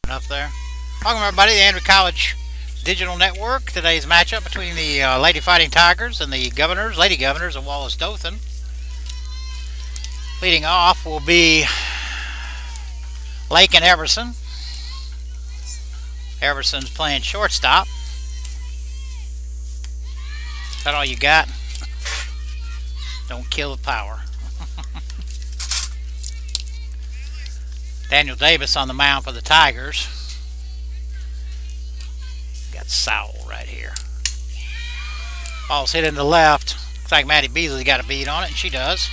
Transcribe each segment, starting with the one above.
Up there. Welcome everybody to the Andrew College Digital Network. Today's matchup between the Lady Fighting Tigers and the Lady Governors of Wallace Dothan. Leading off will be Lake and Everson. Everson's playing shortstop. Is that all you got? Don't kill the power. Daniel Davis on the mound for the Tigers. Got Sowell right here. Ball's hit in the left. Looks like Maddie Beasley's got a beat on it, and she does.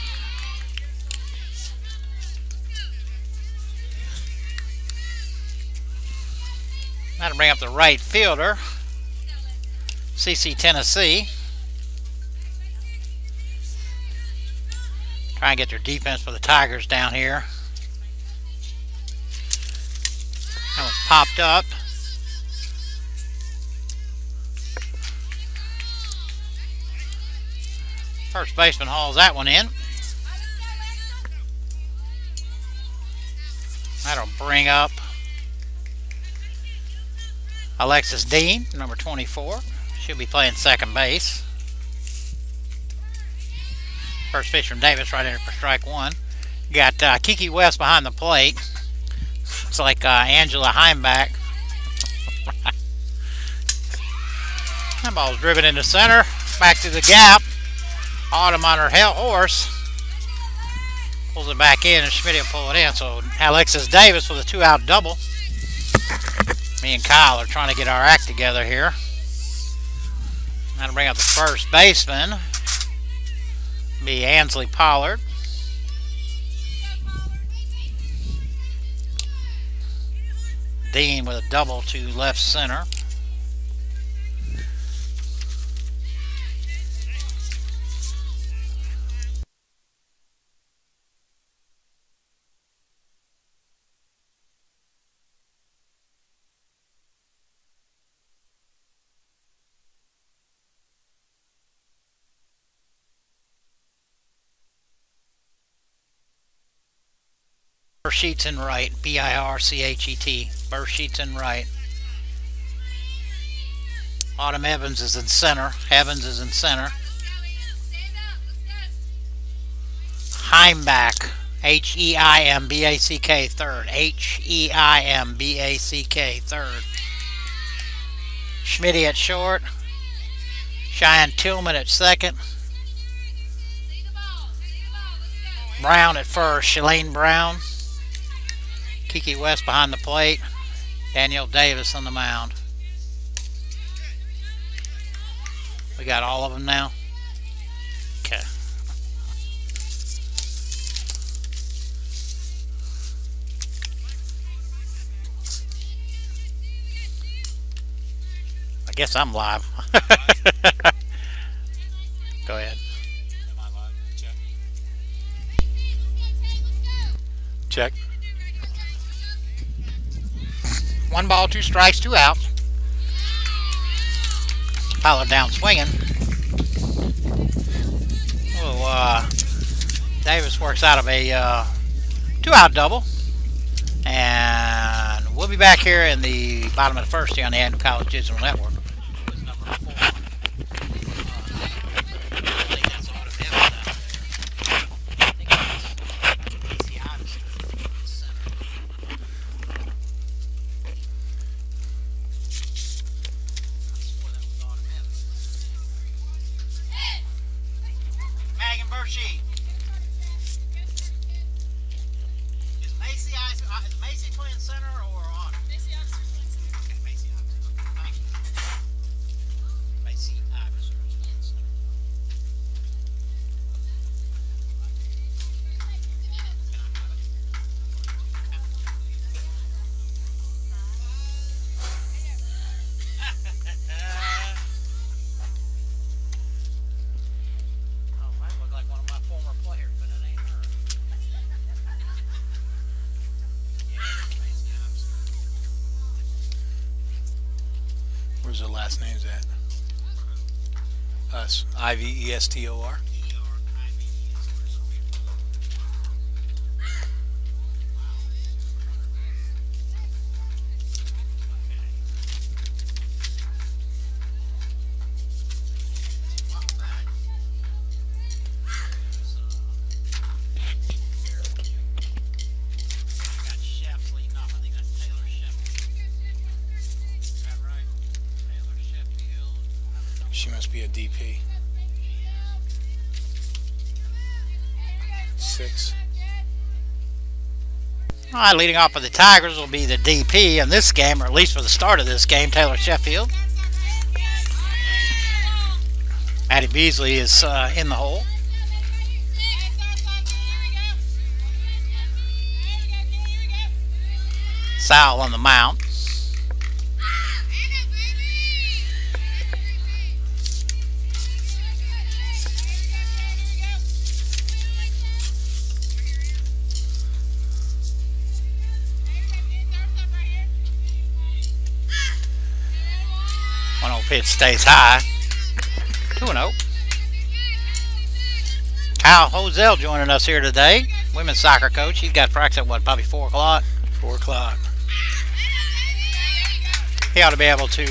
That'll bring up the right fielder, CC Tennessee. Try and get their defense for the Tigers down here. That one's popped up. First baseman hauls that one in. That'll bring up Alexis Dean, number 24. She'll be playing second base. First pitch from Davis right in for strike one. You got Kiki West behind the plate. It's like Angela Heimback. That ball's driven into center. Back to the gap. Autumn on her horse. Pulls it back in and Schmidt will pull it in. So Alexis Davis with a 2-out double. Me and Kyle are trying to get our act together here. That'll bring up the first baseman. Be Ansley Pollard. Dean with a double to left center. Sheets in right, B-I-R-C-H-E-T. Sheets in right. Autumn Evans is in center. Evans is in center. Heimback, H-E-I-M-B-A-C-K, third. H-E-I-M-B-A-C-K, third. Schmidt at short. Cheyenne Tillman at second. Brown at first. Shalane Brown. Kiki West behind the plate. Danielle Davis on the mound. We got all of them now. Okay. I guess I'm live. Go ahead. Am I live? Check. Check. 1 ball, 2 strikes, 2 outs. Pollard down swinging. Oh, Davis works out of a 2-out double. And we'll be back here in the bottom of the first here on the Andrew College Digital Network. Is Macy playing center or Autumn? Macy Iverson is playing center. Okay, Macy Iverson. Thank you. Macy Iverson is playing center. Oh, that looked like one of my former players, but it ain't her. Where's the last names at? Us. I-V-E-S-T-O-R. She must be a DP. 6. All right, leading off for the Tigers will be the DP in this game, or at least for the start of this game, Taylor Sheffield. Maddie Beasley is in the hole. Sal on the mound. Pitch stays high. 2-0. Kyle Hosell joining us here today. Women's soccer coach. He's got practice at what, probably 4 o'clock? 4 o'clock. He ought to be able to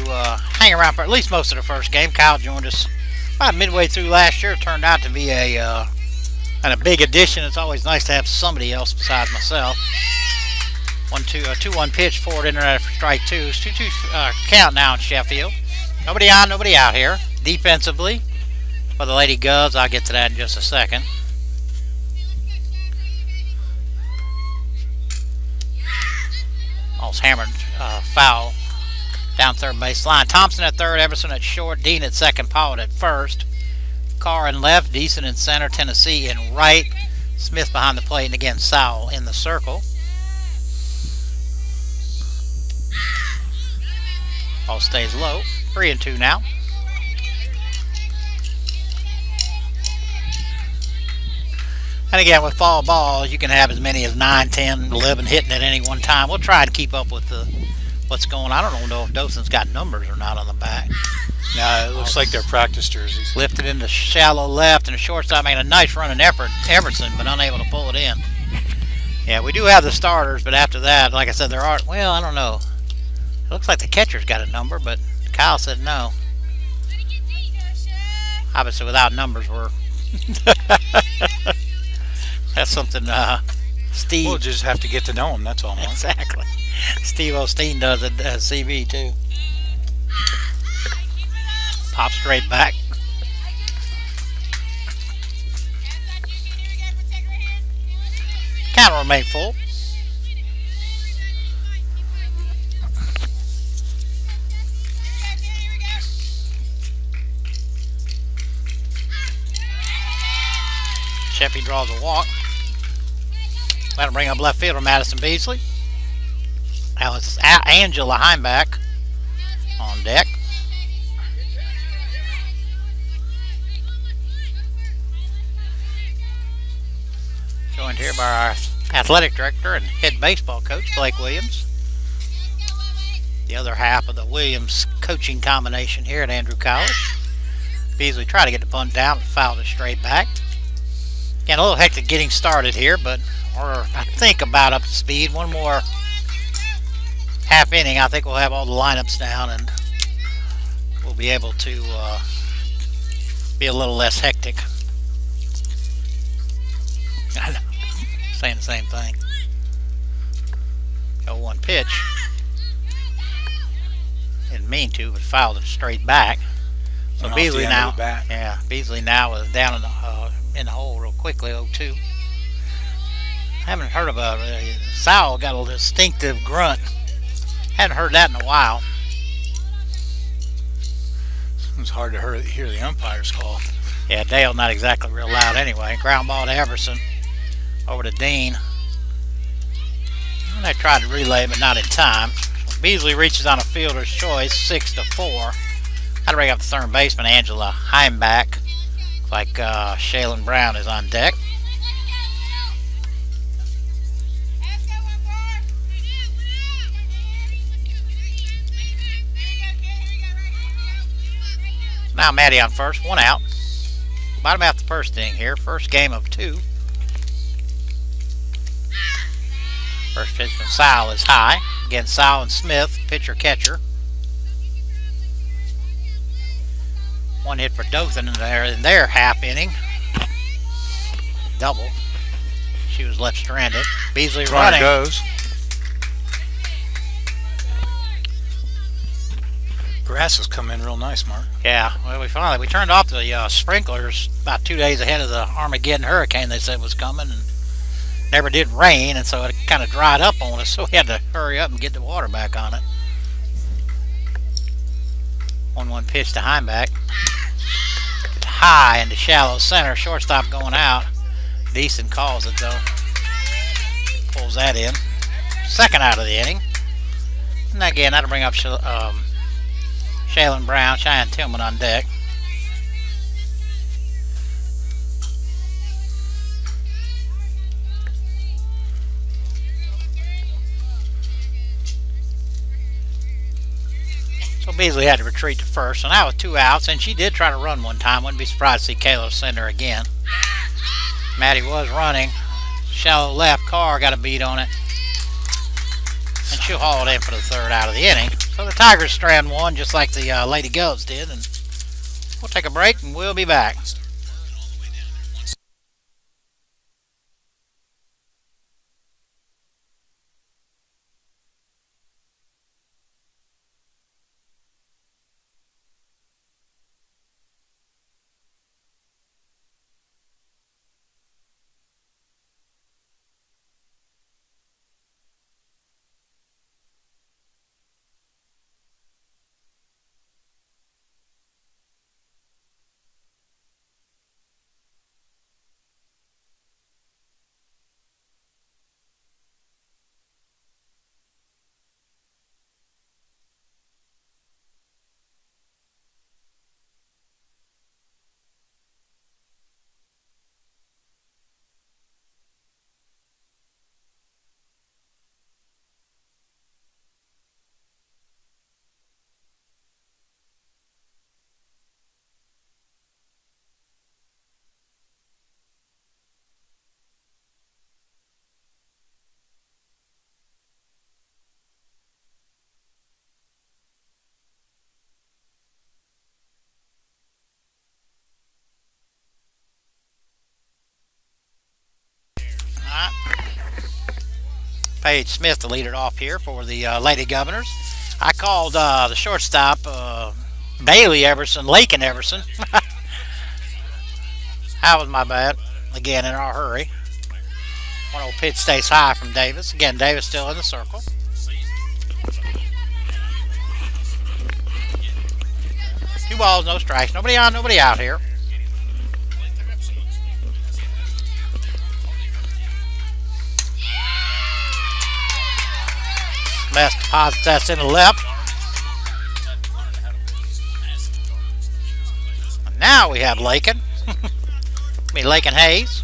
hang around for at least most of the first game. Kyle joined us about midway through last year. It turned out to be a big addition. It's always nice to have somebody else besides myself. 2-1 pitch, forward in there for strike 2. It's 2-2 count now in Sheffield. Nobody on, nobody out here. Defensively, for the Lady Govs, I'll get to that in just a second. Almost hammered foul down third base line. Thompson at third, Everson at short, Dean at second, Powell at first. Carr in left, Deason in center, Tennessee in right, Smith behind the plate, and again Sowell in the circle. Ball stays low. 3-2 now. And again, with fall ball, you can have as many as 9, 10, 11 hitting at any one time. We'll try to keep up with what's going on. I don't know if Dothan's got numbers or not on the back. No, it looks like they're practice jerseys. Lifted into shallow left, and the shortstop made a nice running effort, Everson, but unable to pull it in. Yeah, we do have the starters, but after that, like I said, there are, well, I don't know. It looks like the catcher's got a number, but Kyle said no. Obviously, without numbers, we're... That's something Steve... We'll just have to get to know him, that's all. Exactly. Steve Osteen does at CB, too. Pop straight back. Count will remain full. Sheffy draws a walk. That'll bring up left fielder Madison Beasley. Now it's Angela Heimback on deck. Joined here by our athletic director and head baseball coach, Blake Williams. The other half of the Williams coaching combination here at Andrew College. Beasley tried to get the punt down, but fouled it straight back. Again, a little hectic getting started here, but we're, I think, about up to speed. One more half inning, I think we'll have all the lineups down, and we'll be able to be a little less hectic. I know, saying the same thing. 0-1 pitch. Didn't mean to, but fouled it straight back. So Beasley now, yeah, Beasley now is down in the hole real quickly. 0-2. Haven't heard of Sowell got a distinctive grunt. Hadn't heard that in a while. It's hard to hear the umpire's call. Yeah, Dale not exactly real loud anyway. Ground ball to Everson. Over to Dean. And they tried to relay, but not in time. So Beasley reaches on a fielder's choice, 6-4. That'll bring up the third baseman, Angela Heimback. Looks like Shaylin Brown is on deck. Now Maddie on first, 1 out. Bottom half the first inning here. First game of 2. First pitch from Sowell is high. Again, Sowell and Smith, pitcher-catcher. 1 hit for Dothan in their half inning. Double. She was left stranded. Beasley running. Goes. Grass has come in real nice, Mark. Yeah, well, we turned off the sprinklers about 2 days ahead of the Armageddon hurricane they said was coming, and never did rain, and so it kind of dried up on us, so we had to hurry up and get the water back on it. 1-1 pitch to Heimback. High into shallow center, shortstop going out. Deason calls it though. Pulls that in. Second out of the inning. And again, that'll bring up Shaylin Brown, Cheyenne Tillman on deck. So Beasley had to retreat to first, so now with 2 outs, and she did try to run one time. Wouldn't be surprised to see Kayla send her again. Maddie was running. Shallow left, Carr got a beat on it. And she'll haul it in for the 3rd out of the inning. So the Tigers strand 1 just like the Lady Goats did, and we'll take a break and we'll be back. Paige Smith to lead it off here for the Lady Governors. I called the shortstop Bailey Everson, Lakin Everson. That was my bad. Again, in our hurry. 1-0 pitch stays high from Davis. Again, Davis still in the circle. Two balls, no strikes. Nobody on, nobody out here. Smith deposits that in the left. And now we have Lakin. Lakin Hayes.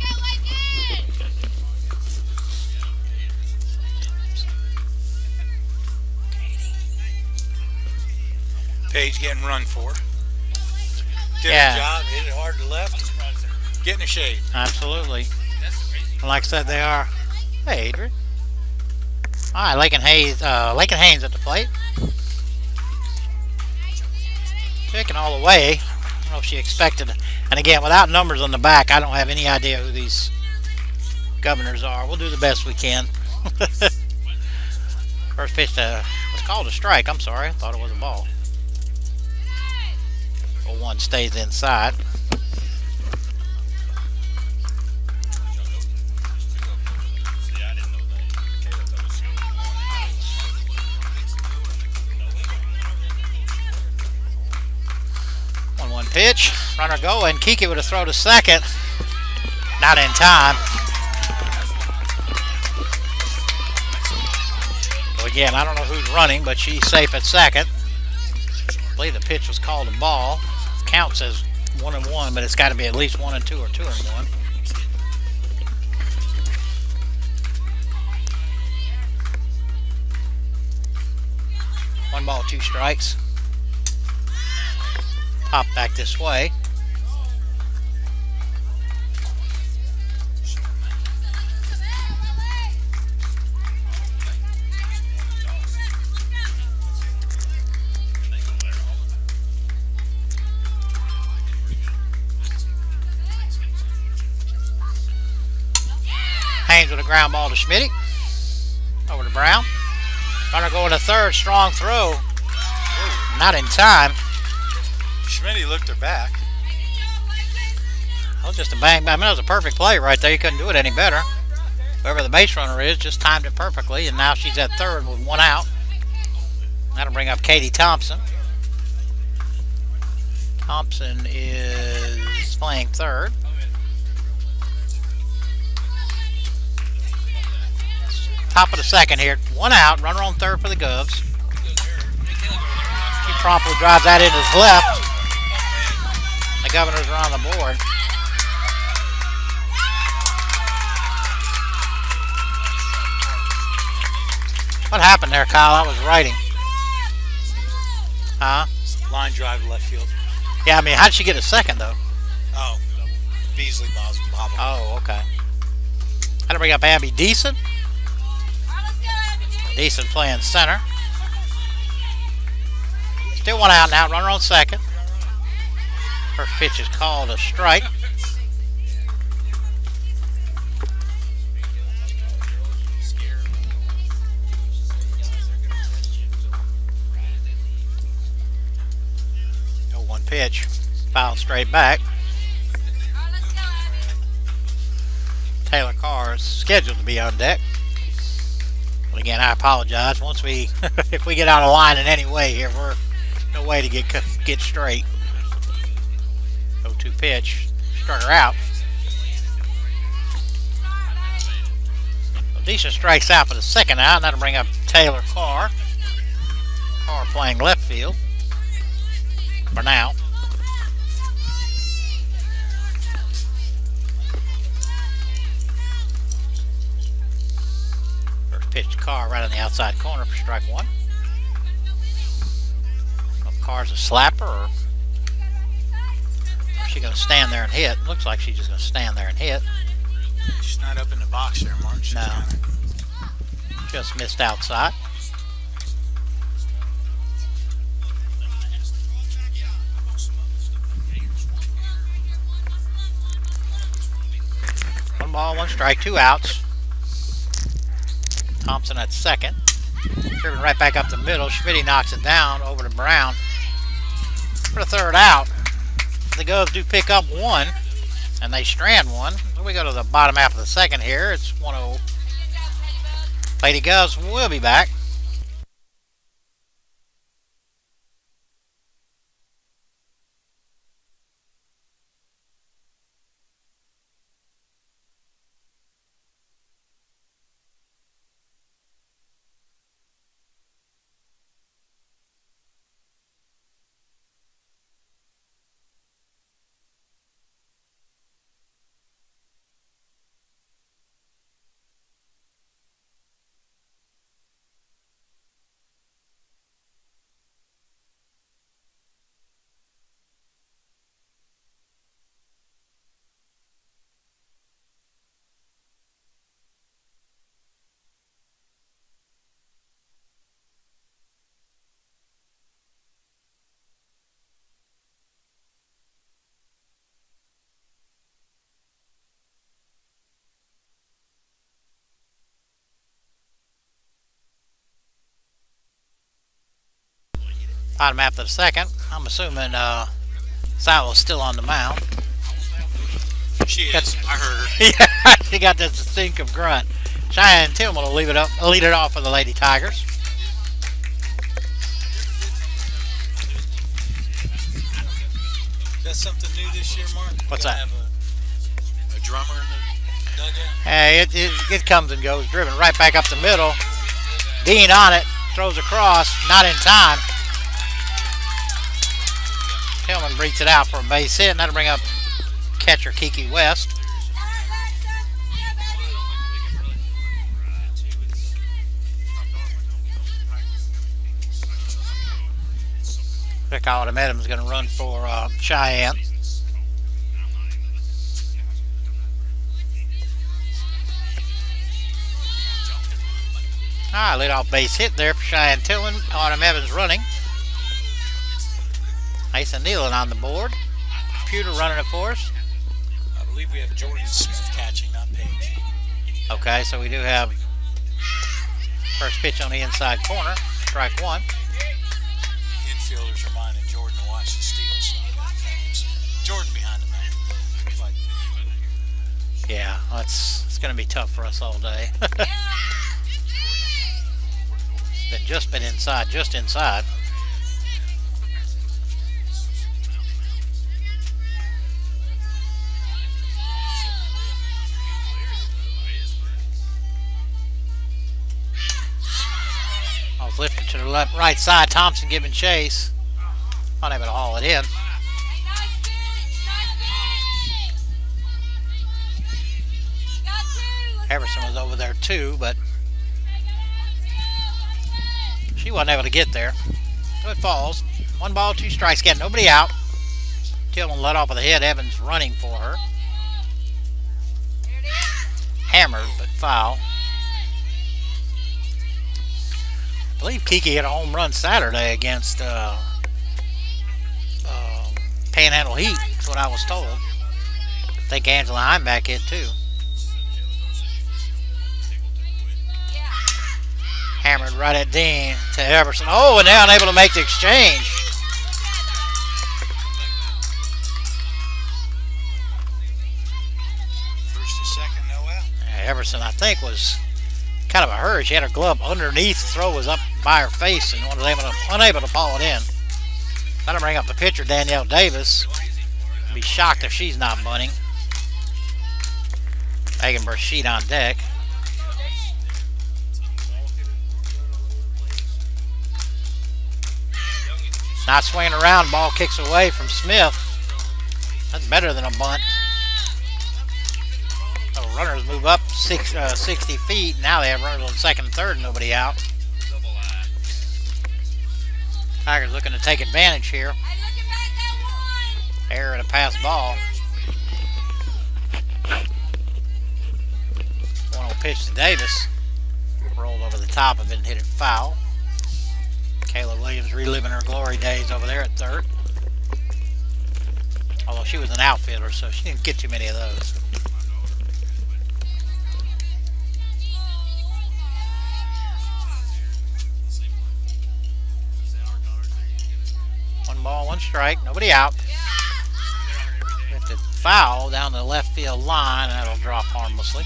Paige getting run for. Did Yeah. a job, hit it hard to left. Getting a shade. Absolutely. Like I said, they are. Hey, Adrian. All right, Lakin Hayes at the plate. Taking all the way. I don't know if she expected. And again, without numbers on the back, I don't have any idea who these Governors are. We'll do the best we can. First pitch to, was called a strike. I'm sorry. I thought it was a ball. 0-1 stays inside. Pitch, runner go, and Kiki would have thrown to second. Not in time. So again, I don't know who's running, but she's safe at second. I believe the pitch was called a ball. Count says 1-1, but it's got to be at least 1-2 or 2-1. One ball, 2 strikes. Pop back this way. Haynes with a ground ball to Schmitty. Over to Brown. Runner going to third. Strong throw. Not in time. Schmitty looked her back. That was just a bang. I mean, that was a perfect play right there. You couldn't do it any better. Whoever the base runner is just timed it perfectly, and now she's at third with one out. That'll bring up Katie Thompson. Thompson is playing third. Top of the second here. One out. Runner on third for the Govs. He promptly drives that into his left. The Governors are on the board. What happened there, Kyle? I was writing. Huh? Line drive left field. Yeah, I mean, how'd she get a second, though? Oh, Beasley bobbled. Oh, okay. How to bring up Abby Deason? Deason playing center. Still one out now. Runner on second. First pitch is called a strike. Pitch, foul straight back. Taylor Carr is scheduled to be on deck. But again, I apologize. Once we, if we get out of line in any way here, we're no way to get straight. 0-2 pitch, struck her out. Deason strikes out for the second out, and that'll bring up Taylor Carr. Carr playing left field for now. First pitch to Carr right on the outside corner for strike one. Well, Carr's a slapper, or is she going to stand there and hit? Looks like she's just going to stand there and hit. She's not up in the box there, Mark. No. Just missed outside. One ball, one strike, two outs. Thompson at second. Driven right back up the middle. Schmitty knocks it down over to Brown for the third out. The Govs do pick up one, and they strand one. So we go to the bottom half of the second here. It's 1-0. Lady Govs will be back. Bottom half of the second. I'm assuming Sowell's still on the mound. She is. I heard her. Yeah, she got that distinctive grunt. Cheyenne Tillman will lead it off for the Lady Tigers. Is that something new this year, Mark? What's that? Have a drummer in the dugout? Hey, it comes and goes. Driven right back up the middle. Dean on it. Throws across. Not in time. Tillman breaks it out for a base hit, and that'll bring up catcher Kiki West. Rick Adams is going to run for Cheyenne. Lead off base hit there for Cheyenne Tillman. Autumn Evans running. Mason Nealon on the board. Computer running it for us. I believe we have Jordan Smith catching, not Paige. Okay, so we do have first pitch on the inside corner. Strike one. watch the steal, so I think it's Jordan behind the man. Like, Yeah, it's going to be tough for us all day. It's just been inside, just inside. I was lifted to the left, right side. Thompson giving chase. Unable to haul it in. Everson was over there too, but she wasn't able to get there. So it falls. 1 ball, 2 strikes. Got nobody out. Tillman let off of the head. Evans running for her. Hammered, but foul. I believe Kiki hit a home run Saturday against Panhandle Heat. That's what I was told. I think Angela Heimback hit too. Hammered right at Dean to Everson. Oh, and now unable to make the exchange. first and second, no out. Yeah, Everson, I think, was kind of a hurry. She had her glove underneath. The throw was up by her face and was unable to pull it in. Gotta bring up the pitcher, Danielle Davis. Be shocked if she's not bunting. Megan Burshit on deck. Not swinging around, ball kicks away from Smith. That's better than a bunt. So runners move up 60 feet. Now they have runners on second and third, nobody out. Tigers looking to take advantage here. Error at a pass ball. 1-0 pitch to Davis. Rolled over the top of it and hit it foul. Kayla Williams reliving her glory days over there at third. Although she was an outfielder, so she didn't get too many of those. One ball, 1 strike, nobody out. Lifted foul down the left field line, and that'll drop harmlessly.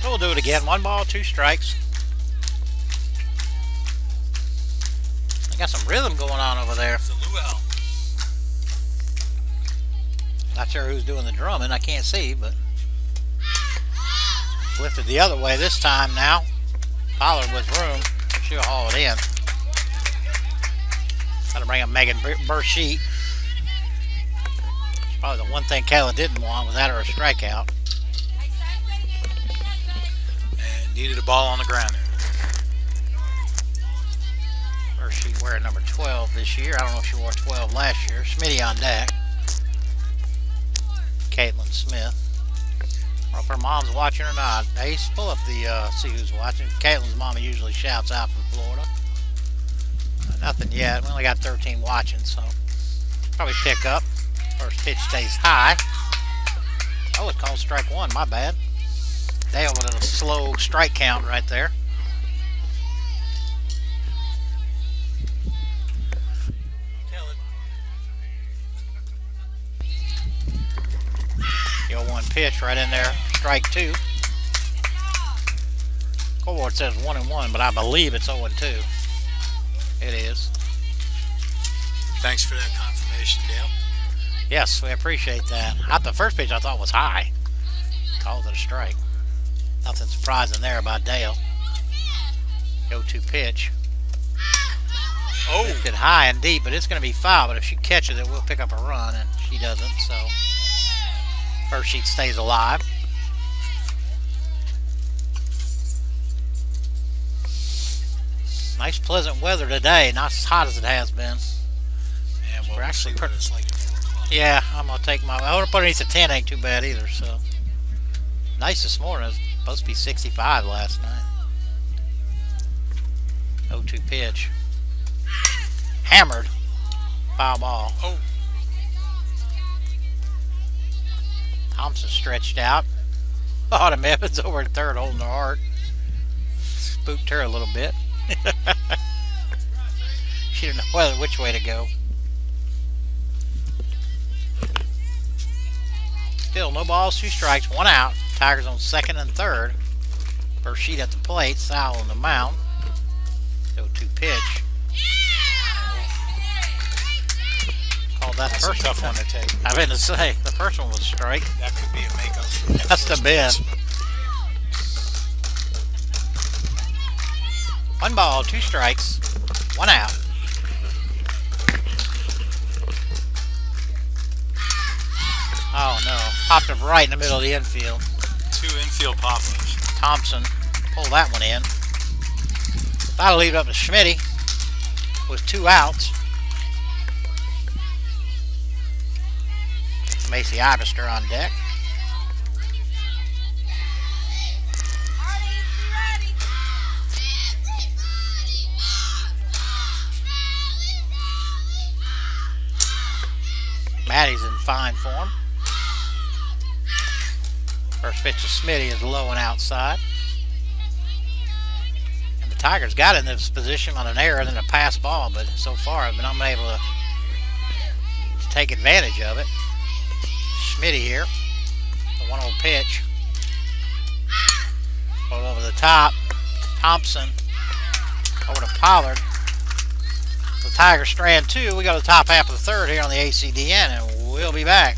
So we'll do it again. 1 ball, 2 strikes. They got some rhythm going on over there. It's a luau. Not sure who's doing the drumming. I can't see, but lifted the other way this time now. Pollard with room. She'll haul it in. Got to bring up Megan Burshit. Probably the one thing Kayla didn't want was that or a strikeout. And needed a ball on the ground there. Burshit wearing number 12 this year. I don't know if she wore 12 last year. Smitty on deck. Caitlin Smith. I don't know if her mom's watching or not. Ace, pull up the, see who's watching. Caitlin's mama usually shouts out from Florida. Nothing yet. We only got 13 watching, so probably pick up. First pitch stays high. Oh, it's called strike 1. My bad. Dale with a slow strike count right there. The 0-1 pitch right in there. Strike 2. Scoreboard says 1-1, but I believe it's 0-2. It is. Thanks for that confirmation, Dale. Yes, we appreciate that. The first pitch I thought was high. Called it a strike. Nothing surprising there about Dale. 0-2 pitch. Oh! Lifted high and deep, but it's going to be foul. But if she catches it, we'll pick up a run, and she doesn't. So Burshit stays alive. Nice, pleasant weather today. Not as hot as it has been. Yeah, well, We're actually see what it's like at 4 o'clock. Yeah, I'm gonna take my. I want to put underneath the 10. Ain't too bad either. So nice this morning. It was supposed to be 65 last night. 0-2 pitch. Hammered. Foul ball. Oh. Thompson stretched out. Autumn Evans over at third holding her heart. Spooked her a little bit. She didn't know which way to go. Still no balls, 2 strikes, 1 out. Tigers on second and third. First sheet at the plate, Sal on the mound. 0-2 pitch. Called that That's first a tough one to take. I meant to say, the first one was a strike. That could be a makeup for that That's the first bin. pitch. 1 ball, 2 strikes, 1 out. Oh no, popped up right in the middle of the infield. 2 infield pop-ups. Thompson pulled that one in. That'll leave it up to Schmitty with 2 outs. Macy Ivester on deck. Maddie's in fine form. First pitch to Smitty is low and outside. And the Tigers got in this position on an error and a pass ball, but so far have been unable to take advantage of it. Schmitty here. The 1-0 pitch. Roll over the top. Thompson over to Pollard. The Tigers strand 2. We go to the top half of the third here on the ACDN, and we'll be back.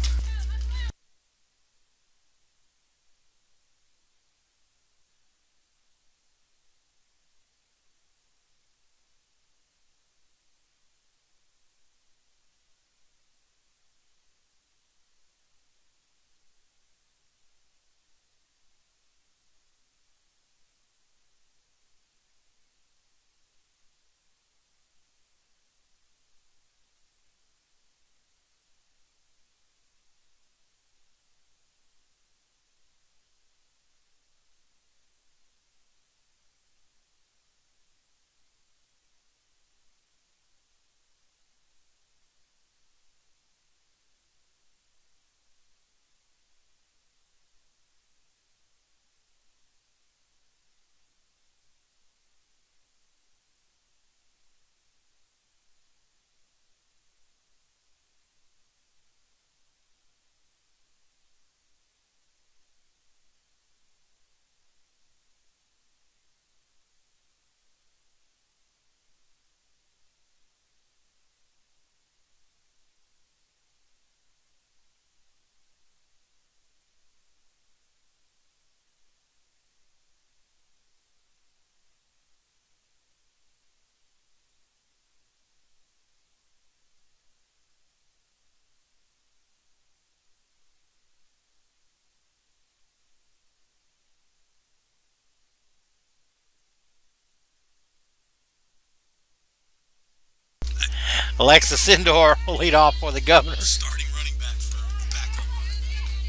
Alexa Sindor will lead off for the Governor. Starting running back for backup running back.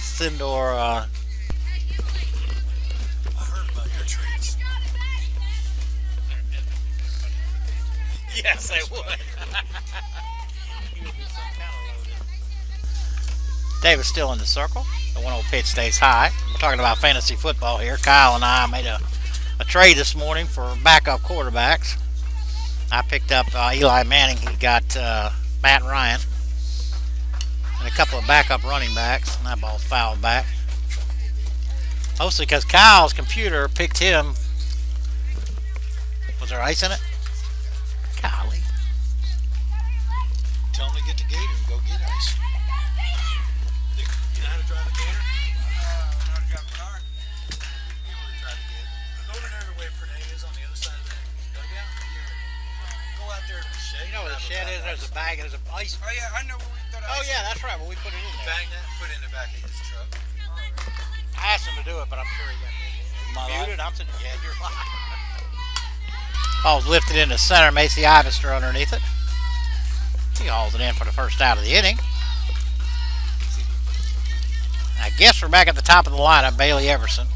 Sindor, I heard about your trades. yes, I would. David's still in the circle. The 1-0 pitch stays high. We're talking about fantasy football here. Kyle and I made a trade this morning for backup quarterbacks. I picked up Eli Manning. He got Matt Ryan and a couple of backup running backs, and that ball fouled back. Mostly because Kyle's computer picked him. Was there ice in it? Golly. Tell him to get the gator and go get ice. You know how to drive a gator? I know how to drive a car. You'll be able to drive a gator. Over there where Pernay is on the other side of that dugout. Go out there to the shed. You know where the shed is? There's a bag. There's a ice. Oh yeah, I know where we thought Oh yeah, that's right. Well, we put it in there. Bang that, put it in the back of his truck. I asked him to do it, but I'm sure he got muted. I'm saying, yeah, you're right. Ball's lifted into center. Macy Ivester underneath it. He hauls it in for the first out of the inning. I guess we're back at the top of the lineup. Bailey Everson.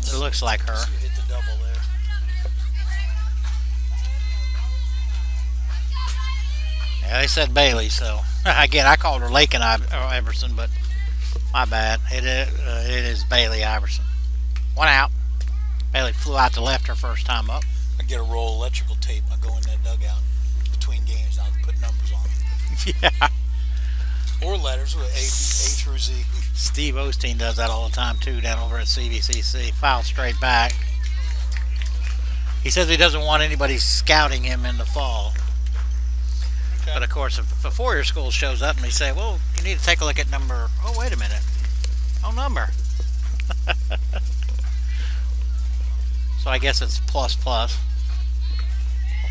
It looks like her. Hit the double there. Yeah, they said Bailey, so Again, I called her Lakin Iverson, but my bad. It is Bailey Iverson. One out. Bailey flew out to left her first time up. I get a roll of electrical tape. I go in that dugout between games. I'll put numbers on it. Yeah. Or letters with A through Z. Steve Osteen does that all the time too down over at CVCC. Foul straight back. He says he doesn't want anybody scouting him in the fall. Okay. But of course, if a four-year school shows up and they say, well, you need to take a look at number, oh, wait a minute. Oh, number. So I guess it's plus.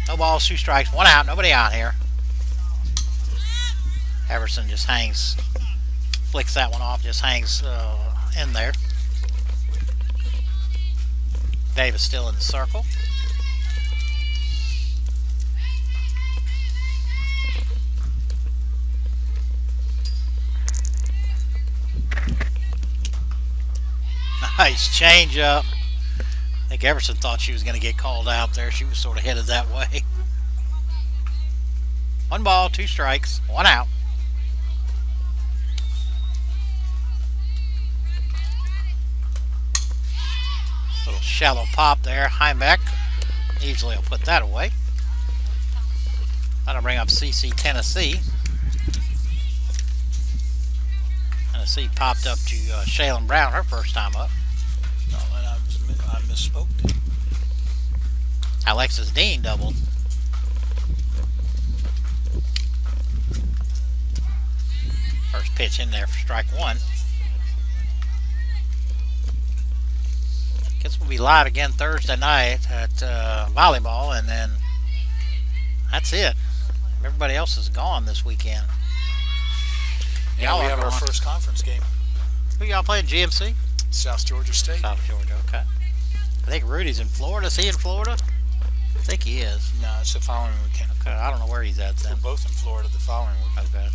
No balls, 2 strikes, 1 out, nobody out here. Everson just hangs, flicks that one off, just hangs in there. Davis still in the circle. Nice change up. I think Everson thought she was going to get called out there. She was sort of headed that way. 1 ball, 2 strikes, 1 out. Little shallow pop there. Heimbeck easily will put that away. That'll bring up CC Tennessee. Tennessee popped up to Shaylin Brown her first time up. No, and I misspoke. Alexis Dean doubled. First pitch in there for strike 1. Guess we'll be live again Thursday night at volleyball, and then that's it. Everybody else is gone this weekend. Yeah, we have our first conference game. Who y'all playing? GMC? South Georgia State. South Georgia, okay. I think Rudy's in Florida. Is he in Florida? I think he is. No, it's the following weekend. Okay, I don't know where he's at then. We're both in Florida the following weekend. Okay.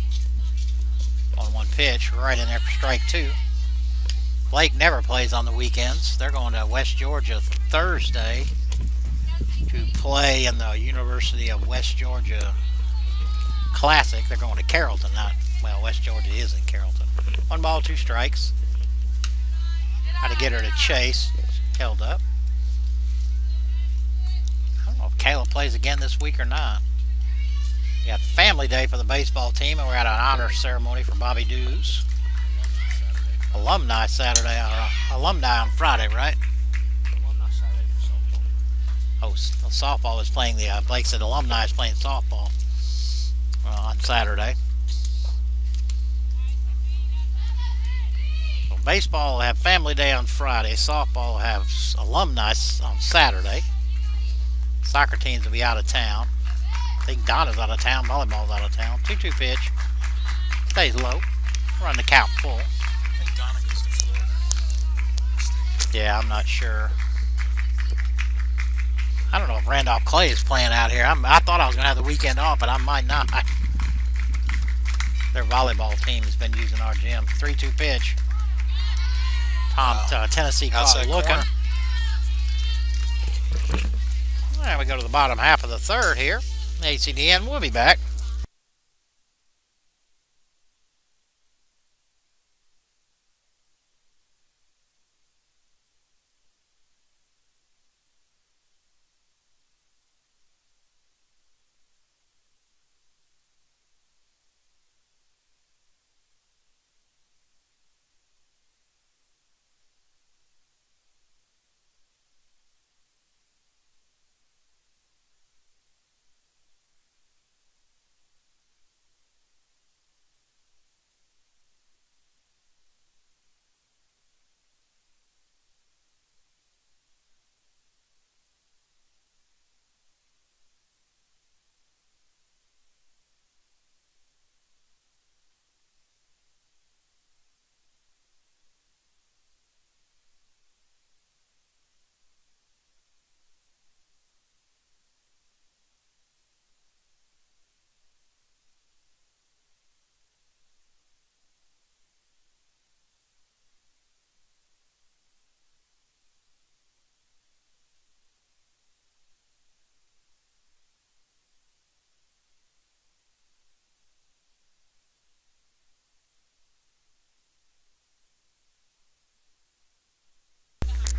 On 1 pitch, right in there for strike 2. Blake never plays on the weekends. They're going to West Georgia Thursday to play in the University of West Georgia Classic. They're going to Carrollton, not, well, West Georgia is in Carrollton. 1 ball, 2 strikes. Had to get her to chase. Held up. I don't know if Kayla plays again this week or not. We got family day for the baseball team, and we're at an honor ceremony for Bobby Dews. Alumni Saturday, or alumni on Friday, right? Alumni Saturday for softball. Oh, softball is playing the, Blake said alumni is playing softball on Saturday. So baseball will have family day on Friday. Softball will have alumni on Saturday. Soccer teams will be out of town. I think Donna's out of town. Volleyball's out of town. 2-2 pitch. Stays low. Run the count full. I think Donna goes to Florida. Yeah, I'm not sure. I don't know if Randolph Clay is playing out here. I thought I was going to have the weekend off, but I might not. Their volleyball team has been using our gym. 3-2 pitch. Tennessee caught looking. And we go to the bottom half of the third here. ACDN will be back.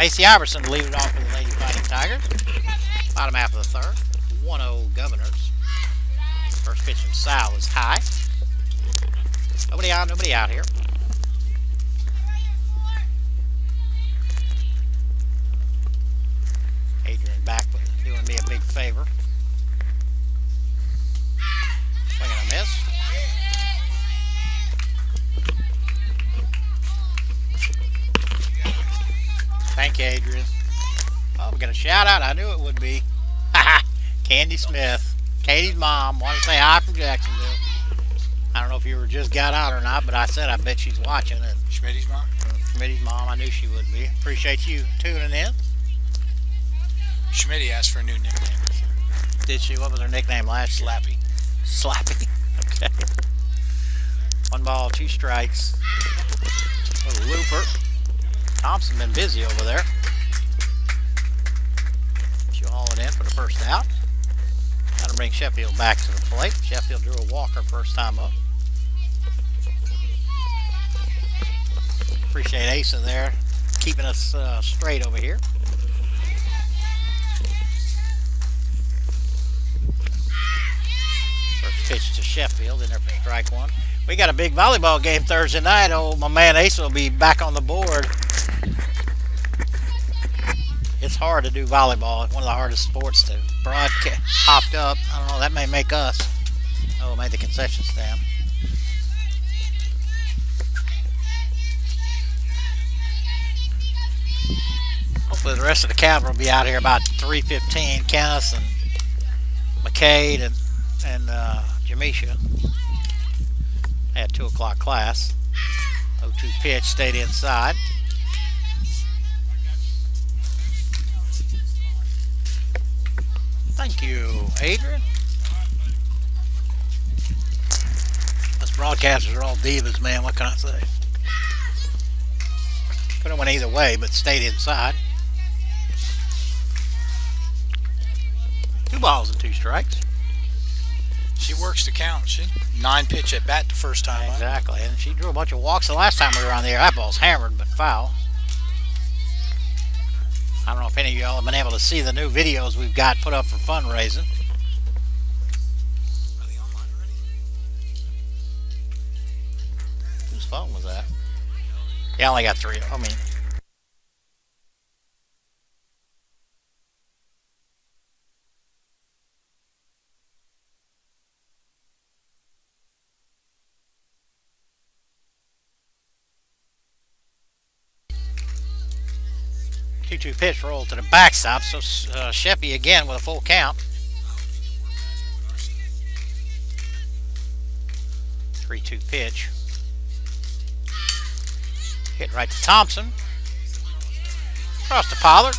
Macy Iverson to lead it off for the Lady Fighting Tigers. Bottom half of the third. 1-0 Governors. First pitch from Sal is high. Nobody out here. Adrian back with doing me a big favor. Swing and a miss. Thank you, Adrian. Oh, we got a shout out. I knew it would be. Candy Smith, Katie's mom. Want to say hi from Jacksonville. I don't know if you were just got out or not, but I said I bet she's watching it. Schmitty's mom? Schmitty's mom. I knew she would be. Appreciate you tuning in. Schmitty asked for a new nickname. Did she? What was her nickname last year? Slappy. Slappy. Okay. 1 ball, 2 strikes. Little looper. Thompson been busy over there. She'll haul it in for the first out. That'll bring Sheffield back to the plate. Sheffield drew a walker first time up. Appreciate Asa there, keeping us straight over here. First pitch to Sheffield in there for strike 1. We got a big volleyball game Thursday night. Oh, my man Asa will be back on the board. It's hard to do volleyball. It's one of the hardest sports to broadcast. Popped up. I don't know. That may make us. Oh, made the concession stand. Hopefully the rest of the cavalry will be out here about 3:15. Kenneth and McCade and Jamisha. They had 2 o'clock class. 0-2 pitch, stayed inside. Thank you, Adrian. Us broadcasters are all divas, man. What can I say? Could have went either way, but stayed inside. 2 balls and 2 strikes. She works the count. She 9 pitch at bat the first time. Exactly, and she drew a bunch of walks the last time we were on the air. That ball's hammered, but foul. I don't know if any of y'all have been able to see the new videos we've got put up for fundraising. Are they online already? Whose phone was that? Yeah, I only got 3. I mean, two pitch roll to the backstop, so Sheppy again with a full count. 3-2 pitch. Hit right to Thompson. Across to Pollard.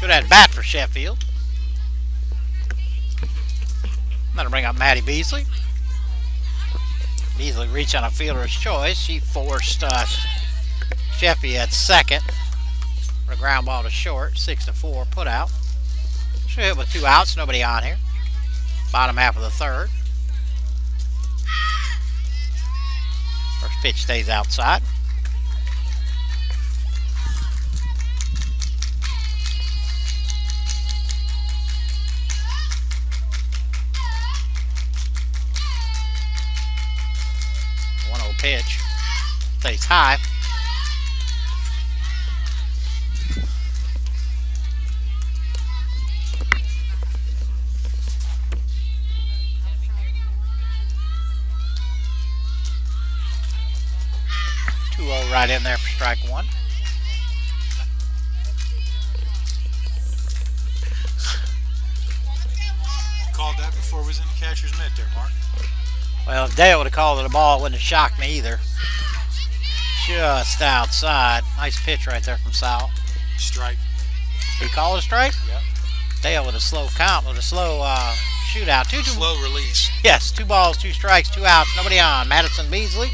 Good at bat for Sheffield. That'll bring up Maddie Beasley. Beasley reached on a fielder's choice. She forced Sheffy at second for a ground ball to short. 6-4 put out. She'll hit with 2 outs, nobody on here. Bottom half of the third. First pitch stays outside. Pitch stays high. Right in there for strike 1. Called that before it was in the catcher's mitt there, Mark. Well, if Dale would have called it a ball, it wouldn't have shocked me either. Just outside. Nice pitch right there from Sal. Strike. He called it a strike? Yep. Dale with a slow count, with a slow shootout. Slow release. Yes, 2 balls, 2 strikes, 2 outs, nobody on. Madison Beasley.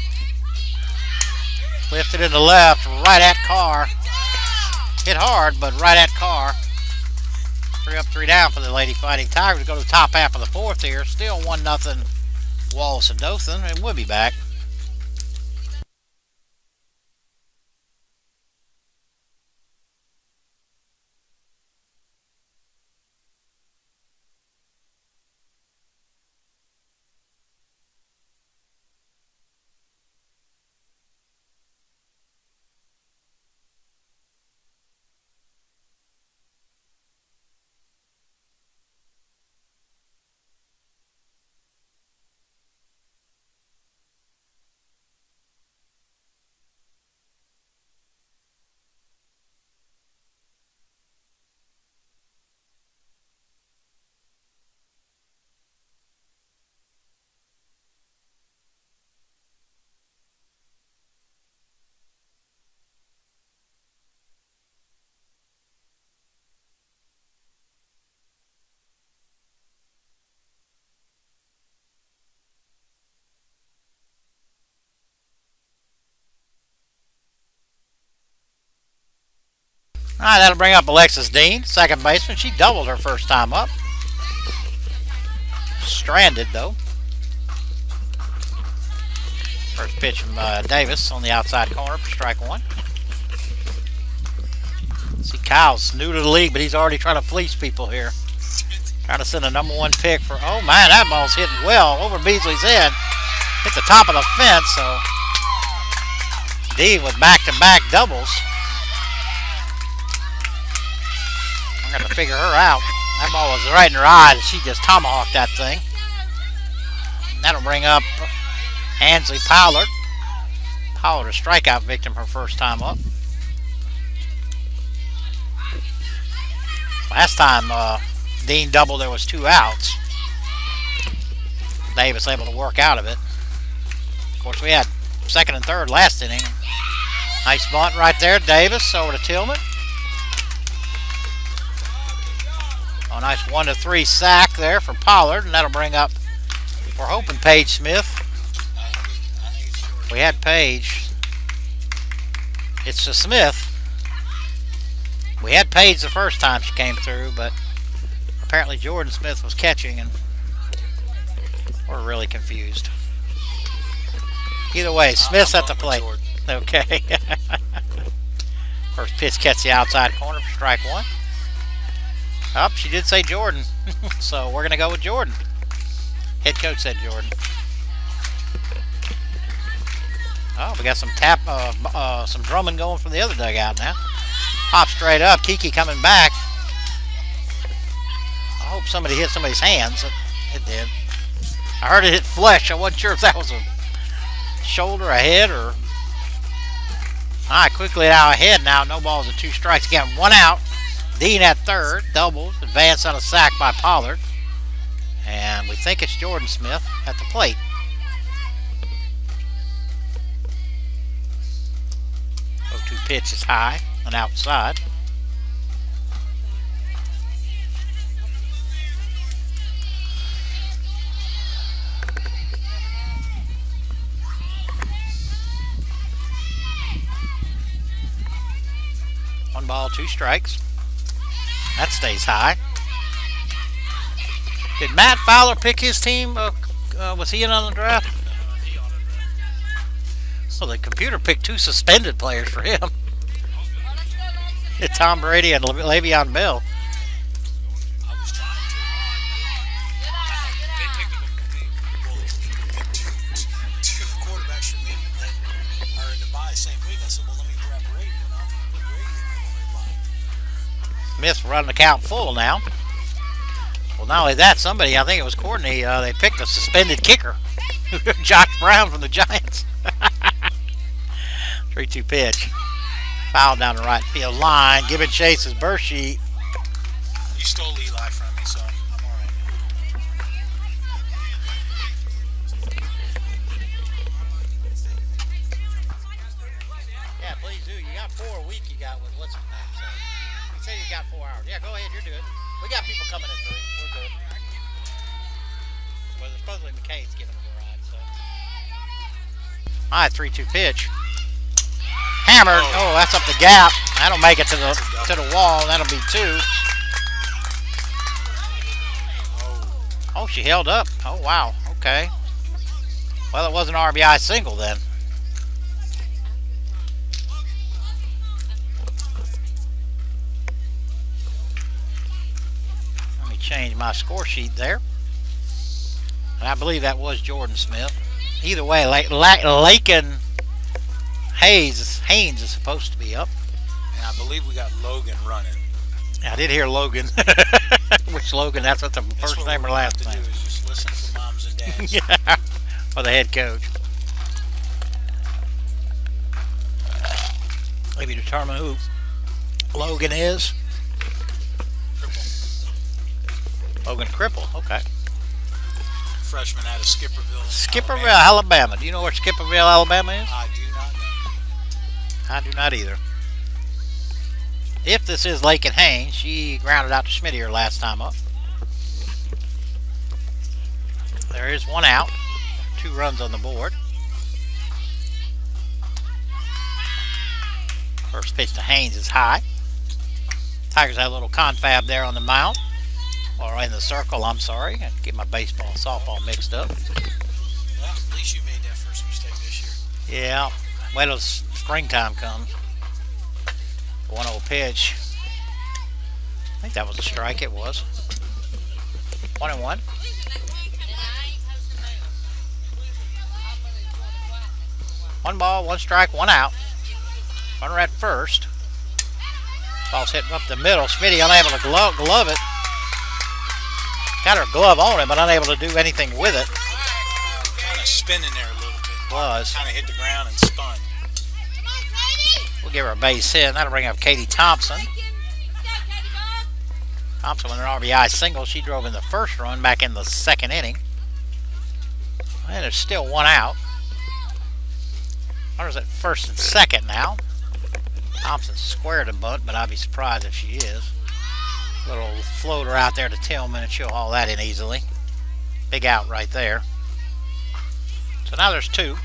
Lifted in the left, right at Carr. Hit hard, but right at Carr. 3 up, 3 down for the Lady Fighting Tigers. Go to the top half of the 4th here. Still 1-0 Wallace and Dothan, and we'll be back. Alright, that'll bring up Alexis Dean, second baseman. She doubled her first time up. Stranded, though. First pitch from Davis on the outside corner for strike one. See, Kyle's new to the league, but he's already trying to fleece people here. Trying to send a #1 pick for, oh man, that ball's hitting well over Beasley's head. Hit the top of the fence, so Dean with back-to-back doubles. I'm going to figure her out. That ball was right in her eyes, and she just tomahawked that thing. And that'll bring up Ansley Pollard. Pollard, a strikeout victim her first time up. Last time Dean doubled, there was 2 outs. Davis able to work out of it. Of course, we had second and third last inning. Nice bunt right there. Davis over to Tillman. A nice 1-3 sack there for Pollard, and that'll bring up, we're hoping, Paige Smith. We had Paige. It's a Smith. We had Paige the first time she came through, but apparently Jordan Smith was catching, and we're really confused. Either way, Smith's at the plate. Okay. First pitch catch the outside corner for strike one. Oh, she did say Jordan, so we're going to go with Jordan. Head coach said Jordan. Oh, we got some some drumming going from the other dugout now. Pop straight up. Kiki coming back. I hope somebody hit somebody's hands. It did. I heard it hit flesh. I wasn't sure if that was a shoulder, a head, or... Alright, quickly now ahead now. No balls and 2 strikes. Again, 1 out. Dean at third. Doubles. Advance on a sack by Pollard. And we think it's Jordan Smith at the plate. Oh, 2 pitch is high and outside. One ball, 2 strikes. That stays high. Did Matt Fowler pick his team? Was he in on the draft? So the computer picked 2 suspended players for him. Tom Brady and Le'Veon Bell. Two quarterbacks for me that are in the buy same week. I said, well, let me grab Brady. Put Brady in. Smith's running the count full now. Well, not only that, somebody, I think it was Courtney, they picked a suspended kicker. Josh Brown from the Giants. 3-2 pitch. Foul down the right field line. Gibbon chases Bershey. You stole Eli from me, so I'm all right. Yeah, please do. You got 4 a week you got with what's his name. So you say you got 4 hours. Yeah, go ahead. You're good. We got people coming in 3. We're good. Well, supposedly McKay's giving them a ride, so. All right, 3-2 pitch. Hammered. Oh, that's up the gap. That'll make it to the wall. That'll be 2. Oh, she held up. Oh, wow. Okay. Well, it was an RBI single then. Let me change my score sheet there. And I believe that was Jordan Smith. Either way, Lakin Haynes is supposed to be up. And I believe we got Logan running. I did hear Logan. Which Logan? That's what the first name or last name. What we have to do is just listen for moms and dads. Yeah, for the head coach. Maybe determine who Logan is. Logan Cripple. Okay. Freshman out of Skipperville, Alabama. Do you know where Skipperville, Alabama is? I do not know. I do not either. If this is Lakin Haynes, she grounded out to Schmidt here last time up. There is 1 out. 2 runs on the board. First pitch to Haynes is high. Tigers had a little confab there on the mound. Or in the circle, I'm sorry. I get my baseball and softball mixed up. Well, at least you made that first mistake this year. Yeah. Wait till springtime comes. 1-0 pitch. I think that was a strike. It was. 1-1. One ball, one strike, one out. Runner at first. Ball's hitting up the middle. Smitty unable to glove it. Got her glove on it, but unable to do anything with it. Kind of spinning there a little bit. Was. Kind of hit the ground and spun. We'll give her a base hit. That'll bring up Katie Thompson. Thompson with an RBI single. She drove in the first run back in the second inning. And there's still one out. Runner's at first and second now. Thompson squared a bunt, but I'd be surprised if she is. Little floater out there to Tillman, and she'll haul that in easily. Big out right there. So now there's two.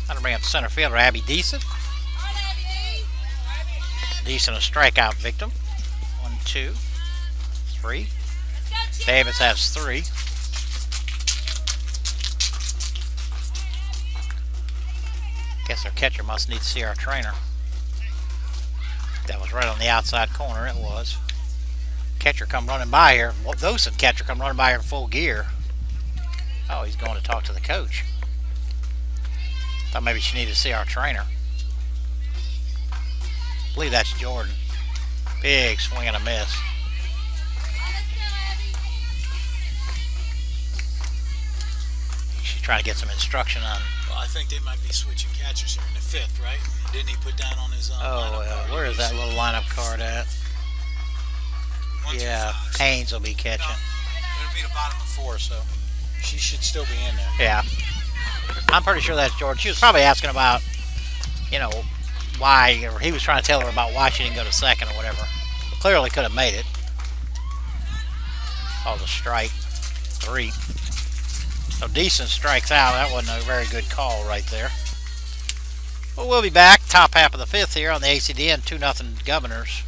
That'll bring up center fielder Abby Deason. Deason a strikeout victim. 1, 2, 3. Davis has 3. Guess our catcher must need to see our trainer. That was right on the outside corner. It was. Catcher come running by here. Dothan catcher come running by here in full gear. Oh, he's going to talk to the coach. Thought maybe she needed to see our trainer. I believe that's Jordan. Big swing and a miss. She's trying to get some instruction on. Well, I think they might be switching catchers here in the 5th, right? Didn't he put down on his lineup card? Where is that little lineup card at? 1, Yeah, 2, 5. Haynes will be catching. It'll be the bottom of 4, so she should still be in there. Yeah. I'm pretty sure that's Jordan. She was probably asking about, you know, why, or he was trying to tell her about why she didn't go to second or whatever. Clearly could have made it. Called a strike. 3. So Decent strikes out. That wasn't a very good call right there. Well, we'll be back. Top half of the 5th here on the ACDN. 2-0 Governors.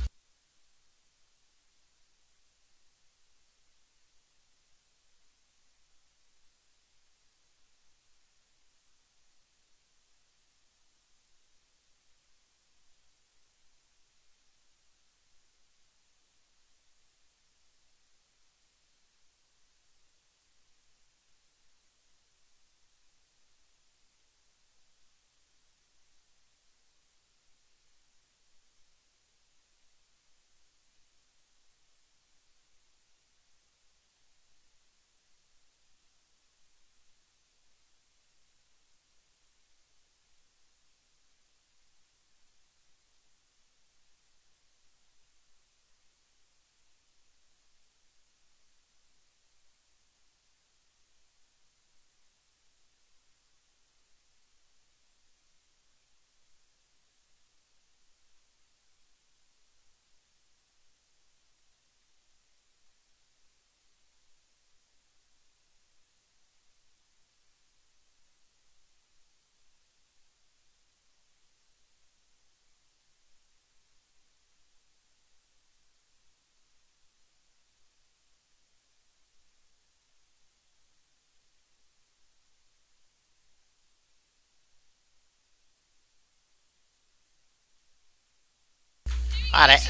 Alright.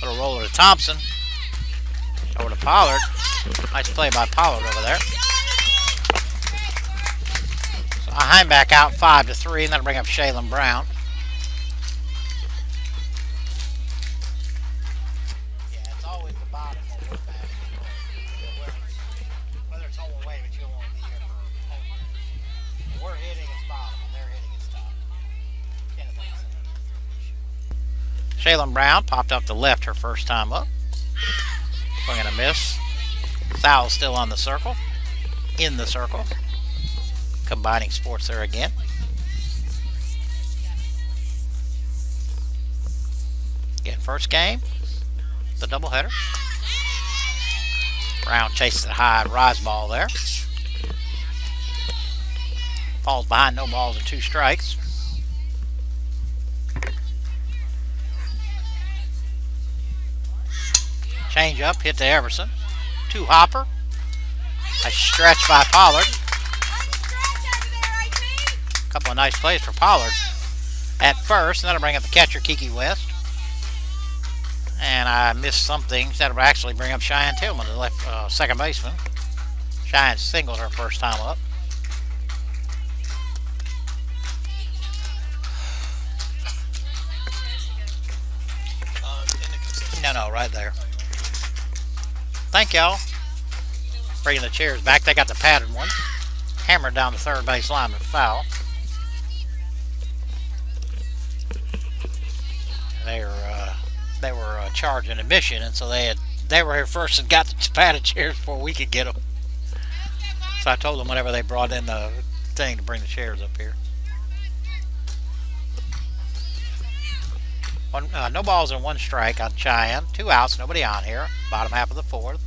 Little roller to Thompson. Over to Pollard. Nice play by Pollard over there. So Heimbach out 5-3, and that'll bring up Shaylin Brown. Yeah, it's always the bottom when we're back. Whether it's home or away, but you don't want to be here for home. We're hitting its bottom, and they're hitting its top. Shaylin Brown popped up to left her first time up. Swing and a miss. Foul still on the circle. In the circle. Combining sports there again. Again, first game. The doubleheader. Brown chases it high. Rise ball there. Falls behind, no balls and 2 strikes. Change up, hit to Everson. 2 hopper. Nice stretch by Pollard. A couple of nice plays for Pollard at first, and that'll bring up the catcher, Kiki West. And I missed something. That'll actually bring up Cheyenne Tillman, the left second baseman. Cheyenne singled her first time up. No, right there. Thank y'all. Bringing the chairs back. They got the padded one. Hammered down the third base line with foul. They were charging admission, and so they were here first and got the padded chairs before we could get them. So I told them whenever they brought in the thing to bring the chairs up here. No balls and 1 strike on Cheyenne. 2 outs, nobody on here. Bottom half of the 4th.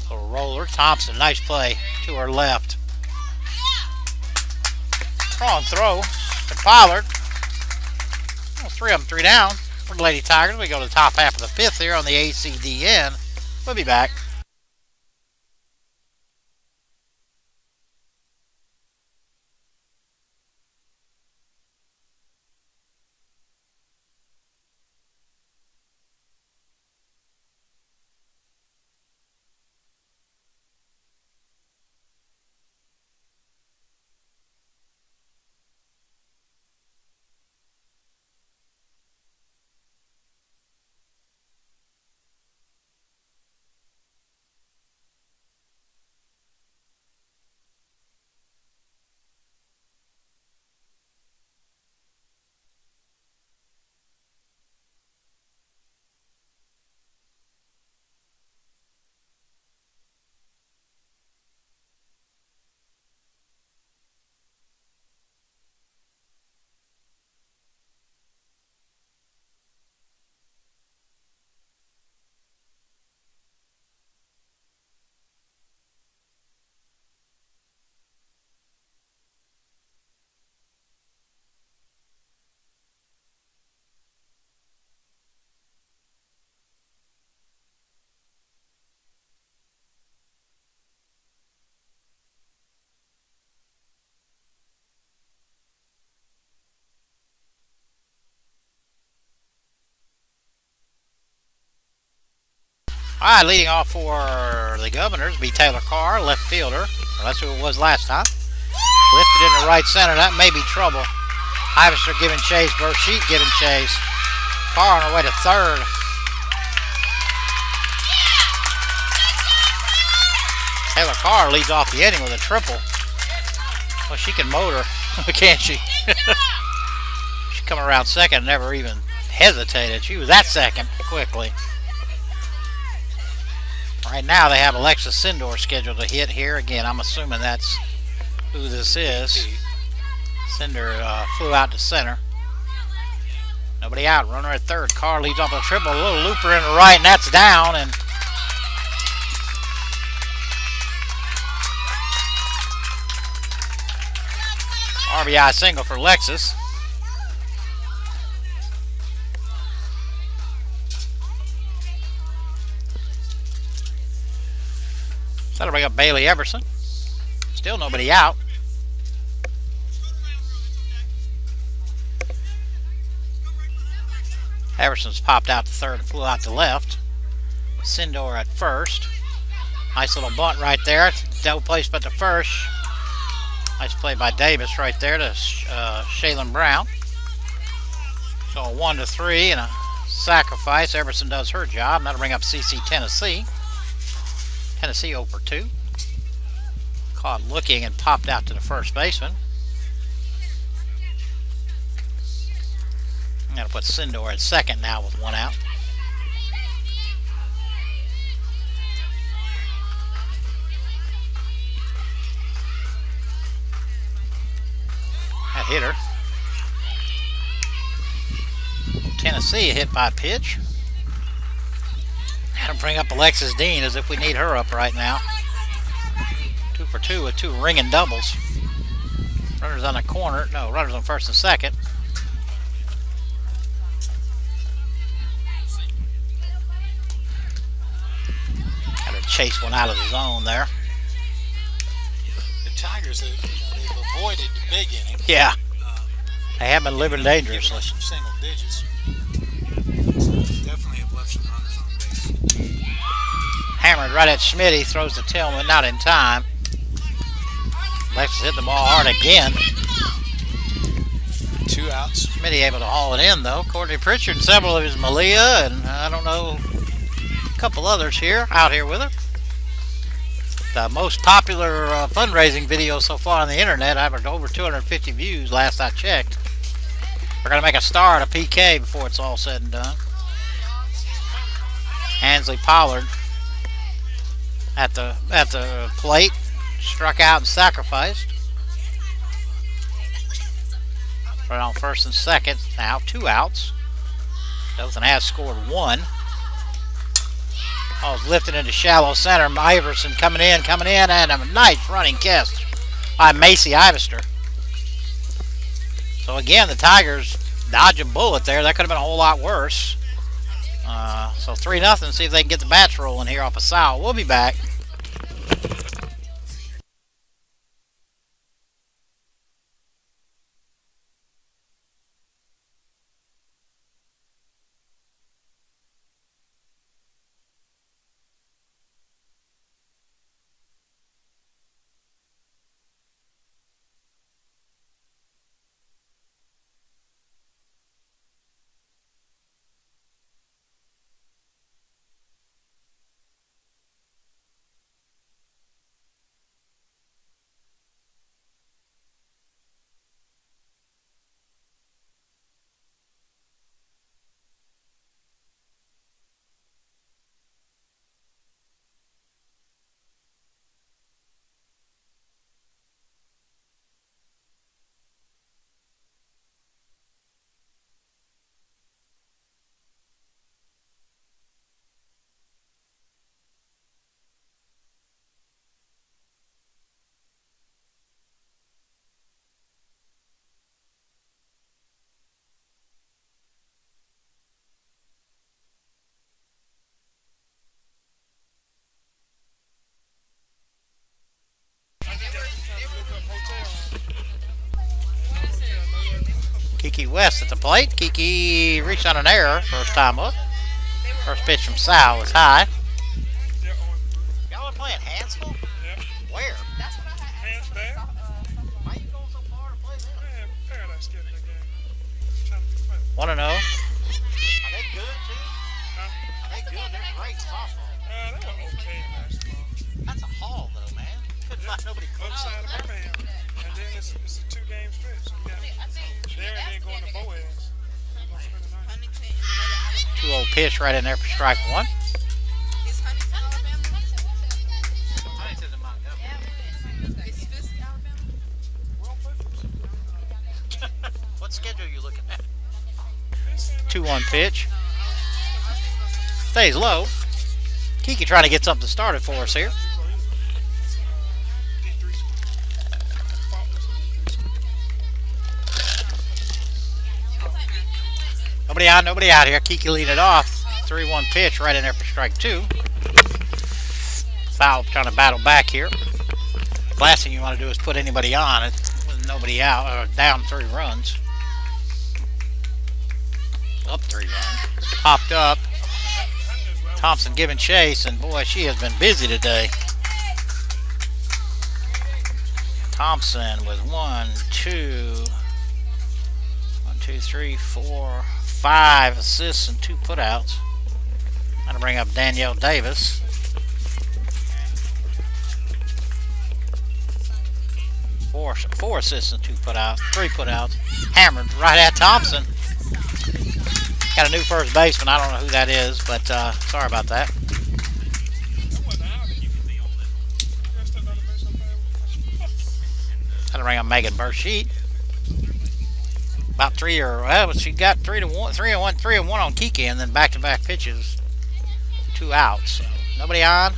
Little roller. Thompson, nice play to her left. Strong throw to Pollard. Well, 3 of them, 3 down for the Lady Tigers. We go to the top half of the 5th here on the ACDN. We'll be back. All right, leading off for the Governors be Taylor Carr, left fielder. Well, that's who it was last time. Lifted into right center. That may be trouble. Iverson giving chase. Burshit giving chase. Carr on her way to third. Taylor Carr leads off the inning with a triple. Well, she can motor, can't she? She come around second, never even hesitated. She was at second quickly. Right now they have Alexis Sindor scheduled to hit here. Again, I'm assuming that's who this is. Sindor flew out to center. Nobody out. Runner at third. Carr leads off a triple. A little looper in the right, and that's down. And RBI single for Alexis. That'll bring up Bailey Everson. Still nobody out. Everson's popped out to third and flew out to left. Sindor at first. Nice little bunt right there. Double placement to first. Nice play by Davis right there to Shaylin Brown. So a 1-3 and a sacrifice. Everson does her job. And that'll bring up CC Tennessee. Tennessee 0 for 2. Caught looking and popped out to the first baseman. I'm going to put Sindor at second now with 1 out. That hit her. Tennessee hit by pitch. That'll bring up Alexis Dean as if we need her up right now. 2 for 2 with 2 ringing doubles. Runners on the corner. No, runners on first and second. chase one out of the zone there. The Tigers, they've avoided the big inning. Yeah. They have been living dangerously. Some single digits. Definitely have left some runners on base. Hammered right at Schmitty, throws to Tillman, not in time. Alexis hit the ball hard again. 2 outs. Schmitty able to haul it in though. Courtney Pritchard and several of his Malia and I don't know, a couple others here, out here with her. The most popular fundraising video so far on the internet. I've over 250 views last I checked. We're going to make a start, a PK, before it's all said and done. Hansley Pollard at the plate, struck out and sacrificed. Right on first and second, now 2 outs. Dothan has scored 1. Ball's lifted into shallow center. Iverson coming in, and a nice running catch by Macy Ivester. So again, the Tigers dodge a bullet there. That could have been a whole lot worse. So 3-0. See if they can get the bats rolling here off a foul. We'll be back. Kiki West at the plate. Kiki reached on an error first time up. First pitch from Sal was high. Y'all are playing Hansville? Yep. Where? That's what I had. Why are you going so far to play them? Man, Paradise getting the game. Trying to be funny. Want to know? Are they good too? Huh? Are they good? They're great softball. They were okay in basketball. That's a haul though, man. Couldn't find nobody close. Upside of Birmingham. And then it's a 2-game stretch. So we got there and then going to Boaz. 2-0 pitch right in there for strike 1. Huntington and Montgomery. What schedule are you looking at? 2-1 pitch. Stays low. Kiki trying to get something started for us here. Nobody out here. Kiki lead it off. 3-1 pitch right in there for strike 2. Foul trying to battle back here. Last thing you want to do is put anybody on it with nobody out, or down 3 runs. Up 3 runs. Popped up. Thompson giving chase, and boy, she has been busy today. Thompson with 1, 2, 3, 4, 5 assists and 2 putouts. I'm going to bring up Danielle Davis. Four assists and 2 putouts, 3 putouts. Hammered right at Thompson. Got a new first baseman. I don't know who that is, but sorry about that. Got to bring up Megan Burshete. About 3 or well, she got 3-1 on Kiki, and then back-to-back pitches, 2 outs. So nobody on,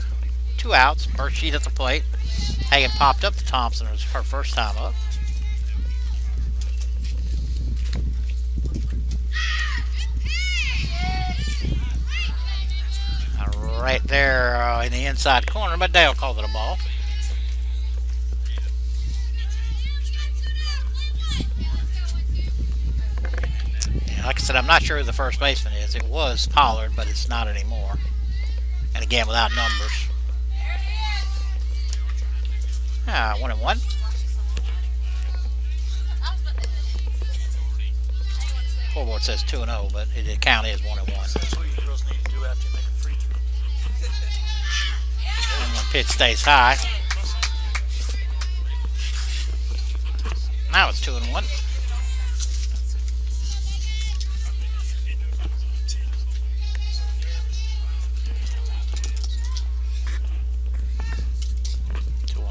2 outs. Burshete at the plate. Hagan popped up to Thompson. It was her first time up. right there in the inside corner, but Dale called it a ball. And like I said, I'm not sure who the first baseman is. It was Pollard, but it's not anymore. And again, without numbers. 1-1. Scoreboard says 2-0, but the count is 1-1. That's what you girls need to do after you make a free throw. And the pitch stays high. Now it's 2-1.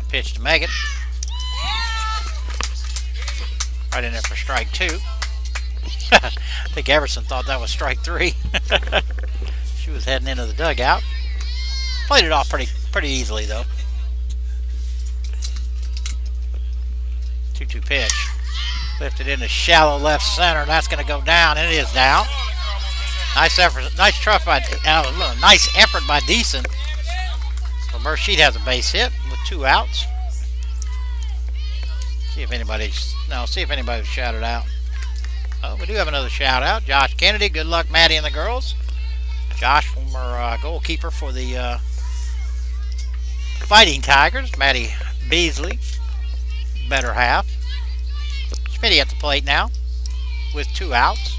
Pitch to Megan. Right in there for strike 2. I think Everson thought that was strike 3. She was heading into the dugout. Played it off pretty easily though. 2-2 pitch. Lifted into shallow left center. That's going to go down, and it is down. Nice effort. Nice effort by Deason. Well, Mershid has a base hit with 2 outs. See if anybody shouted out. Oh, we do have another shout out. Josh Kennedy. Good luck, Maddie and the girls. Josh, former goalkeeper for the Fighting Tigers. Maddie Beasley, better half. Smitty at the plate now with 2 outs.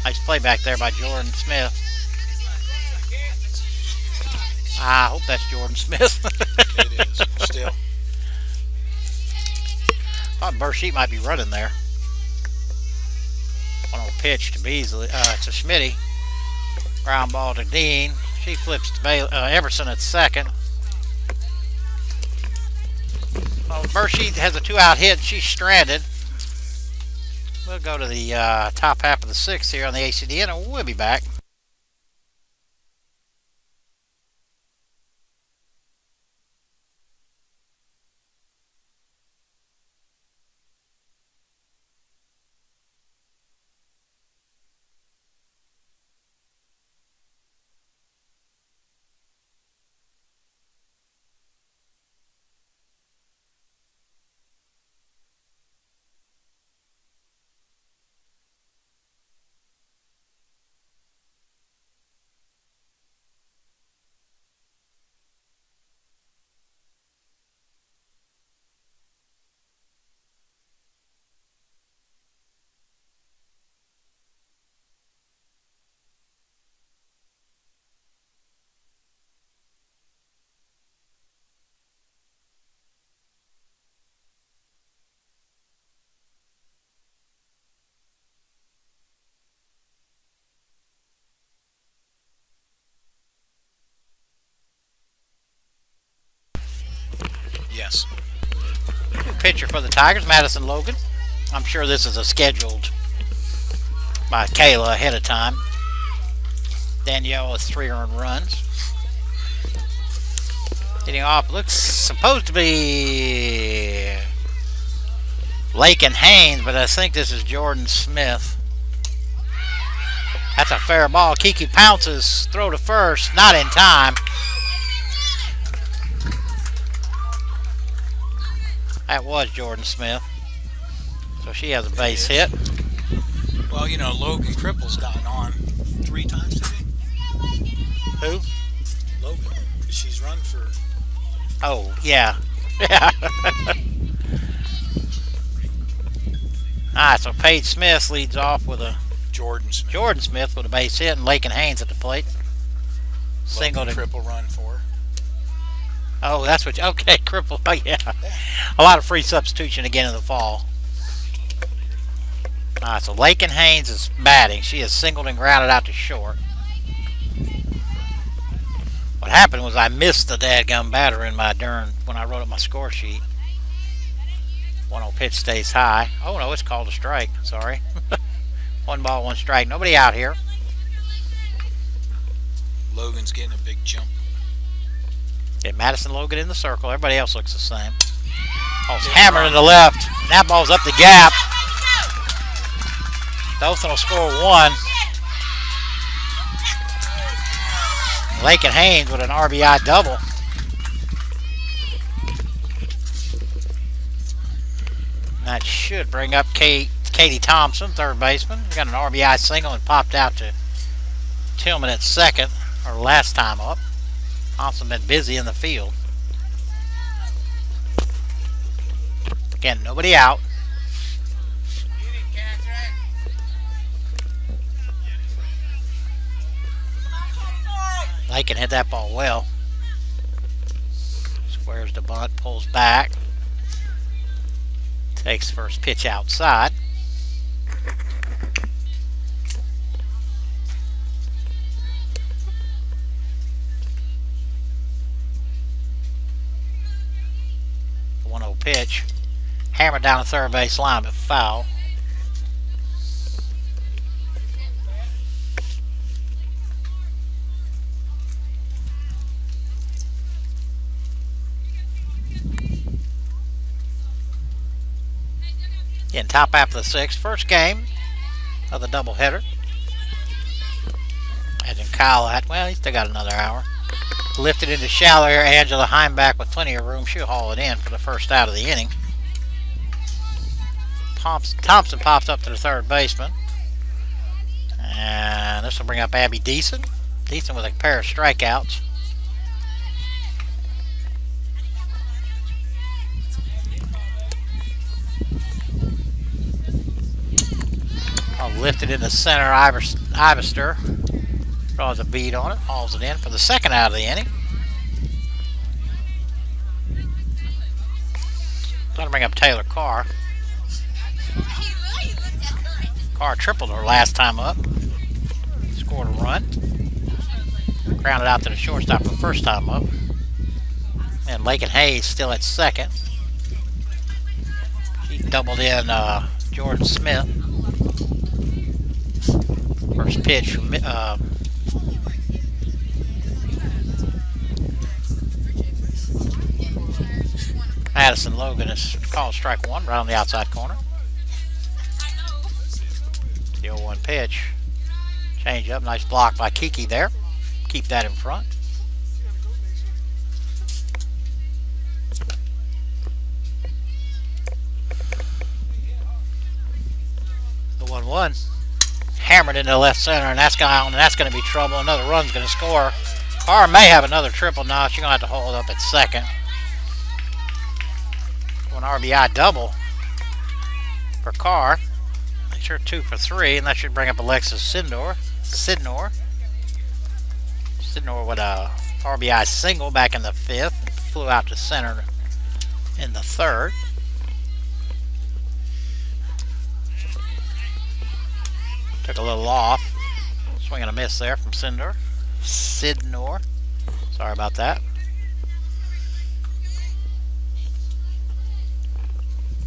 Nice play back there by Jordan Smith. I hope that's Jordan Smith. It is, still. Thought Burshit might be running there. 1-0 pitch to Beasley, to Schmitty. Ground ball to Dean. She flips to Everson at second. Well, Burshit has a 2-out hit. She's stranded. We'll go to the top half of the 6th here on the ACDN, and we'll be back. Yes. New pitcher for the Tigers, Madison Logan. I'm sure this is a scheduled by Kayla ahead of time. Danielle has 3 earned runs. Hitting off looks supposed to be Lake and Haynes, but I think this is Jordan Smith. That's a fair ball. Kiki pounces, throw to first, not in time. That was Jordan Smith. So she has a base hit. Well, you know, Logan Cripple's gotten on 3 times today. Who? Logan. She's run for... Oh, yeah. Yeah. Alright, so Paige Smith leads off with a... Jordan Smith with a base hit, and Lake and Haynes at the plate. Single to... Cripple run for her. Oh, that's what... Okay, Cripple. Oh, yeah. A lot of free substitution again in the fall. Alright, so Lake and Haynes is batting. She is singled and grounded out to short. What happened was I missed the dadgum batter in my when I wrote up my score sheet. 1-0 pitch stays high. Oh, no, it's called a strike. Sorry. 1 ball, 1 strike. Nobody out here. Logan's getting a big jump. Yeah, Madison Logan in the circle. Everybody else looks the same. Oh, it's hammered in the left. And that ball's up the gap. Dothan will score 1. Lake and Haynes with an RBI double. And that should bring up Katie Thompson, third baseman. We got an RBI single and popped out to Tillman at second, or last time up. Thompson been busy in the field. Again, nobody out. Lake can hit that ball well. Squares the bunt, pulls back. Takes the first pitch outside. The 1-0 pitch. Hammered down the third base line, but foul. In top half of the sixth, first game of the doubleheader. As in Kyle at, well, he's still got another hour. Lifted into shallow air. Angela Heimback with plenty of room. She'll haul it in for the first out of the inning. Thompson pops up to the third baseman. And this will bring up Abby Deason. Deason with a pair of strikeouts. Lifted into center, Ivester draws a bead on it, hauls it in for the second out of the inning. Going to bring up Taylor Carr. Carr tripled her last time up. Scored a run. Grounded out to the shortstop for the first time up. And Lake and Hayes still at second. She doubled in Jordan Smith. First pitch from Madison Logan is called strike one right on the outside corner. The 0-1 pitch. Change up. Nice block by Kiki there. Keep that in front. The 1-1. Hammered into left center, and that's going to be trouble. Another run's going to score. Carr may have another triple. No, she's going to have to hold up at second. An RBI double for Carr. Make sure 2 for 3, and that should bring up Alexis Sidnor. Sidnor with a RBI single back in the 5th. And flew out to center in the 3rd. Took a little off. Swing and a miss there from Sidnor. Sorry about that.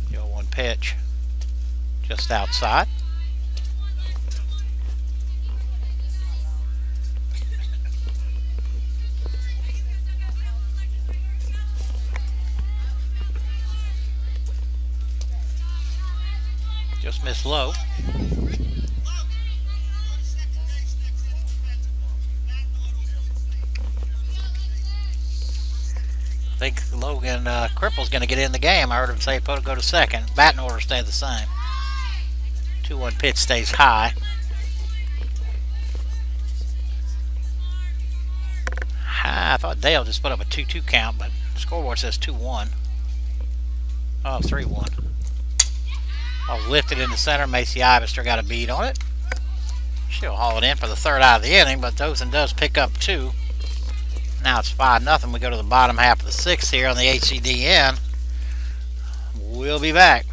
The 0-1 pitch. Just outside. Just missed low. I think Logan Cripple's going to get in the game. I heard him say put go to second. Batting order stay the same. 2-1 pitch stays high. I thought Dale just put up a 2-2 count, but the scoreboard says 2-1. Oh, 3-1. I was lifted in the center. Macy Ivester got a bead on it. She'll haul it in for the third out of the inning, but Dothan does pick up 2. Now it's 5-0. We go to the bottom half of the 6th here on the HCDN. We'll be back.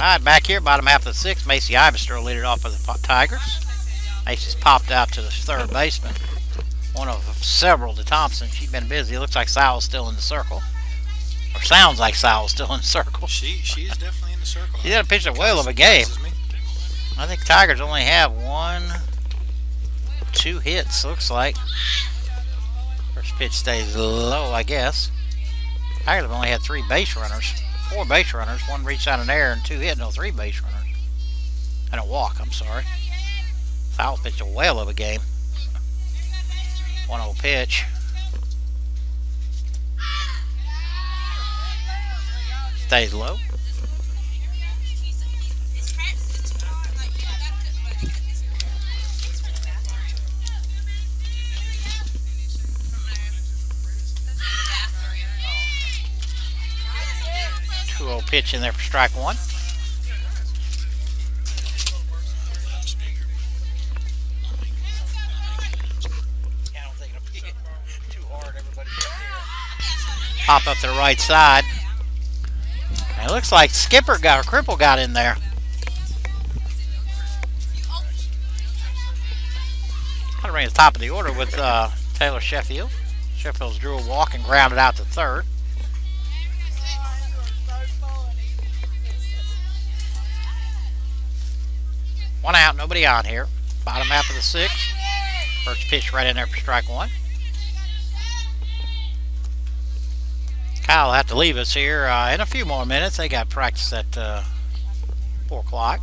Alright, back here, bottom half of the 6th, Macy Ivester lead it off for the Tigers. Macy's popped out to the third baseman. One of several to Thompson. She's been busy. It looks like Sowell's still in the circle. Or sounds like Sowell's still in the circle. She is definitely in the circle. She did pitch a whale of a game. I think Tigers only have 2 hits, looks like. First pitch stays low, I guess. Tigers have only had 3 base runners. 4 base runners. 1 reached out in air and 2 hit. No, 3 base runners. And a walk, I'm sorry. Sowell pitched a whale of a game. 1-0 pitch. Stays low. Pitch in there for strike 1. Pop up to the right side. And it looks like Cripple got in there. Got to bring the top of the order with Taylor Sheffield. Sheffield's drew a walk and grounded out to third. One out, nobody on here. Bottom half of the 6th. First pitch right in there for strike 1. Kyle will have to leave us here in a few more minutes. They got practice at 4 o'clock.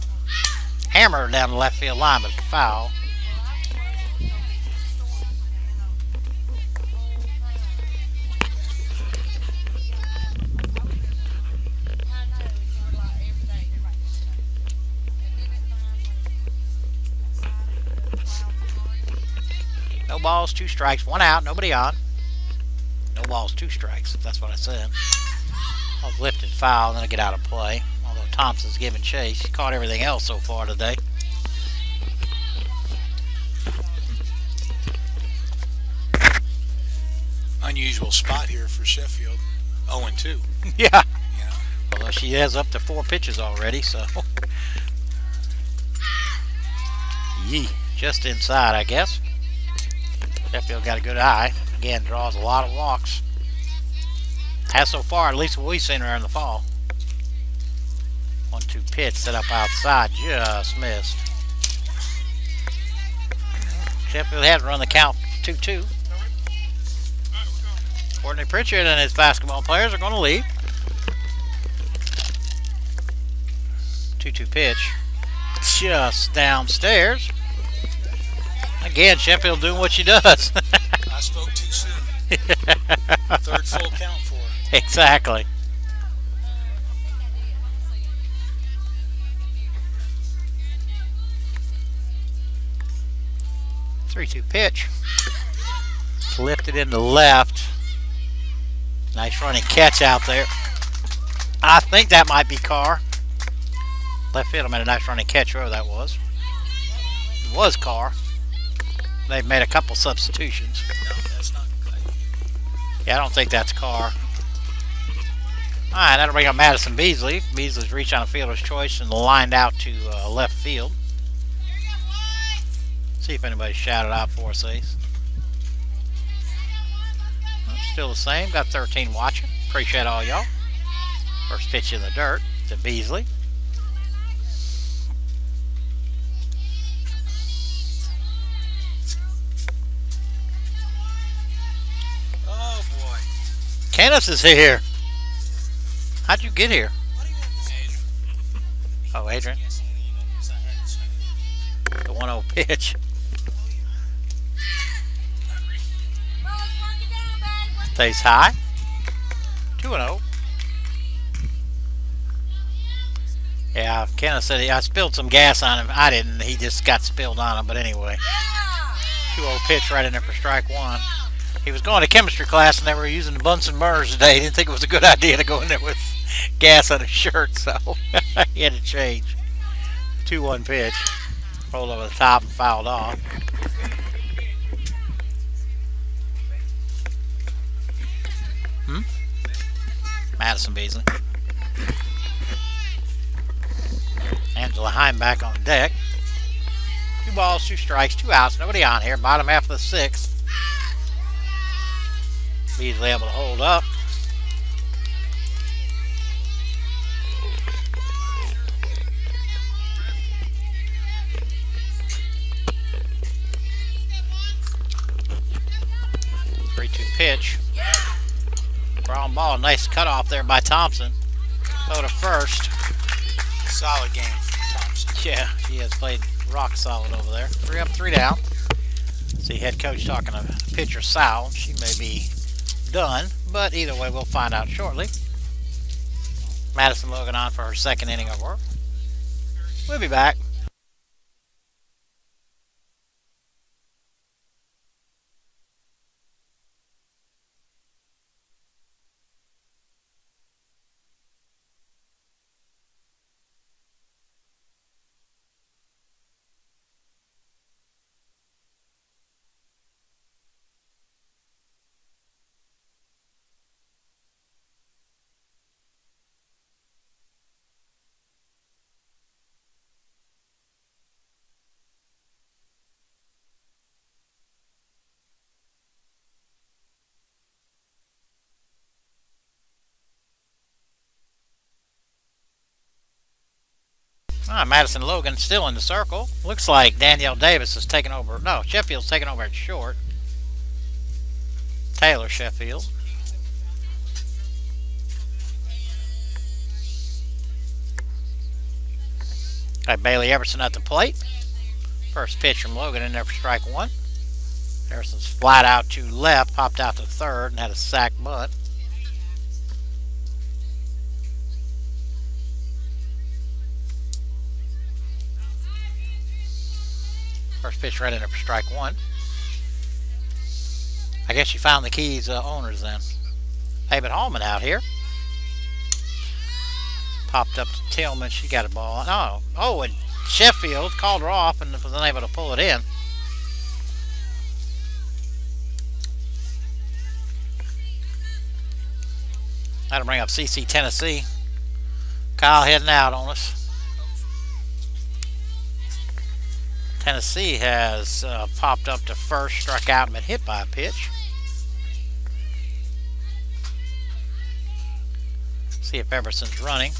Hammer down the left field line, but foul. No balls, 2 strikes, 1 out, nobody on. No balls, 2 strikes. That's what I said. I was lifted foul, and then I get out of play. Although Thompson's giving chase. He caught everything else so far today. Unusual spot here for Sheffield. 0-2. Yeah. You know? Although she has up to 4 pitches already, so. Yee. Just inside, I guess. Sheffield got a good eye. Again, draws a lot of walks. Has so far, at least what we've seen her in the fall. 1-2 pitch set up outside, just missed. Sheffield has run the count 2-2. Courtney Pritchard and his basketball players are going to leave. 2-2 pitch. Just downstairs. Again, Sheffield doing what she does. I spoke too soon. 3rd full count for her. Exactly. Three-two pitch. Lifted into left. Nice running catch out there. I think that might be Carr. Left field made a nice running catch, whoever that was. It was Carr. They've made a couple substitutions. No, that's not. Yeah, I don't think that's Carr. Alright, that'll bring up Madison Beasley. Beasley's reached on a fielder's choice and lined out to left field. See if anybody shouted out for us, Ace. Still the same. Got 13 watching. Appreciate all y'all. First pitch in the dirt to Beasley. Oh boy. Kenneth is here. How'd you get here? Oh, Adrian. The 1-0 pitch. Stays high. 2-0. Yeah, Kenneth said I spilled some gas on him. I didn't. He just got spilled on him. But anyway, 2-0 pitch right in there for strike 1. He was going to chemistry class and they were using the Bunsen burners today. He didn't think it was a good idea to go in there with gas on his shirt, so he had to change. 2-1 pitch. Rolled over the top and fouled off. Madison Beasley. line back on deck. 2 balls, 2 strikes, 2 outs. Nobody on here. Bottom half of the 6th. Easily able to hold up. Pitch. Ground ball. Nice cutoff there by Thompson. Go to first. Solid game from Thompson. Yeah, he has played rock solid over there. 3 up, 3 down. See head coach talking to pitcher Sal. She may be done, but either way we'll find out shortly. Madison Logan on for her 2nd inning of work. We'll be back. Madison Logan still in the circle. Looks like Danielle Davis is taking over. No, Sheffield's taking over at short. Taylor Sheffield. Got Bailey Everson at the plate. First pitch from Logan in there for strike 1. Everson's flat out to left, popped out to third, and had a sac bunt. First pitch right in there for strike 1. I guess you found the Keys owners then. David Hallman out here. Popped up to Tillman. She got a ball. No. Oh, and Sheffield called her off and was unable to pull it in. That'll bring up CC Tennessee. Kyle heading out on us. Tennessee has popped up to first, struck out, and been hit by a pitch. See if Everson's running.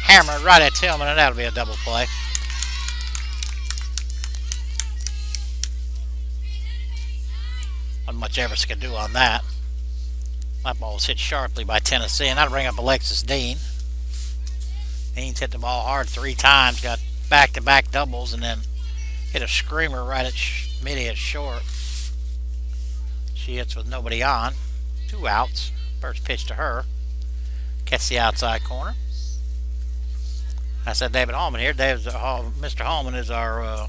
Hammered right at Tillman, and that'll be a double play. Not much Everson could do on that. That ball was hit sharply by Tennessee, and that'll bring up Alexis Dean. Dean's hit the ball hard 3 times, got back-to-back doubles, and then hit a screamer right at Mitty at short. She hits with nobody on. 2 outs. First pitch to her. Catch the outside corner. I said David Hallman here. Mr. Hallman is our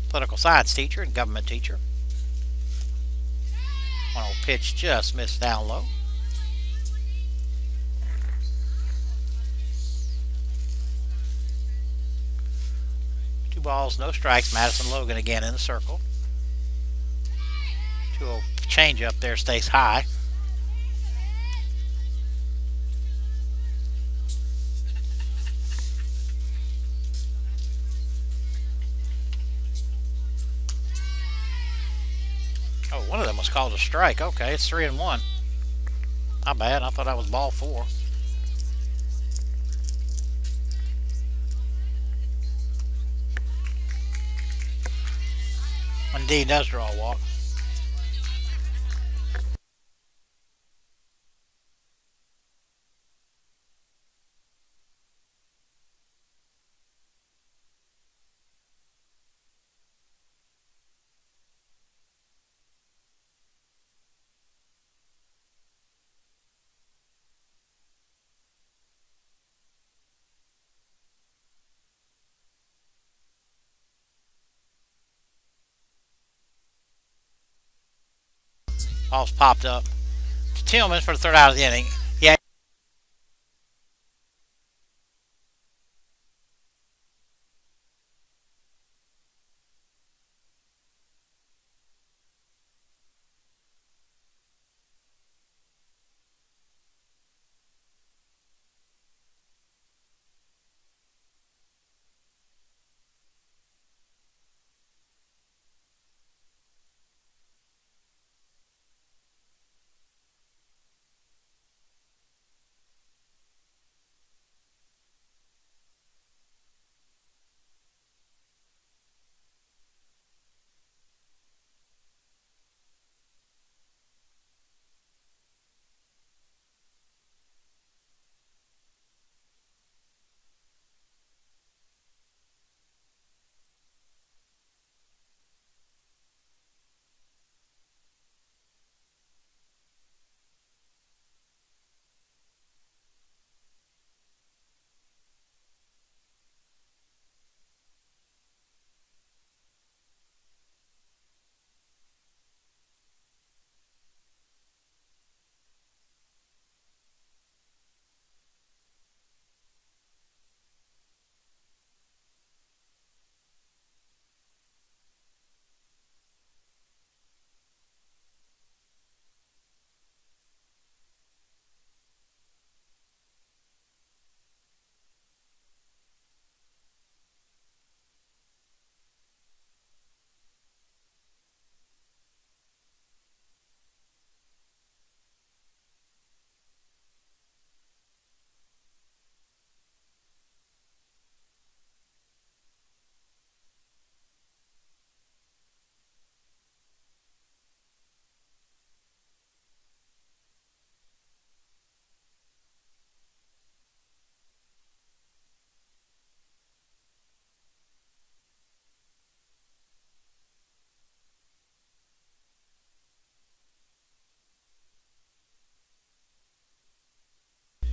political science teacher and government teacher. One old pitch just missed down low. Balls, no strikes. Madison Logan again in the circle. 2-0 change up there, stays high. Oh, one of them was called a strike. Okay, it's 3-1. Not bad. I thought that was ball 4. Indeed does draw a walk. Ball's popped up to Tillman for the 3rd out of the inning. Yeah.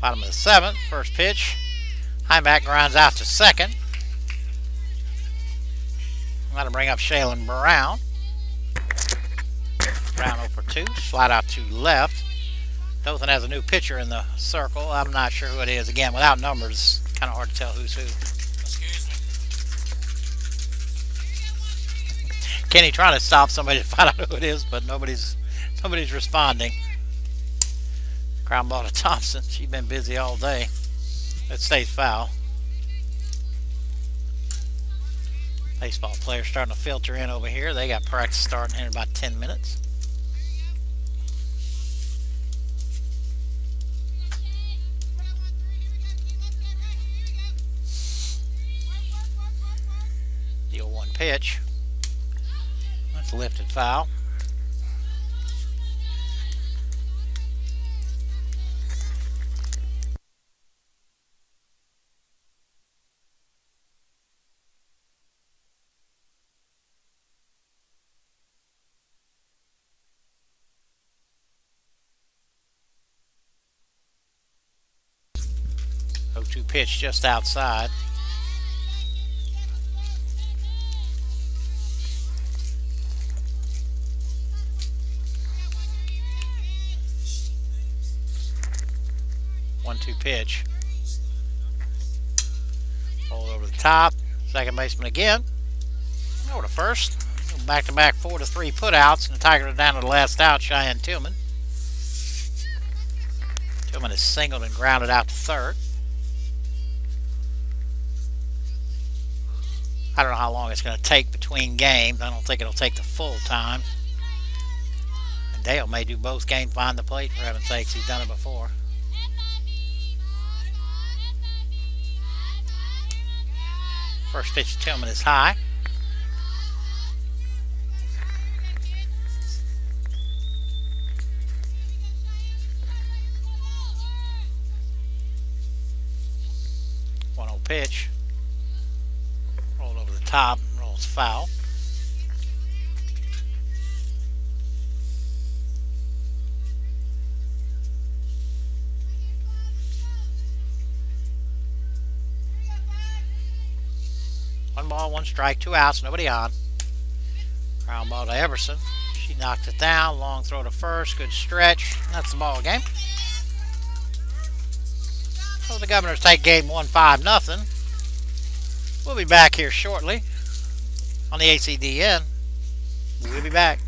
Bottom of the 7th, first pitch. Highback grounds out to second. I'm going to bring up Shaylin Brown. Brown 0 for 2. Slide out to left. Dothan has a new pitcher in the circle. I'm not sure who it is. Again, without numbers, it's kind of hard to tell who's who. Excuse me. Kenny trying to stop somebody to find out who it is, but nobody's responding. Ground ball to Thompson. She's been busy all day. It stays foul. Baseball players starting to filter in over here. They got practice starting in about 10 minutes. The 0-1 pitch. That's a lifted foul. Two pitch just outside. One-two pitch. Roll over the top. Second baseman again. Over to first. Back-to-back 4-3 putouts, and the Tigers are down to the last out. Cheyenne Tillman. Tillman is singled and grounded out to third. I don't know how long it's going to take between games. I don't think it'll take the full time. And Dale may do both games behind the plate, for heaven's sakes. He's done it before. First pitch to Tillman is high. One-0 pitch. Top rolls foul. One ball, one strike, 2 outs, nobody on. Ground ball to Everson. She knocked it down. Long throw to first. Good stretch. That's the ball game. So the Governors take game 1 5-0. We'll be back here shortly on the ACDN. We'll be back.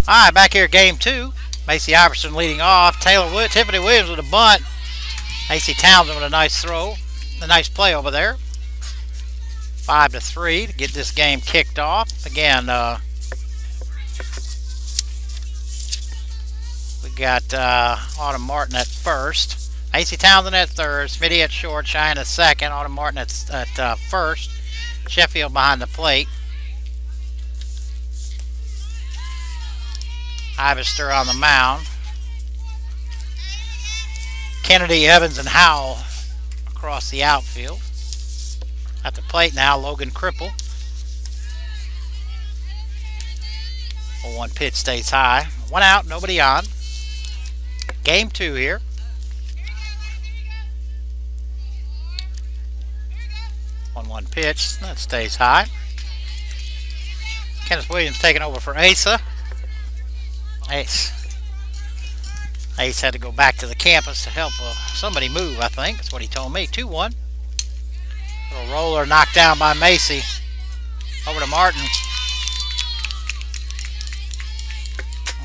Alright, back here, game 2. Macy Iverson leading off. Tiffany Williams with a bunt. Macy Townsend with a nice throw. A nice play over there. 5-3 to get this game kicked off. Again, we got Autumn Martin at first. Macy Townsend at third. Smitty at short. Cheyenne at second. Autumn Martin at first. Sheffield behind the plate. Ivester on the mound. Kennedy, Evans, and Howell across the outfield. At the plate now, Logan Cripple. 1 pitch stays high. 1 out, nobody on. Game 2 here. One pitch, that stays high. Kenneth Williams taking over for Asa. Ace had to go back to the campus to help somebody move, I think. That's what he told me. 2-1. Little roller knocked down by Macy. Over to Martin.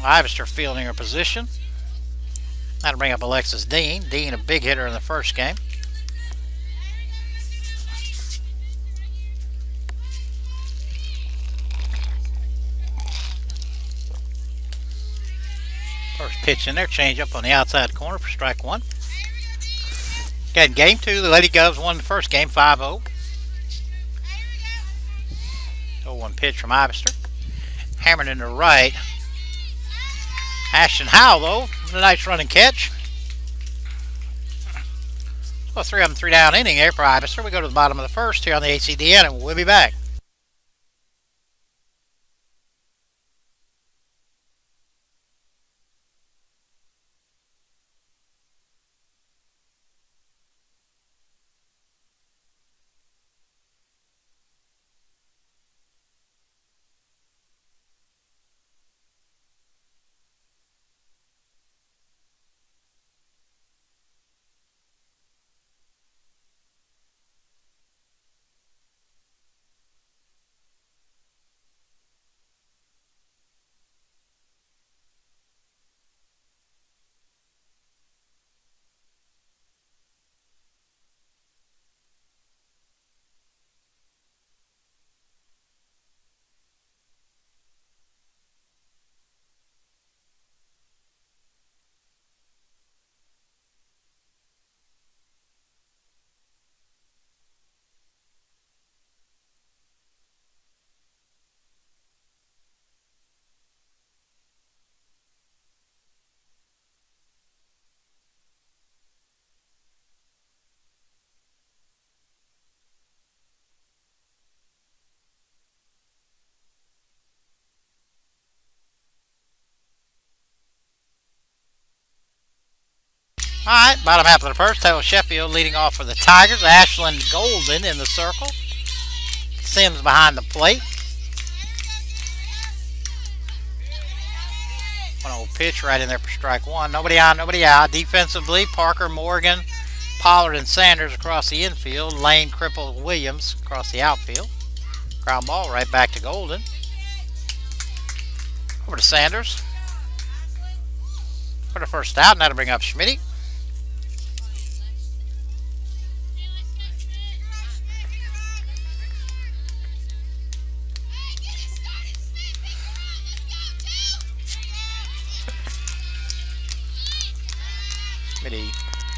Ivester fielding her position. That'll bring up Alexis Dean. Dean, a big hitter in the first game. First pitch in there, change up on the outside corner for strike 1. Okay, in game 2, the Lady Govs won the first game 5-0. 0-1 pitch from Ivester. Hammered into right. Ashton Howell, though, with a nice running catch. So a 3 down inning there for Ivester. We go to the bottom of the first here on the ACDN, and we'll be back. Alright, bottom half of the first, Taylor Sheffield leading off for the Tigers. Ashland Golden in the circle. Sims behind the plate. 1-0 pitch right in there for strike 1. Nobody on, nobody out. Defensively, Parker, Morgan, Pollard, and Sanders across the infield. Lane, Cripple, Williams across the outfield. Ground ball right back to Golden. Over to Sanders. For the first out, and that'll bring up Schmitty. Schmitty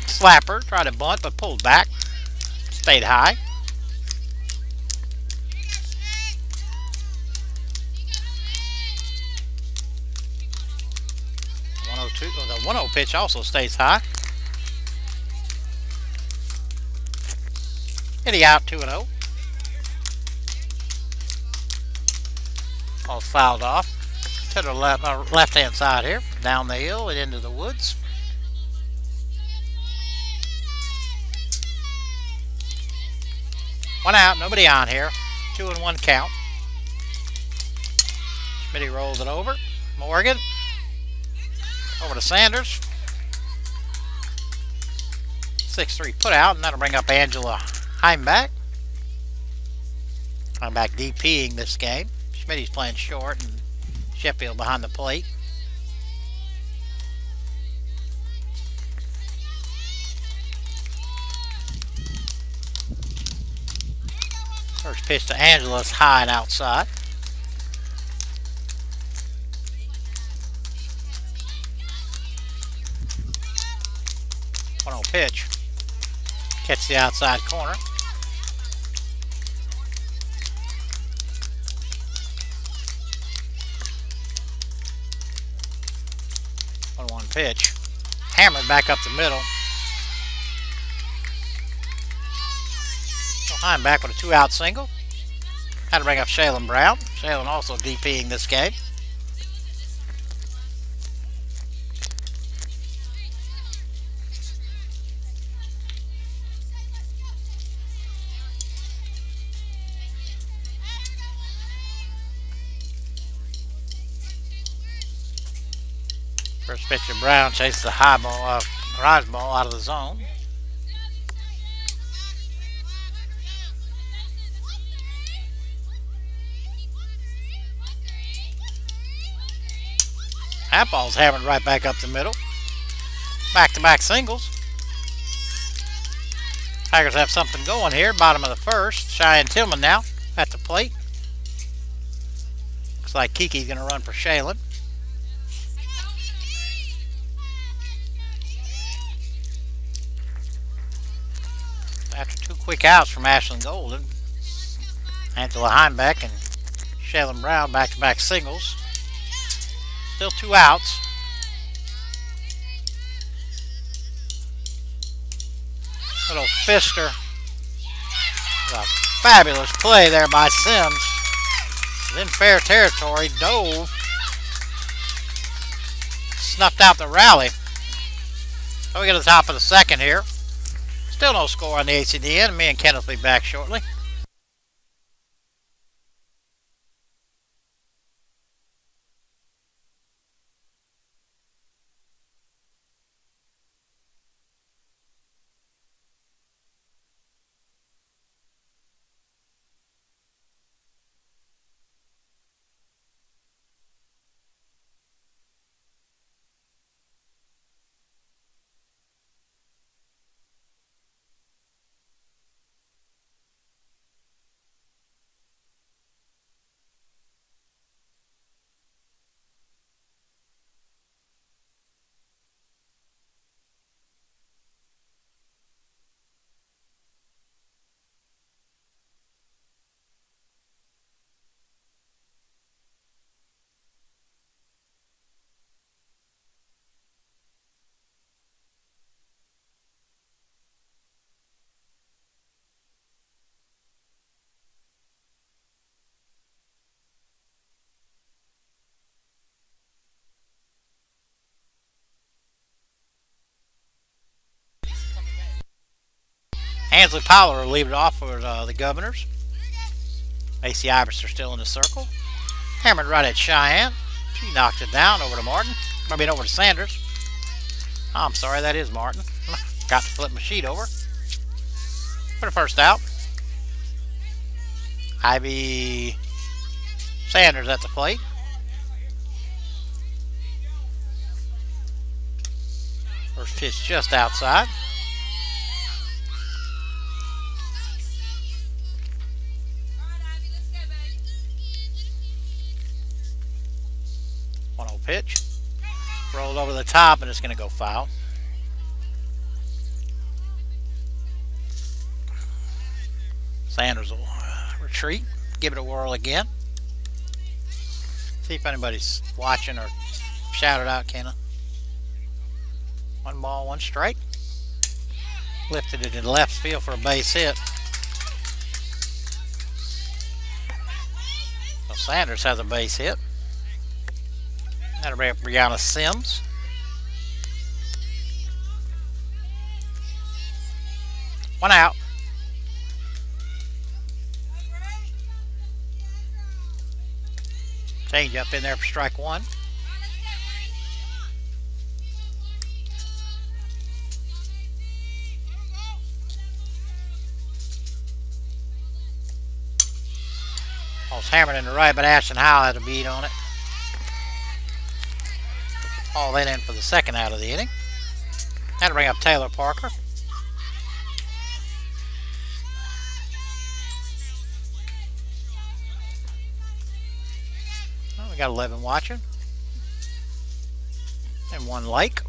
slapper, tried to bunt, but pulled back. Stayed high. The 1-0 pitch also stays high. Hitting out 2-0. All fouled off to the left-hand side here, down the hill and into the woods. One out, nobody on here. 2-1 count. Schmitty rolls it over. Morgan. Over to Sanders. 6-3 put out, and that'll bring up Angela Heimbach. Heimbach DPing this game. Schmitty's playing short, and Sheffield behind the plate. First pitch to Angela's high and outside. 1-0 pitch. Catch the outside corner. One pitch. Hammered back up the middle. Behind back with a 2-out single. Had to bring up Shaylin Brown. Shaylin also DPing this game. First pitch of Brown chases the high ball, rise ball out of the zone. That ball's hammered right back up the middle. Back-to-back singles. Tigers have something going here. Bottom of the first. Cheyenne Tillman now at the plate. Looks like Kiki's going to run for Shaylin. After 2 quick outs from Ashlyn Golden, Angela Heimbeck and Shaylin Brown back-to-back singles. Still 2 outs. Little fister. A fabulous play there by Sims. In fair territory, dove. Snuffed out the rally. So we get to the top of the second here. Still no score on the ACDN, and me and Kenneth will be back shortly. Ansley Powler will leave it off for the Governors. AC Iverson still in the circle. Hammered right at Cheyenne. She knocked it down over to Martin. I mean, over to Sanders. Oh, I'm sorry, that is Martin. Got to flip my sheet over. For the first out. Ivy Sanders at the plate. First pitch just outside. Pitch. Rolled over the top, and it's going to go foul. Sanders will retreat. Give it a whirl again. See if anybody's watching or shout it out, Kenna. 1 ball, 1 strike. Lifted it in left field for a base hit. So Sanders has a base hit. That'll bring up Brianna Sims. One out. Change up in there for strike 1. Ball's hammered in the right, but Ashton Howell had a beat on it. Haul that in for the second out of the inning. That'll bring up Taylor Parker. Well, we got 11 watching. And 1 Lake.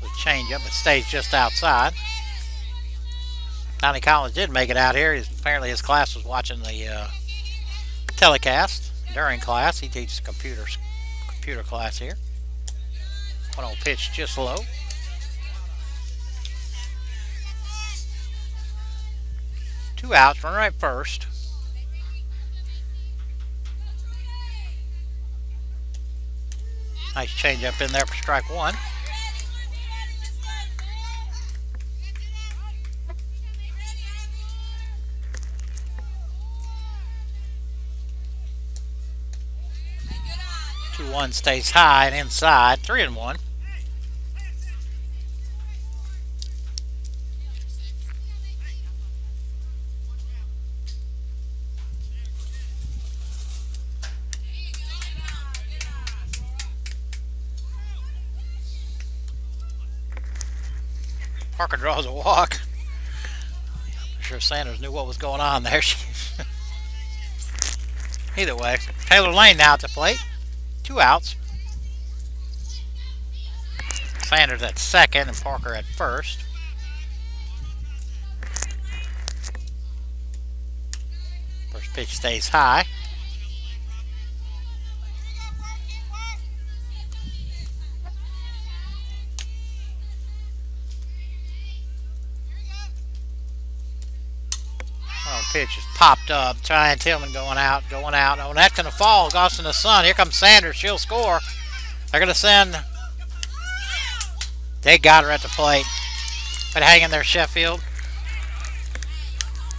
The changeup, it stays just outside. Donnie Collins did make it out here. Apparently his class was watching the telecast during class. He teaches computer class here. 1-0 pitch just low. Two outs, runner at first. Nice changeup in there for strike 1. One stays high and inside. 3-1. Parker draws a walk. I'm sure Sanders knew what was going on there. Either way, Taylor Lane now at the plate. 2 outs. Sanders at second and Parker at first. First pitch stays high. Pitch is popped up. Ryan Tillman going out. Oh, that's going to fall. Goes in the sun. Here comes Sanders. She'll score. They're going to send. They got her at the plate. But hanging there, Sheffield.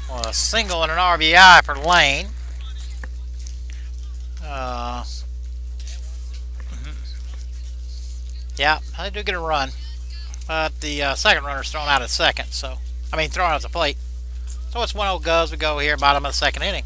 Well, a single and an RBI for Lane. Yeah, they do get a run. But the second runner's thrown out at second. So, thrown out at the plate. So it's 1-0 goes. We go here, bottom of the second inning.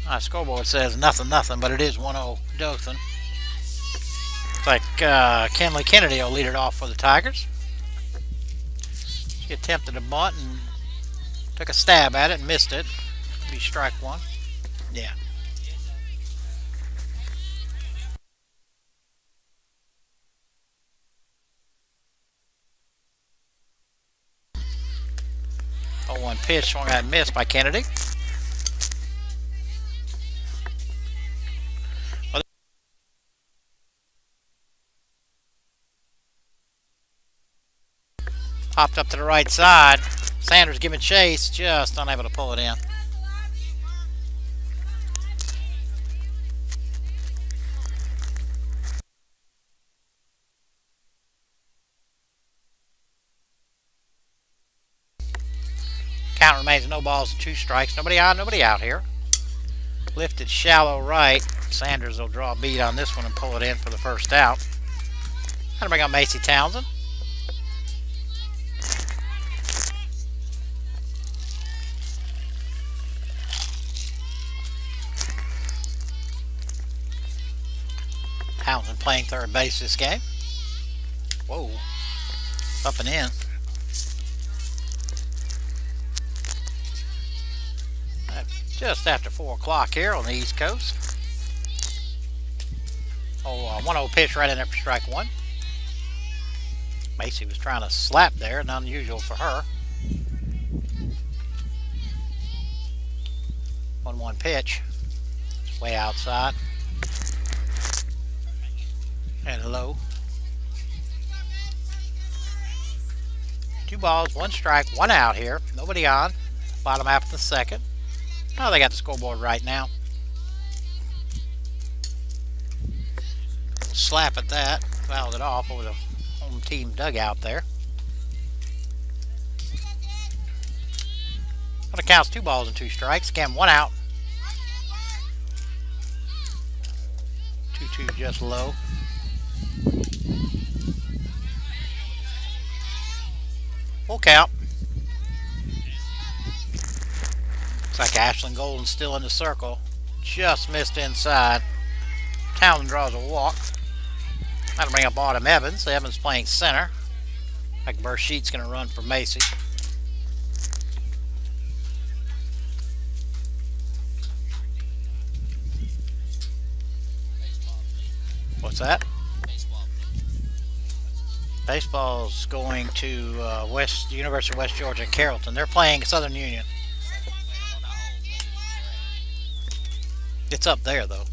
My scoreboard says nothing, but it is 1-0 Dothan. Looks like Kenley Kennedy will lead it off for the Tigers. She attempted a bunt and took a stab at it and missed it. Be strike 1. Yeah. Oh, 1 pitch, swung out and missed by Kennedy. Popped up to the right side. Sanders giving chase, just unable to pull it in. Count remains no balls and 2 strikes. Nobody on, nobody out here. Lifted shallow right. Sanders will draw a beat on this one and pull it in for the first out. Gonna bring up Macy Townsend. Townsend playing third base this game. Whoa. Up and in. Just after 4 o'clock here on the East Coast. Oh, 1-0 pitch right in there for strike 1. Macy was trying to slap there, and unusual for her. 1-1 pitch. It's way outside. And low. 2 balls, 1 strike, 1 out here. Nobody on. Bottom half of the second. Oh, they got the scoreboard right now. Slap at that. Fouled it off over the home team dugout there. But it counts 2 balls and 2 strikes. Again, 1 out. 2-2 just low. Full count. Looks like Ashland Golden's still in the circle. Just missed inside. Townsend draws a walk. That'll bring up Autumn Evans. Evans playing center. Like Bursheet's going to run for Macy. What's that? Baseball's going to University of West Georgia in Carrollton. They're playing Southern Union. It's up there though.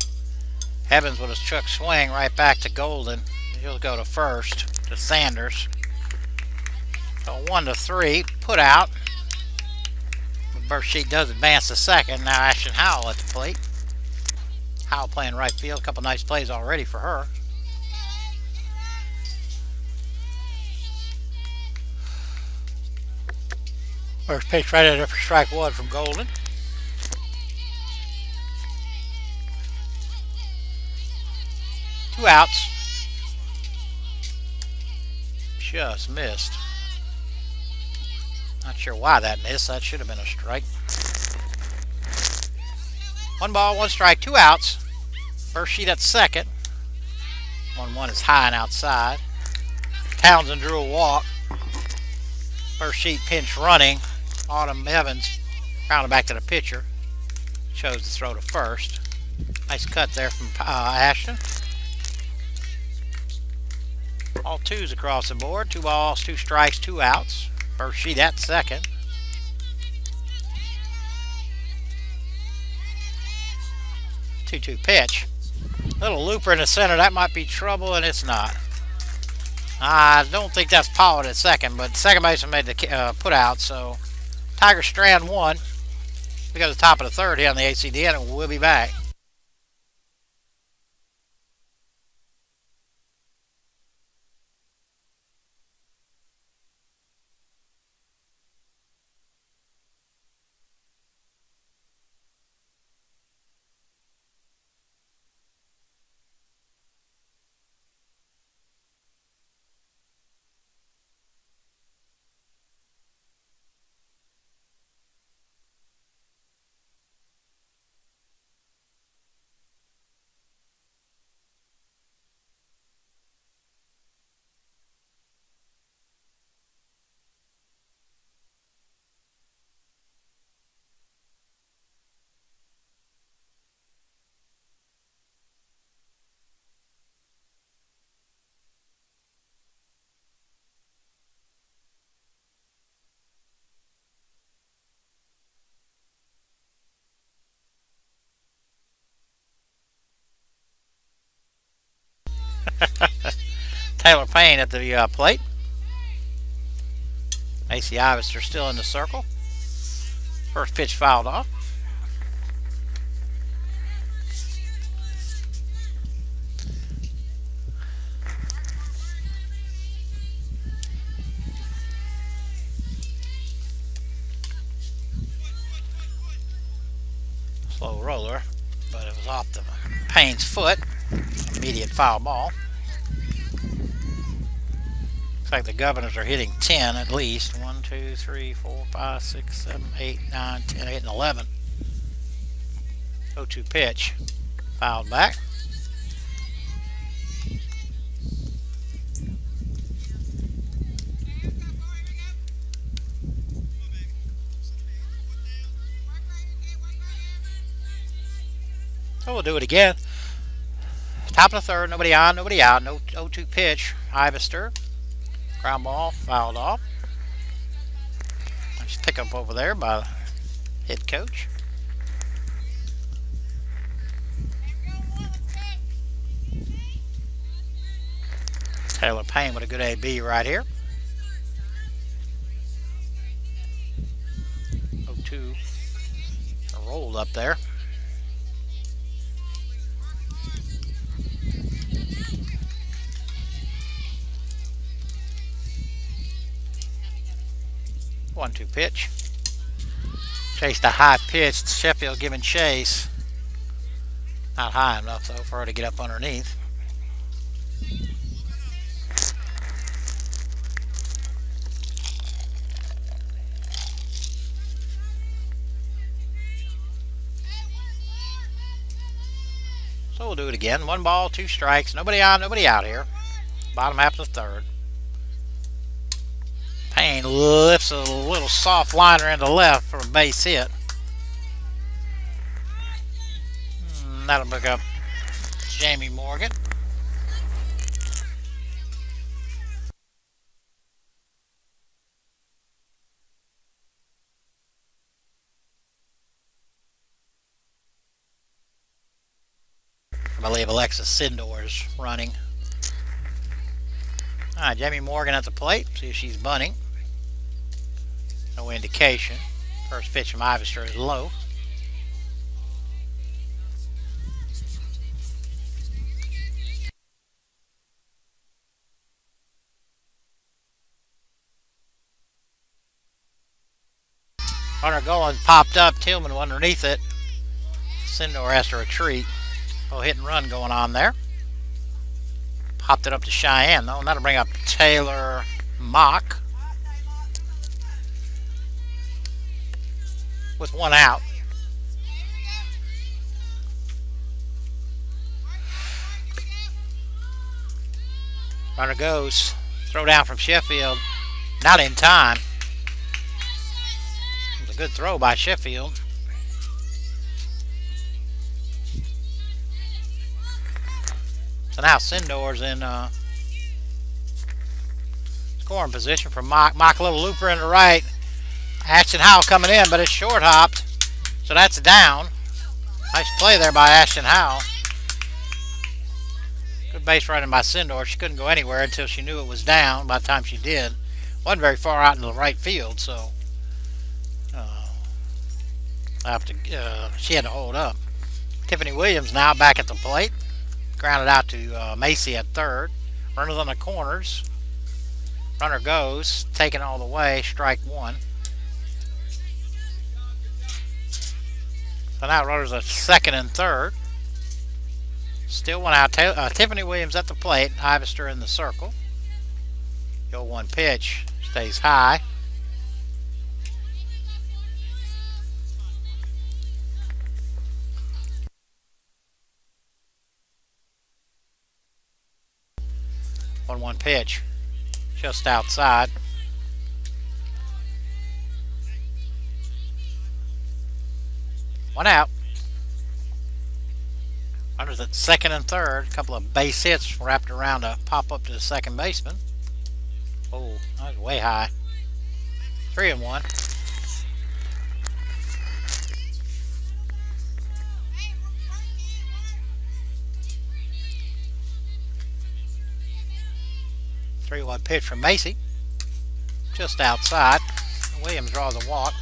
Evans with his chuck swing right back to Golden. He'll go to first to Sanders. So 1-3, put out. But Bursheet does advance to second. Now Ashton Howell at the plate. Howell playing right field. A couple nice plays already for her. First pitch right at her for strike 1 from Golden. Two outs. Just missed. Not sure why that missed. That should have been a strike. 1 ball, 1 strike, 2 outs. Bursheet at second. 1-1 is high and outside. Townsend drew a walk. Bursheet pinch running. Autumn Evans rounded back to the pitcher. Chose to throw to first. Nice cut there from Ashton. All 2s across the board. 2 balls, 2 strikes, 2 outs. Bursheet at second. 2-2 pitch. Little looper in the center. That might be trouble, and it's not. I don't think that's Pollard at second, but second baseman made the put out, so Tiger Strand 1. We got the top of the third here on the ACDN, and we'll be back. Taylor Payne at the plate. AC Ivester still in the circle. First pitch fouled off. Slow roller, but it was off the Payne's foot. Immediate foul ball. Looks like the Governors are hitting 10 at least. 1, 2, 3, 4, 5, 6, 7, 8, 9, 10, 8, and 11. 0-2 pitch. Fouled back. So we'll do it again. Top of the third, nobody on, nobody out. No 0-2 pitch. Ivester. Ground ball, fouled off. Nice pickup over there by the head coach. Taylor Payne with a good AB right here. 0-2. Rolled up there. One-two pitch. Chased a high pitch. Sheffield giving chase. Not high enough though for her to get up underneath. So we'll do it again. 1 ball, 2 strikes. Nobody on, nobody out here. Bottom half of the third. Payne lifts a little soft liner into left for a base hit. That'll pick up Jamie Morgan. I believe Alexis Sindor is running. Alright, Jamie Morgan at the plate. See if she's bunting. No indication. First pitch from Ivester is low. Runner going, popped up. Tillman underneath it. Sindor has to retreat. Oh, hit and run going on there. Popped it up to Cheyenne though, and that'll bring up Taylor Mock with 1 out. Runner goes. Throw down from Sheffield. Not in time. It was a good throw by Sheffield. So now Sindor's in scoring position for Mock. Mock a little looper in the right. Ashton Howell coming in, but it's short hopped. So that's down. Nice play there by Ashton Howell. Good base running by Sindor. She couldn't go anywhere until she knew it was down. By the time she did, wasn't very far out into the right field, so she had to hold up. Tiffany Williams now back at the plate. Grounded out to Macy at third. Runners on the corners. Runner goes, taken all the way, strike 1. So now runners at second and third. Still 1 out. Tiffany Williams at the plate. Ivester in the circle. The 0-1 pitch stays high. One pitch, just outside. One out. Runners at second and third. A couple of base hits wrapped around a pop up to the second baseman. Oh, that was way high. 3-1. Three-one pitch from Macy, just outside. Williams draws a walk.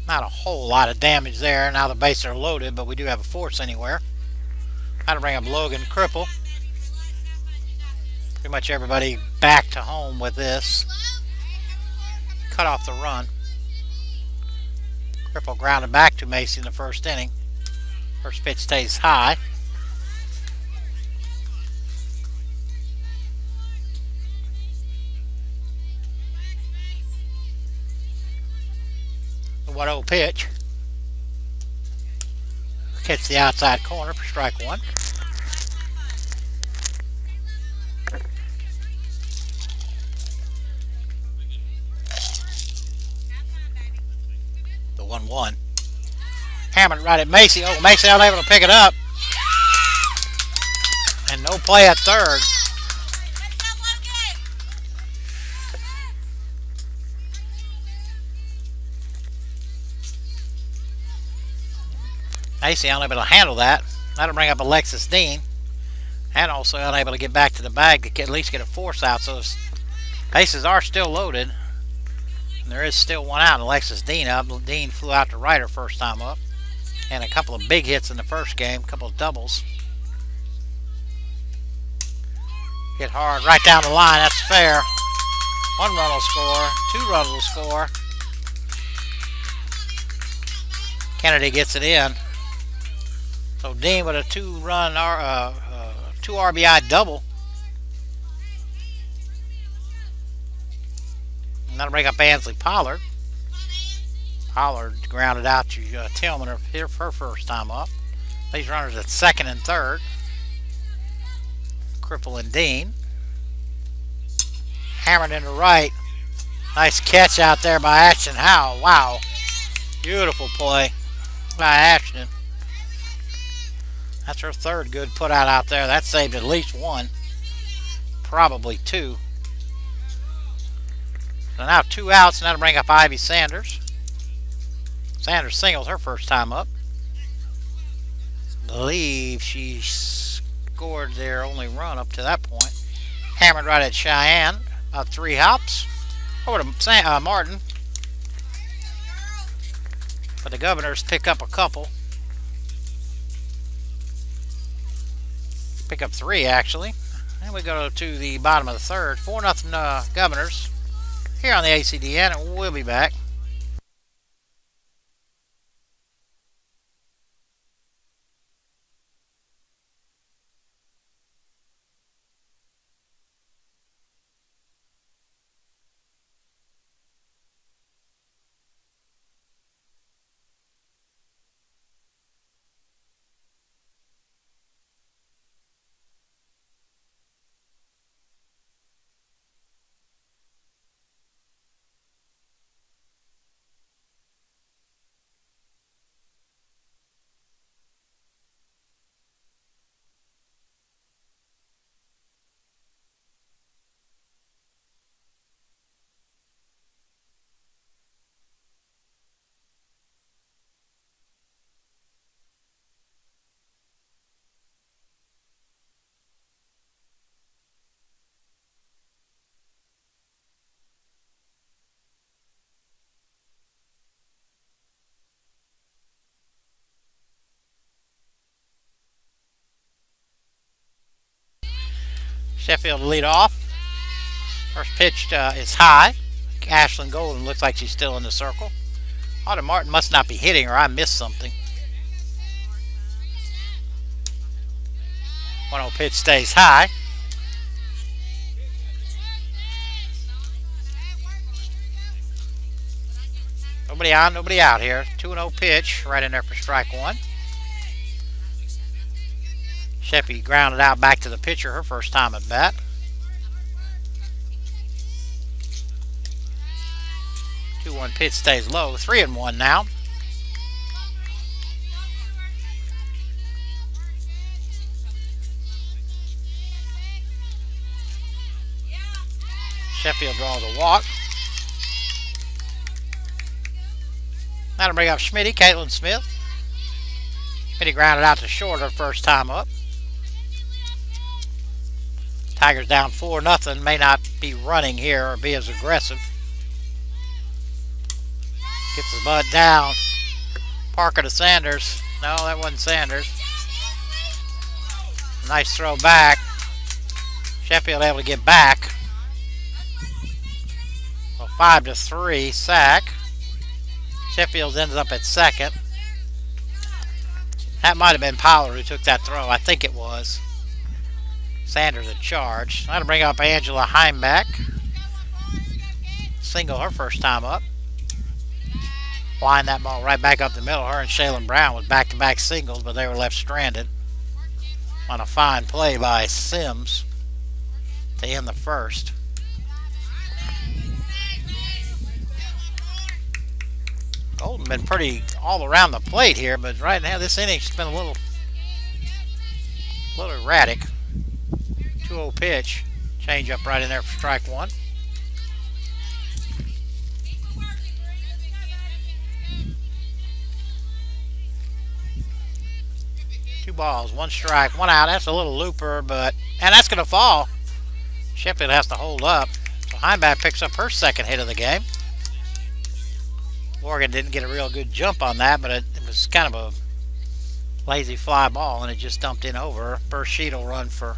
Not a whole lot of damage there. Now the bases are loaded, but we do have a force anywhere. That'll bring up Logan Cripple. Pretty much everybody back to home with this. Cut off the run. Cripple grounded back to Macy in the first inning. First pitch stays high. The 1-0 pitch. Catch the outside corner for strike 1. The 1-1. Hammond right at Macy. Oh, Macy unable to pick it up. And no play at third. Macy unable to handle that. That'll bring up Alexis Dean. And also unable to get back to the bag to get, at least get a force out. So the bases are still loaded. And there is still one out. Alexis Dean up. Dean flew out to right her first time up. And a couple of big hits in the first game. A couple of doubles. Hit hard right down the line. That's fair. 1 run will score. 2 runs will score. Kennedy gets it in. So Dean with a 2 RBI double. And that'll bring up Ansley Pollard. Pollard grounded out to Tillman her first time up. These runners at second and third. Cripple and Dean. Hammered into right. Nice catch out there by Ashton Howell. Wow. Beautiful play by Ashton. That's her third good put out there. That saved at least 1. Probably 2. So now 2 outs, and that'll bring up Ivy Sanders. Sanders singles her first time up. I believe she scored their only run up to that point. Hammered right at Cheyenne. About 3 hops. Over to Martin. But the Governors pick up a couple. Pick up 3 actually. And we go to the bottom of the third. 4-0 Governors here on the ACDN, and we'll be back. Sheffield to lead off. First pitch is high. Ashlyn Golden looks like she's still in the circle. Autumn Martin must not be hitting, or I missed something. 1-0 pitch stays high. Nobody on, nobody out here. 2-0 pitch right in there for strike 1. Sheffy grounded out back to the pitcher her first time at bat. 2-1 pitch stays low. 3-1 now. Sheffield draws a walk. That'll bring up Schmitty, Caitlin Smith. Schmitty grounded out to short her first time up. Tigers down 4-0. May not be running here or be as aggressive. Gets his butt down. Parker to Sanders. No, that wasn't Sanders. Nice throw back. Sheffield able to get back. Well, 5-3 sack. Sheffield ends up at second. That might have been Pollard who took that throw. I think it was. Sanders at charge. That'll bring up Angela Heimback. Single her first time up. Line that ball right back up the middle. Her and Shaylin Brown with back-to-back singles, but they were left stranded on a fine play by Sims to end the first. Golden been pretty all around the plate here, but right now this inning's been a little erratic. 2-0 pitch. Change up right in there for strike 1. balls, 1 strike, 1 out. That's a little looper, and that's going to fall. Sheffield has to hold up. So Heimbach picks up her second hit of the game. Morgan didn't get a real good jump on that, but it was kind of a lazy fly ball, and it just dumped in over. First sheet will run for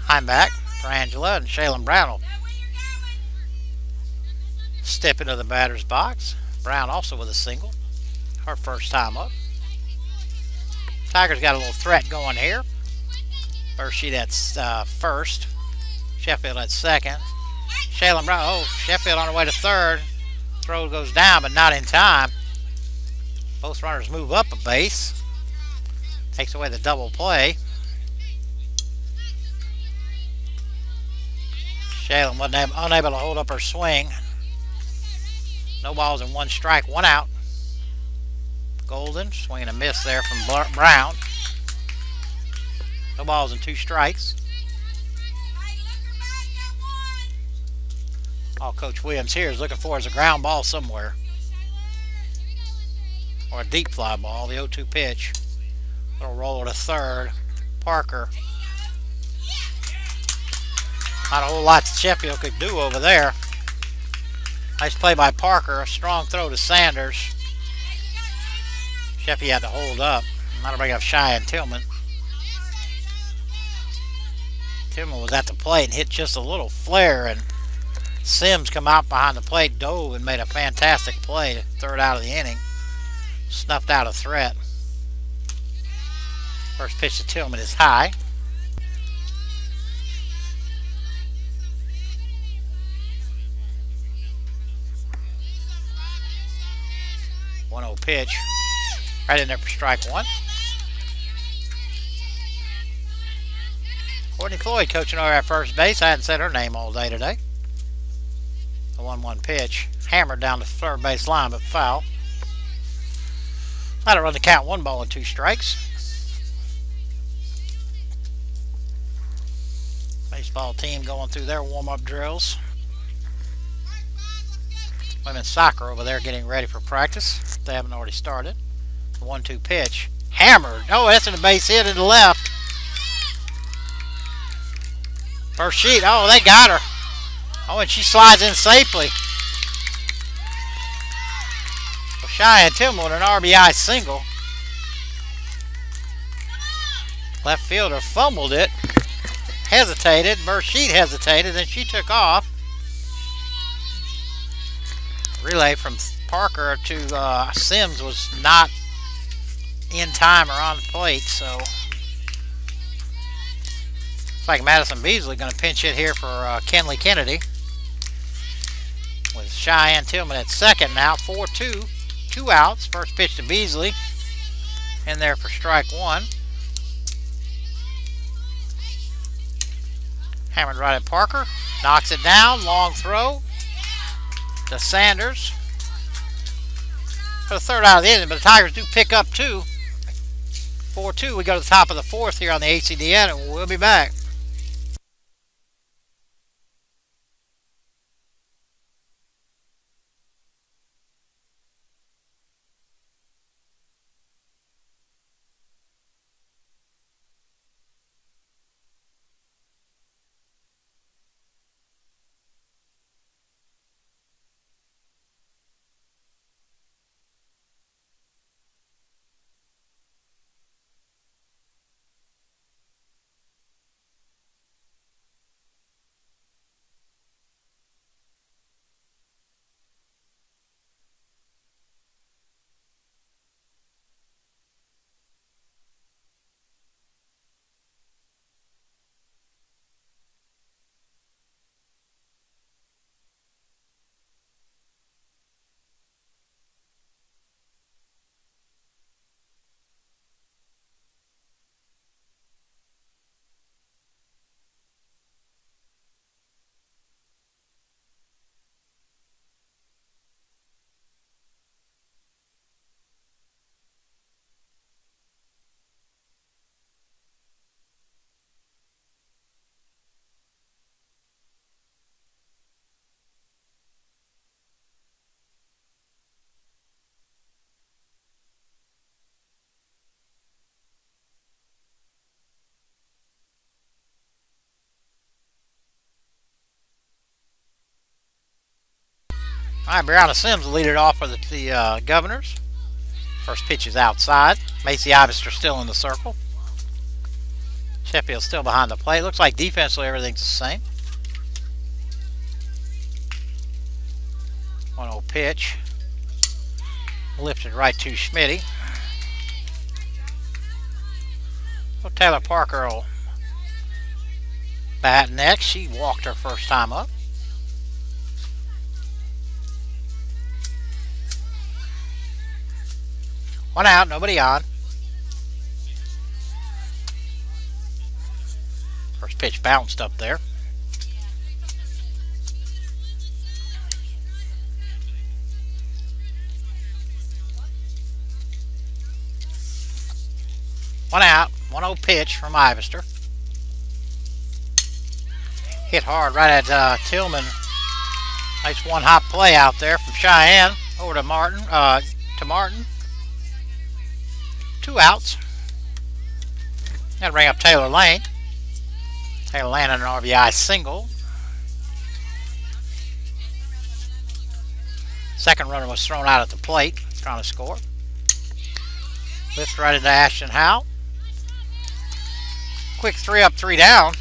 Heimbach, for Angela, and Shaylin Brown will step into the batter's box. Brown also with a single. Her first time up. Tigers got a little threat going here. First sheet at first. Sheffield at second. Shaylin Brown. Oh, Sheffield on the way to third. Throw goes down, but not in time. Both runners move up a base. Takes away the double play. Shaylin wasn't unable to hold up her swing. No balls and 1 strike, 1 out. Golden swinging a miss there from Brown. No balls and 2 strikes. All Coach Williams here is looking for is a ground ball somewhere. Or a deep fly ball, the 0-2 pitch. Little roll to third. Parker. Not a whole lot Sheffield could do over there. Nice play by Parker. A strong throw to Sanders. Sheffield had to hold up. That'll bring up Cheyenne Tillman. Tillman was at the plate and hit just a little flare, and Sims come out behind the plate, dove, and made a fantastic play. Third out of the inning. Snuffed out a threat. First pitch to Tillman is high. One-0 pitch. Right in there for strike 1. Courtney Floyd coaching over at first base. I hadn't said her name all day today. The 1-1 pitch. Hammered down the third base line, but foul. Let it run the count. 1 ball and 2 strikes. Baseball team going through their warm-up drills. Women's soccer over there getting ready for practice. If they haven't already started. The 1-2 pitch. Hammered. Oh, that's in the base hit to the left. First sheet. Oh, they got her. Oh, and she slides in safely. Well, Cheyenne Tillman with an RBI single. Left fielder fumbled it. Hesitated. Burshete hesitated. Then she took off. Relay from Parker to Sims was not in time or on the plate, so it's like Madison Beasley going to pinch hit here for Kenley Kennedy with Cheyenne Tillman at second now. 4-2, 2 outs. First pitch to Beasley in there for strike 1. Hammered right at Parker, knocks it down. Long throw to Sanders for the third out of the inning, but the Tigers do pick up 2. 4-2. We go to the top of the 4th here on the ACDN, and we'll be back. All right, Brianna Sims will lead it off for the Governors. First pitch is outside. Macy Ivester still in the circle. Sheffield's still behind the plate. Looks like defensively everything's the same. 1-0 pitch. Lifted right to Schmitty. So Taylor Parker will bat next. She walked her first time up. One out, nobody on. First pitch bounced up there. One out, 1-0 pitch from Ivester. Hit hard right at Tillman. Nice one-hop play out there from Cheyenne over to Martin. Two outs. Got to bring up Taylor Lane. Taylor Lane on an RBI single. Second runner was thrown out at the plate, trying to score. Lift right into Ashton Howe. Quick 3 up, 3 down.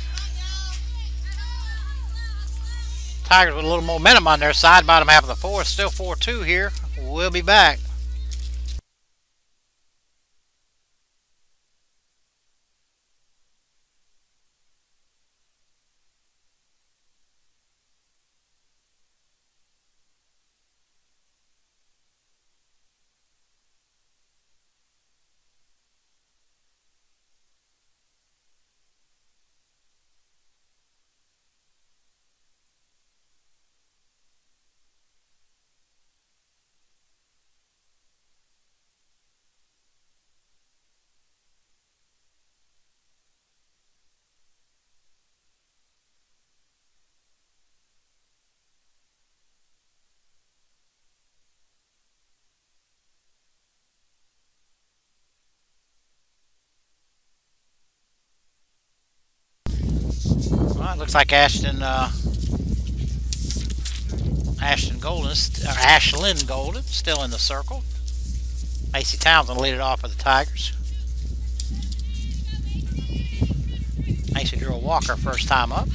Tigers with a little momentum on their side, bottom half of the fourth. Still 4-2 here. We'll be back. Well, it looks like Ashlyn Golden still in the circle. Macy Townsend will lead it off for the Tigers. Macy drew a walker first time up.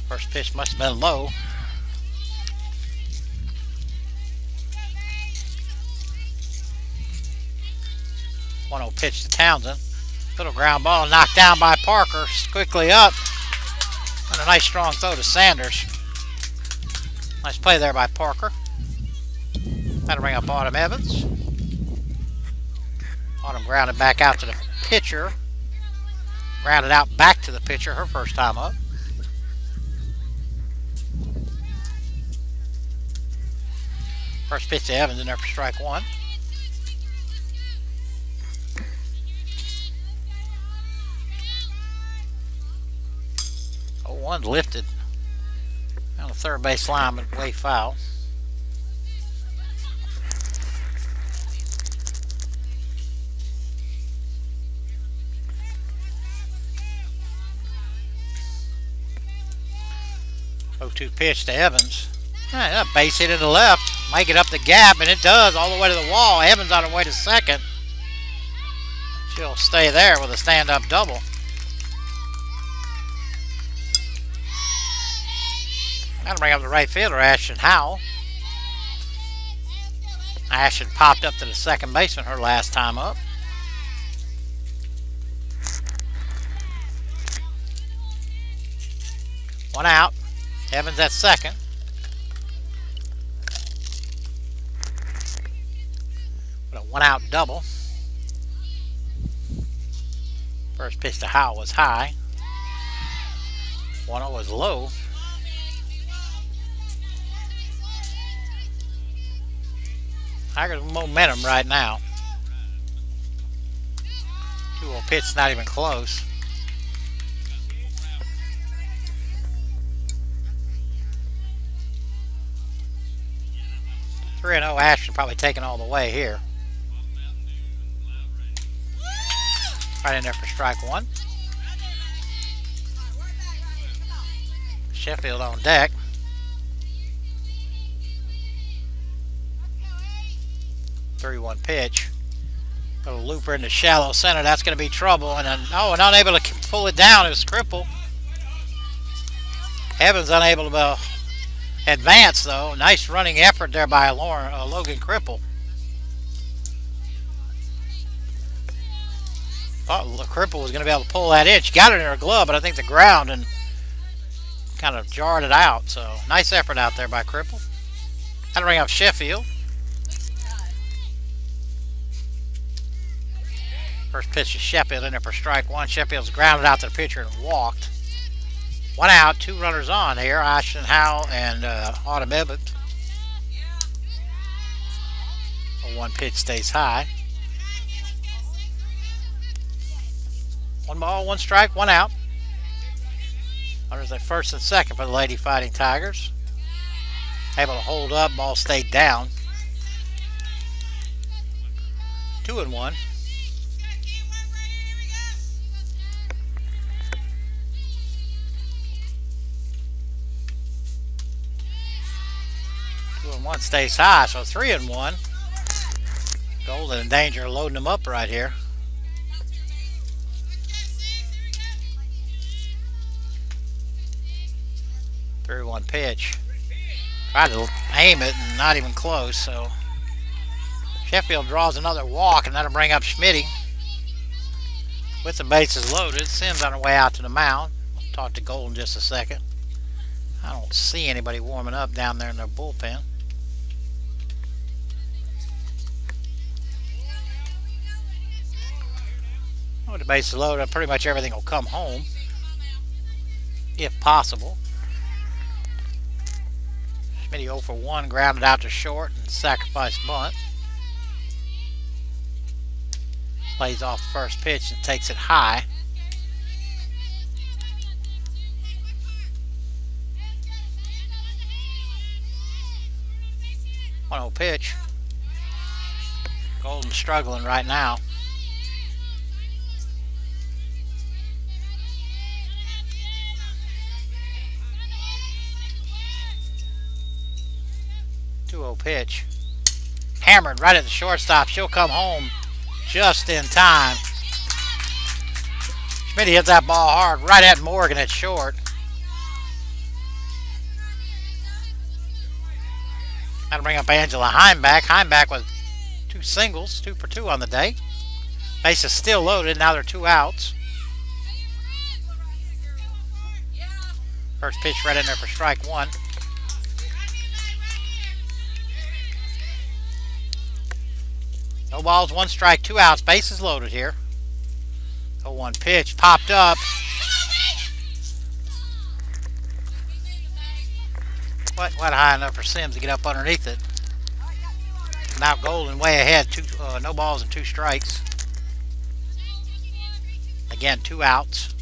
First pitch must have been low. One-0 pitch to Townsend. Little ground ball knocked down by Parker. Quickly up. And a nice strong throw to Sanders. Nice play there by Parker. That'll bring up Autumn Evans. Autumn grounded back out to the pitcher. Grounded out back to the pitcher her first time up. First pitch to Evans in there for strike one. 0-1 lifted on the third base line, but way foul. Oh-2 pitch to Evans. Yeah, base hit to the left. Might get up the gap, and it does all the way to the wall. Evans on her way to second. She'll stay there with a stand-up double. That'll bring up the right fielder, Ashton Howell. Ashton popped up to the second baseman her last time up. One out. Evans at second. With a one-out double. First pitch to Howell was high. 1-0 was low. Tigers with momentum right now. 2-0 pitch, not even close. 3-0 Ashton probably taking all the way here. Right in there for strike one. Sheffield on deck. Three-one pitch. Little looper into shallow center. That's going to be trouble. And and unable to pull it down. It was crippled. Evans unable to advance though. Nice running effort there by Logan Cripple. Thought Cripple was going to be able to pull that in. She got it in her glove, but I think the ground and kind of jarred it out. So nice effort out there by Cripple. That'll bring up Sheffield. First pitch to Sheffield in there for strike one. Sheffield's grounded out to the pitcher and walked. One out, two runners on here. Ashton Howell and Autumn Evans. One pitch stays high. One ball, one strike, one out. Runners at first and second for the Lady Fighting Tigers. Able to hold up, ball stayed down. 2-1. One stays high, so 3-1. Golden in danger of loading them up right here. One pitch. Tried to aim it and not even close, so Sheffield draws another walk, and that'll bring up Schmitty. With the bases loaded, Sims on her way out to the mound. We'll talk to Golden in just a second. I don't see anybody warming up down there in their bullpen. With the bases loaded, pretty much everything will come home, if possible. Schmitty 0 for 1, grounded out to short and sacrifice bunt. Plays off the first pitch and takes it high. One 0 pitch. Golden struggling right now. Pitch. Hammered right at the shortstop. She'll come home just in time. Schmitty hits that ball hard right at Morgan at short. That'll bring up Angela Heimback. Heimback with two singles, 2 for 2 on the day. Base is still loaded. Now they're 2 outs. First pitch right in there for strike one. No balls, 1 strike, 2 outs. Bases loaded here. 0-1 pitch. Popped up. Quite high enough for Sims to get up underneath it. Now Golden way ahead. No balls and 2 strikes. Again, 2 outs.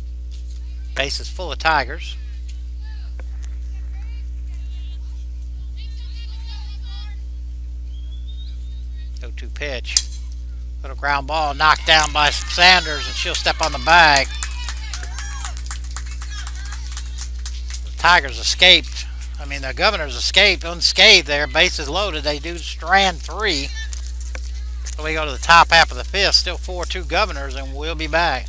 Bases full of Tigers. 0-2 pitch. Little ground ball knocked down by Sanders, and she'll step on the bag. The Tigers escaped. I mean, the Governors escaped unscathed there. Bases loaded. They do strand 3. So we go to the top half of the 5th. Still 4-2 Governors, and we'll be back.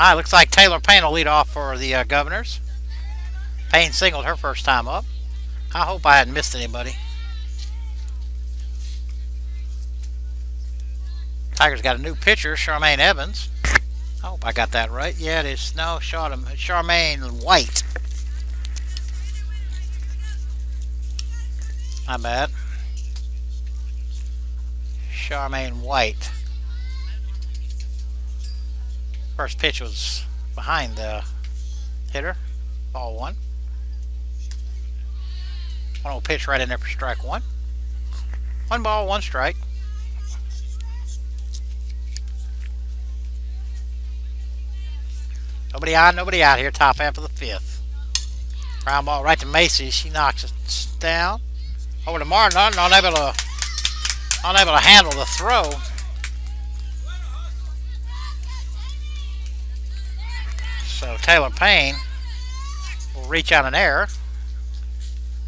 Alright, looks like Taylor Payne will lead off for the Governors. Payne singled her first time up. I hope I hadn't missed anybody. Tigers got a new pitcher, Charmaine Evans. I hope I got that right. Yeah, it is. No, Charmaine White. My bad. Charmaine White. First pitch was behind the hitter. Ball one. 1-0 pitch right in there for strike one. 1 ball, 1 strike. Nobody on, nobody out here. Top half of the 5th. Ground ball right to Macy. She knocks it down. Over to Martin. Unable to handle the throw. So Taylor Payne will reach out an error.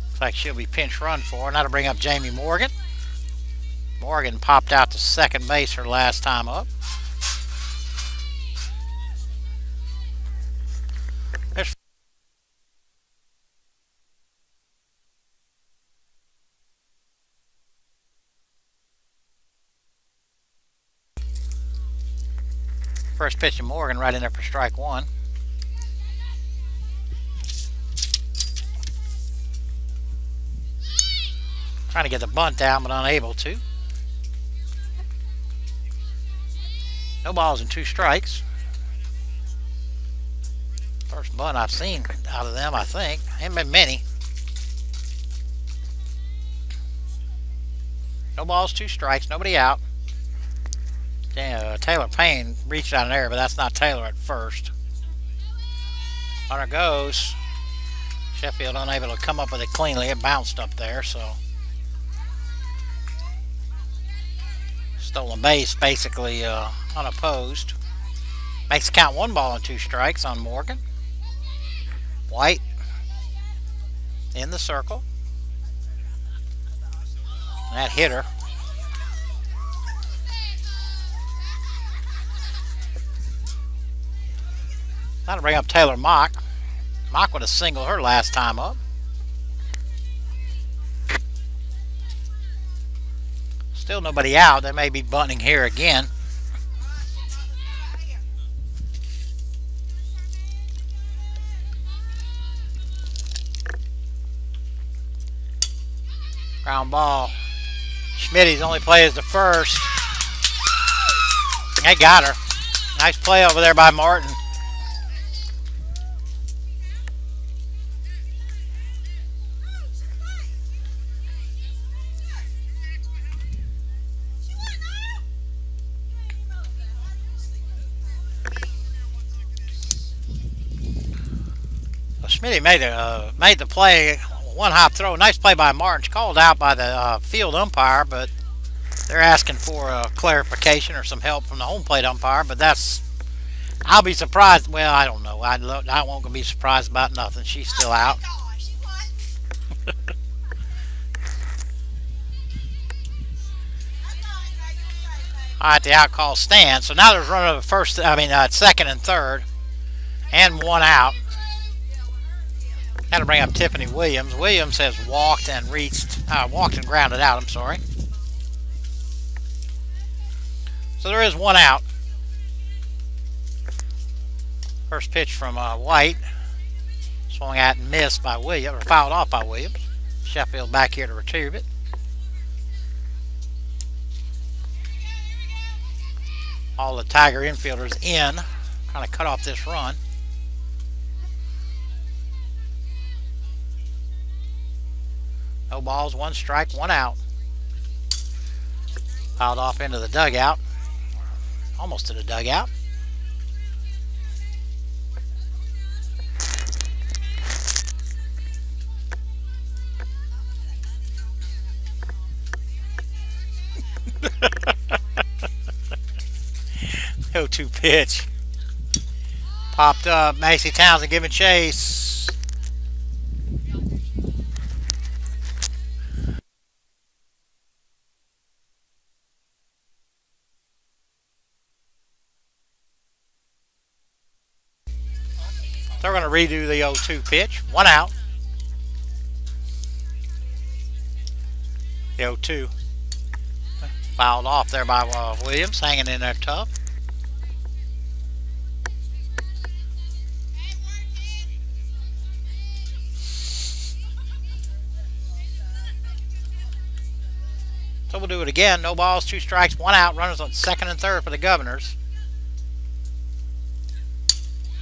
Looks like she'll be pinch run for. Now to bring up Jamie Morgan. Morgan popped out to second base her last time up. First pitch to Morgan right in there for strike one. Trying to get the bunt down, but unable to. No balls and 2 strikes. First bunt I've seen out of them, I think. Ain't been many. No balls, 2 strikes, nobody out. Taylor Payne reached out an error, but that's not Taylor at first. Runner goes. Sheffield unable to come up with it cleanly. It bounced up there, so. Stolen base, basically unopposed. Makes the count 1 ball and 2 strikes on Morgan. White in the circle. And that hitter. Now to bring up Taylor Mock. Mock with a single her last time up. Still nobody out. They may be bunting here again. Ground ball. Schmitty's only play is the first. They got her. Nice play over there by Martin. Smitty made the play, 1 hop throw. Nice play by Martin. It's called out by the field umpire, but they're asking for clarification or some help from the home plate umpire. But I'll be surprised. Well, I don't know. I won't be surprised about nothing. She's still out. All right, the out call stands. So now there's runner of second and third, and 1 out. Got to bring up Tiffany Williams. Williams has walked and grounded out. I'm sorry. So there is 1 out. First pitch from White. Swung at and missed by Williams, or fouled off by Williams. Sheffield back here to retrieve it. All the Tiger infielders in. Trying to cut off this run. No balls, 1 strike, 1 out. Fouled off into the dugout. Almost to the dugout. No 2 pitch. Popped up. Macy Townsend giving chase. They're going to redo the 0-2 pitch. 1 out. The 0-2. Fouled off there by Williams, hanging in there tough. So we'll do it again. No balls, 2 strikes, 1 out. Runners on second and third for the Governors.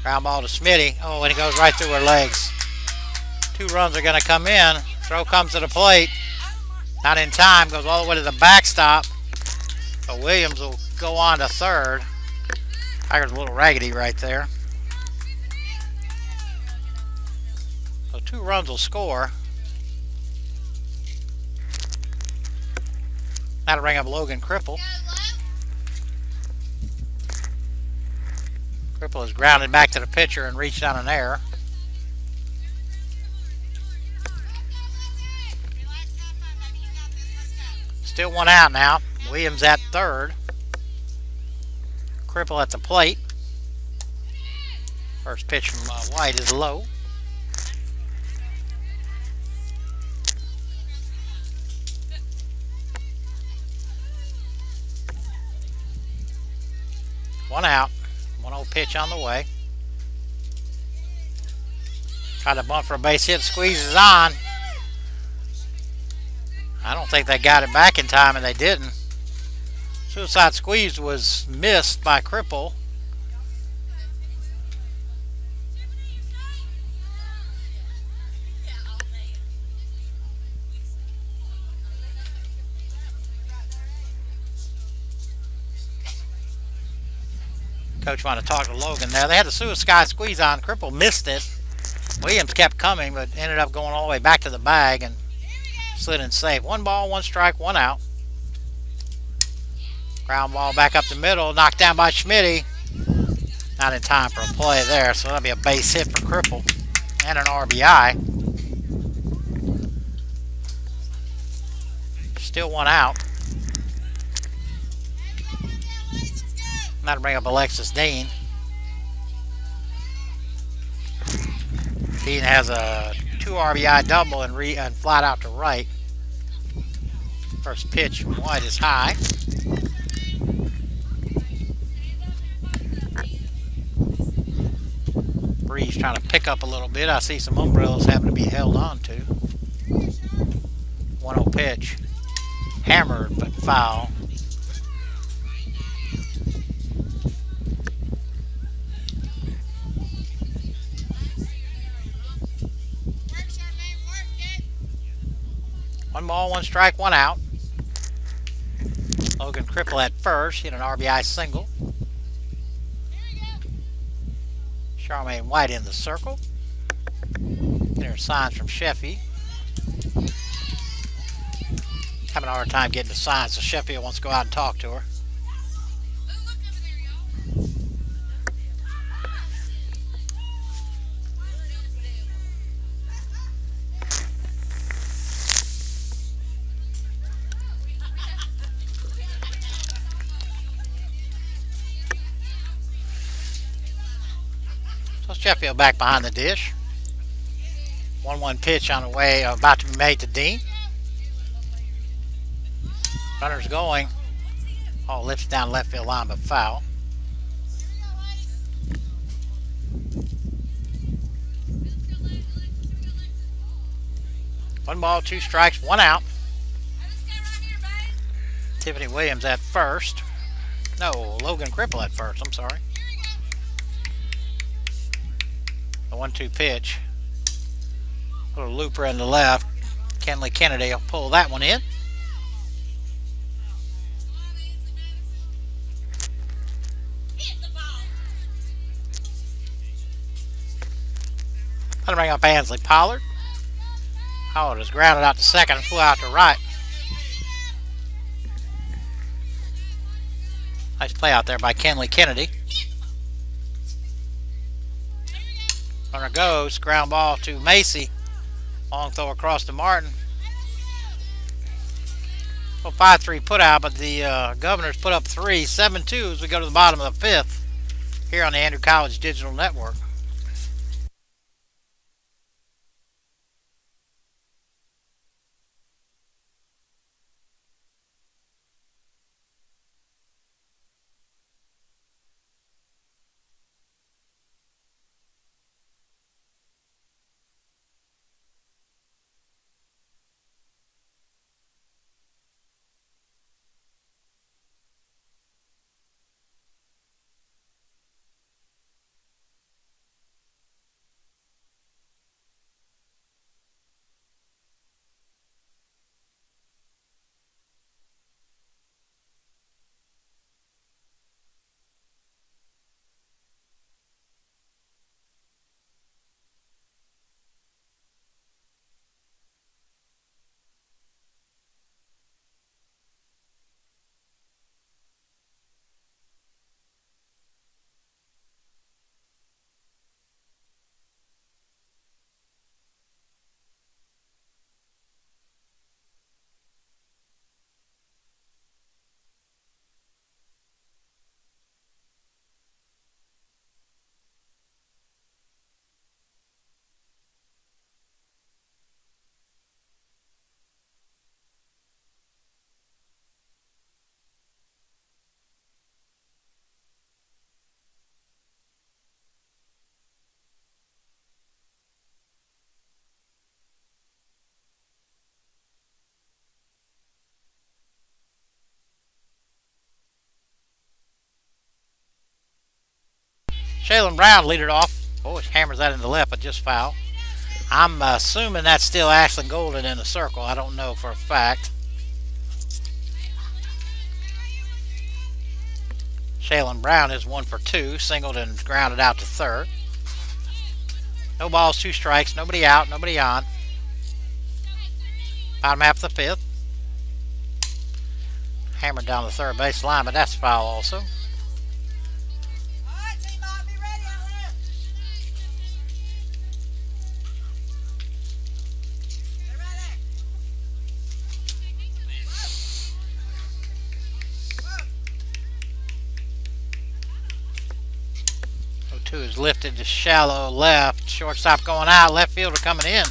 Ground ball to Smitty. Oh, and it goes right through her legs. 2 runs are going to come in. Throw comes to the plate. Not in time. Goes all the way to the backstop. So Williams will go on to third. Tiger's a little raggedy right there. So 2 runs will score. That'll bring up Logan Cripple. Cripple is grounded back to the pitcher and reached on an error. Still 1 out now. Williams at third. Cripple at the plate. First pitch from White is low. One out. 1-0 pitch on the way. Tried to bunt for a base hit. Squeezes on. I don't think they got it back in time, and they didn't. Suicide squeeze was missed by Cripple. Coach wanted to talk to Logan there. They had the suicide squeeze on. Cripple missed it. Williams kept coming, but ended up going all the way back to the bag and slid in safe. 1 ball, 1 strike, 1 out. Ground ball back up the middle. Knocked down by Schmitty. Not in time for a play there, so that'll be a base hit for Cripple and an RBI. Still 1 out. That'll bring up Alexis Dean. Dean has a 2 RBI double and flat out to right. First pitch from White is high. Breeze trying to pick up a little bit. I see some umbrellas having to be held on to. 1-0 pitch. Hammered but foul. One ball, 1 strike, 1 out. Logan Cripple at first. Hit an RBI single. Charmaine White in the circle. Get her signs from Sheffy. Having a hard time getting the signs, so Sheffield wants to go out and talk to her. So Sheffield back behind the dish. 1-1 pitch on the way, about to be made to Dean. Runner's going. Oh, lifts down left field line, but foul. One ball, 2 strikes, 1 out. Tiffany Williams at first. No, Logan Cripple at first. I'm sorry. The 1-2 pitch. Little looper in the left. Kenley Kennedy will pull that one in. That'll bring up Ansley Pollard. Pollard is grounded out to second and flew out to right. Nice play out there by Kenley Kennedy. Runner goes, ground ball to Macy. Long throw across to Martin. Well, 5-3 put out, but the Governors put up 3, 7-2 as we go to the bottom of the 5th here on the Andrew College Digital Network. Shaylin Brown lead it off. Oh, it hammers that in the left, but just foul. I'm assuming that's still Ashlyn Golden in the circle. I don't know for a fact. Shaylin Brown is 1 for 2. Singled and grounded out to third. No balls, 2 strikes. Nobody out, nobody on. Bottom half of the fifth. Hammered down the third base line, but that's foul also. 2 is lifted to shallow left. Shortstop going out. Left fielder coming in.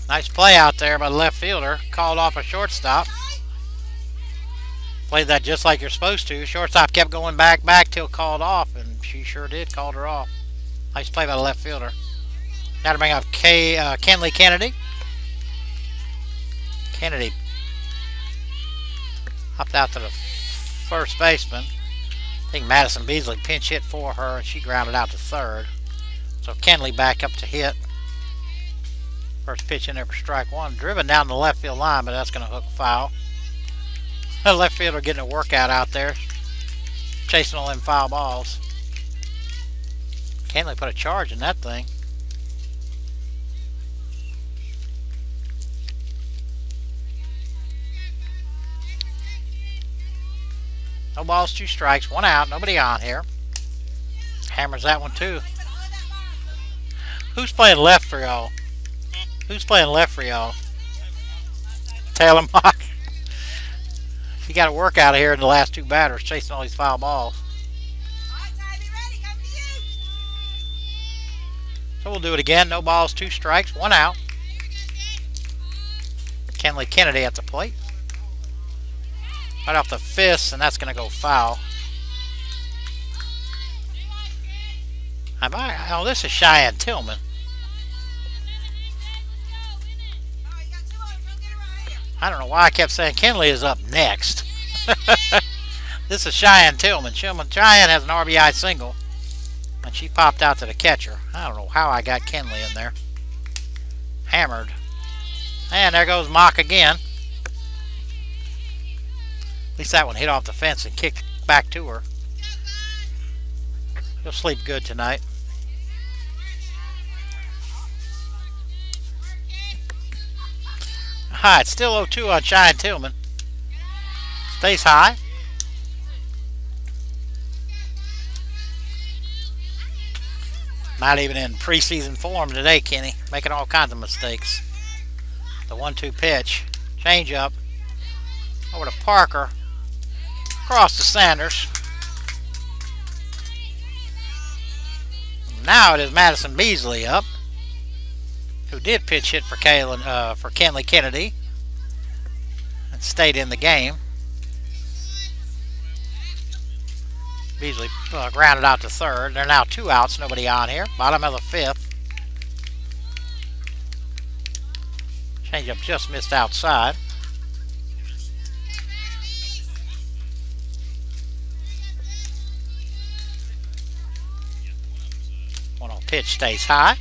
Nice play out there by the left fielder. Called off a shortstop. Played that just like you're supposed to. Shortstop kept going back till called off, and she sure did. Called her off. Nice play by the left fielder. Got to bring up Kenley Kennedy. Kennedy hopped out to the first baseman. I think Madison Beasley pinch hit for her, and she grounded out to third. So Kenley back up to hit. First pitch in there for strike one. Driven down the left field line, but that's going to hook foul. The left fielder getting a workout out there, chasing all them foul balls. Kenley put a charge in that thing. No balls, 2 strikes, 1 out, nobody on here. Hammers that one too. Who's playing left for y'all? Who's playing left for y'all? Taylor Mock. He got a work out of here in the last 2 batters, chasing all these foul balls. So we'll do it again. No balls, 2 strikes, 1 out. Kenley Kennedy at the plate. Right off the fist, and that's going to go foul. Oh, this is Cheyenne Tillman. I don't know why I kept saying Kenley is up next. This is Cheyenne Tillman. Cheyenne has an RBI single, and she popped out to the catcher. I don't know how I got Kenley in there. Hammered. And there goes Mock again. At least that one hit off the fence and kicked back to her. She'll sleep good tonight. High. It's still 0-2 on Cheyenne Tillman. Stays high. Not even in preseason form today, Kenny. Making all kinds of mistakes. The 1-2 pitch. Change up. Over to Parker. Across to Sanders. Now it is Madison Beasley up, who did pitch hit for Kenley Kennedy and stayed in the game. Beasley grounded out to third. There are now 2 outs, nobody on here. Bottom of the fifth. Changeup just missed outside. 1-0 pitch stays high.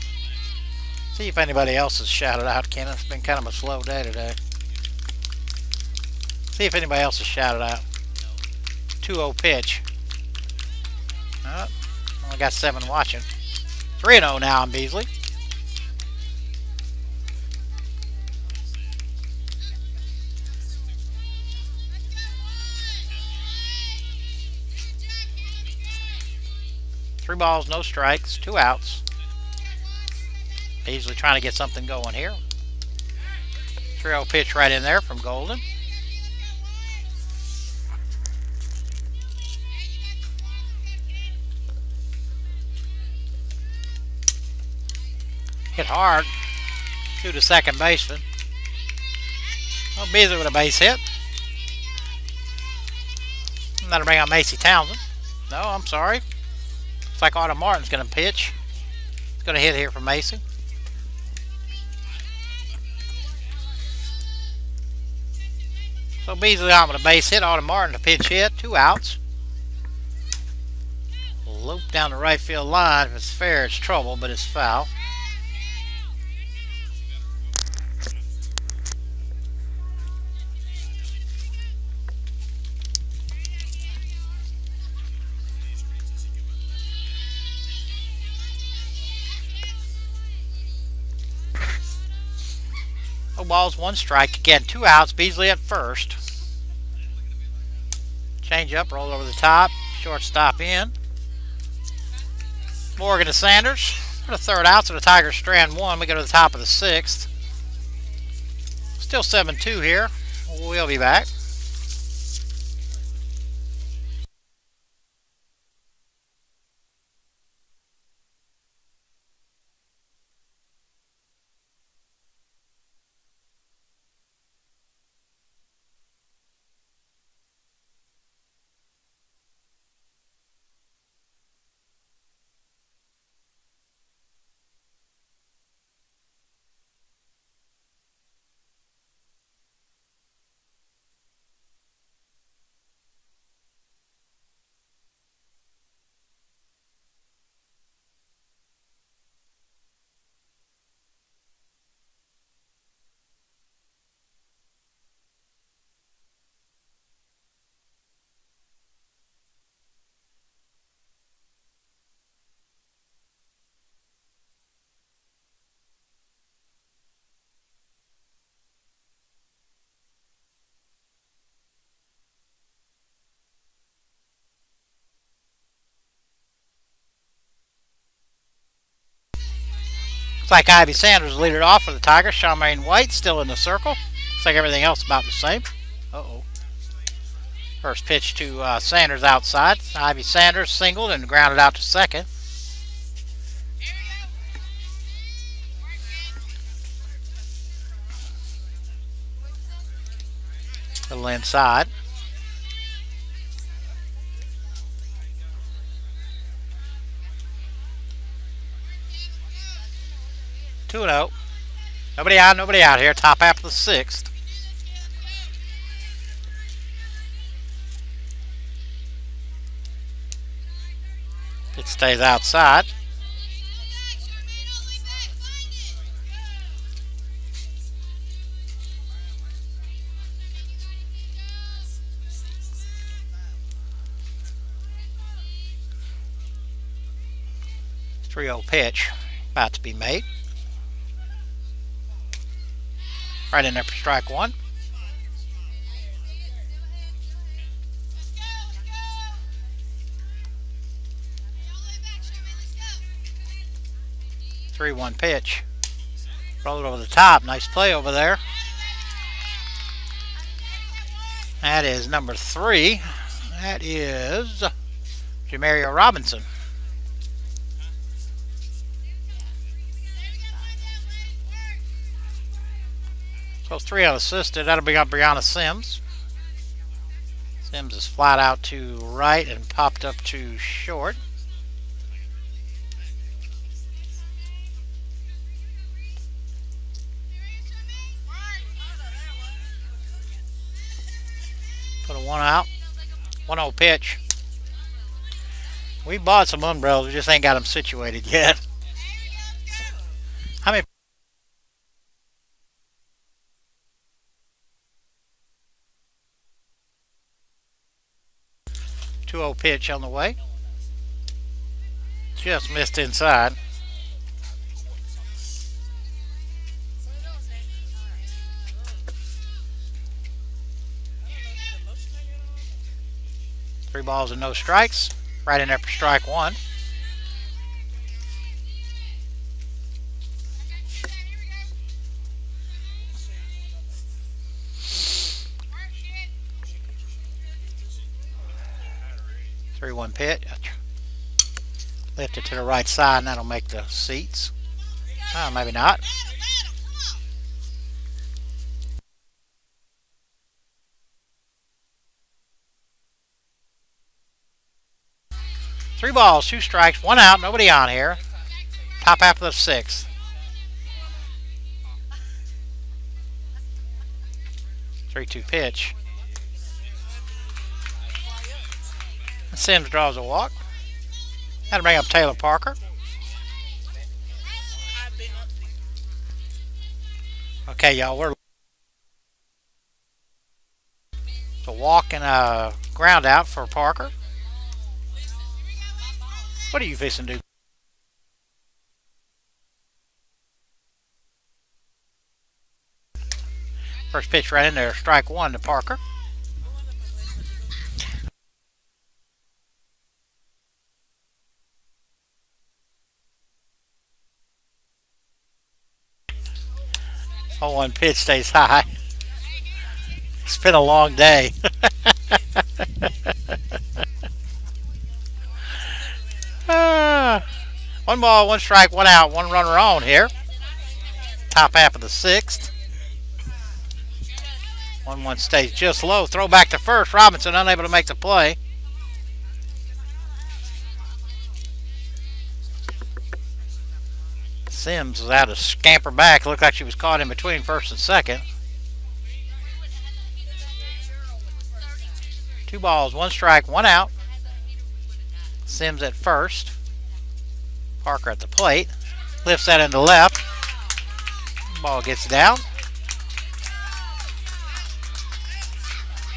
See if anybody else has shouted out, Ken. It's been kind of a slow day today. See if anybody else has shouted out. 2-0 pitch. Only got 7 watching. 3-0 now on Beasley. Three balls, no strikes, 2 outs. Beasley trying to get something going here. 3-0 pitch right in there from Golden. Hit hard to the second baseman. Well, Beasley with a base hit. And that'll bring out Macy Townsend. No, I'm sorry. Looks like Autumn Martin's going to pitch. He's going to hit here for Macy. So Beasley on with a base hit. Autumn Martin to pitch hit. 2 outs. loop down the right field line. If it's fair, it's trouble, but it's foul. No balls, one strike. Again, 2 outs. Beasley at first. Change up, roll over the top. Shortstop in. Morgan to Sanders for the 3rd out, so the Tigers strand 1. We go to the top of the 6th. Still 7-2 here. We'll be back. Looks like Ivy Sanders will lead it off for the Tigers. Charmaine White still in the circle. Looks like everything else about the same. Uh-oh. First pitch to Sanders outside. Ivy Sanders singled and grounded out to second. A little inside. Two and 0. Nobody out here. Top half of the 6th. It stays outside. .3-0 pitch about to be made. Right in there for strike 1. .3-1 pitch. Roll it over the top. Nice play over there. That is number 3. That is Jamaria Robinson. So 3 unassisted. That'll be on Brianna Sims. Sims is flat out to right and popped up to short. Put a 1 out. 1-0 pitch. We bought some umbrellas. We just ain't got them situated yet. How many? 2-0 pitch on the way. Just missed inside. Three balls and no strikes. Right in there for strike 1. .3-1 pitch. Lift it to the right side, and that'll make the seats. Oh, maybe not. Three balls, 2 strikes, 1 out, nobody on here. Top half of the 6th. .3-2 pitch. Sims draws a walk. That'll bring up Taylor Parker. Okay, y'all, we're a walk and a ground out for Parker. What are you fixing to do? First pitch right in there, strike one to Parker. Oh, one pitch stays high. It's been a long day. One ball, one strike, one out, one runner on here. Top half of the sixth. 1-1 stays just low. Throw back to first. Robinson unable to make the play. Sims was out to scamper back. Looked like she was caught in between first and second. 2 balls, 1 strike, 1 out. Sims at first. Parker at the plate. Lifts that into left. Ball gets down.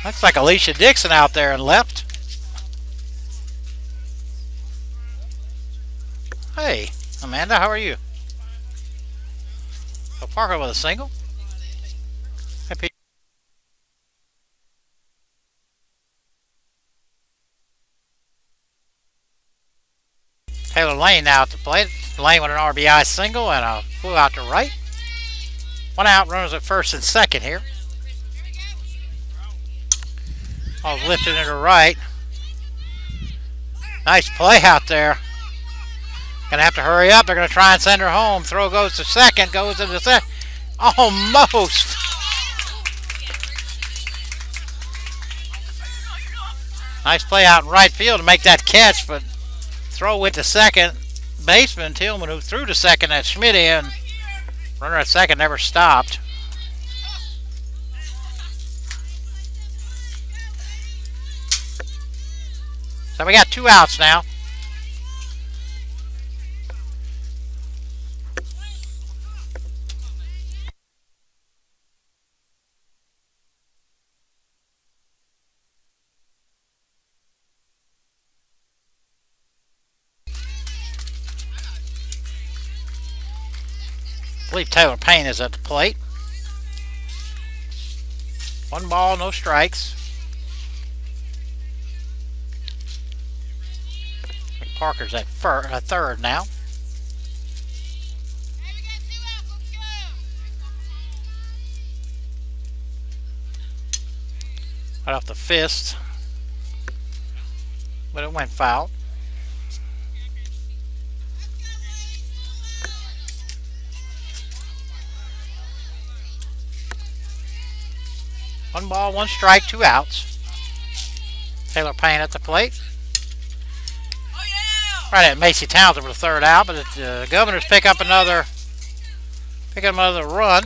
Looks like Alicia Dixon out there in left. Hey, Amanda, how are you? So Parker with a single. Hey, Taylor Lane now at the plate. Lane with an RBI single and a flew out to right. 1 out, runners at first and second here. Oh, lifted into right. Nice play out there. Gonna have to hurry up. They're gonna try and send her home. Throw goes to second. Goes into second. Almost. Nice play out in right field to make that catch, but throw went to second. Baseman Tillman, who threw to second at Schmidt, and runner at second never stopped. So we got 2 outs now. I believe Taylor Payne is at the plate. 1 ball, no strikes. Parker's at third now. Right off the fist, but it went foul. One ball, 1 strike, 2 outs. Taylor Payne at the plate. Right at Macy Townsend with a 3rd out, but the Governors pick up another run.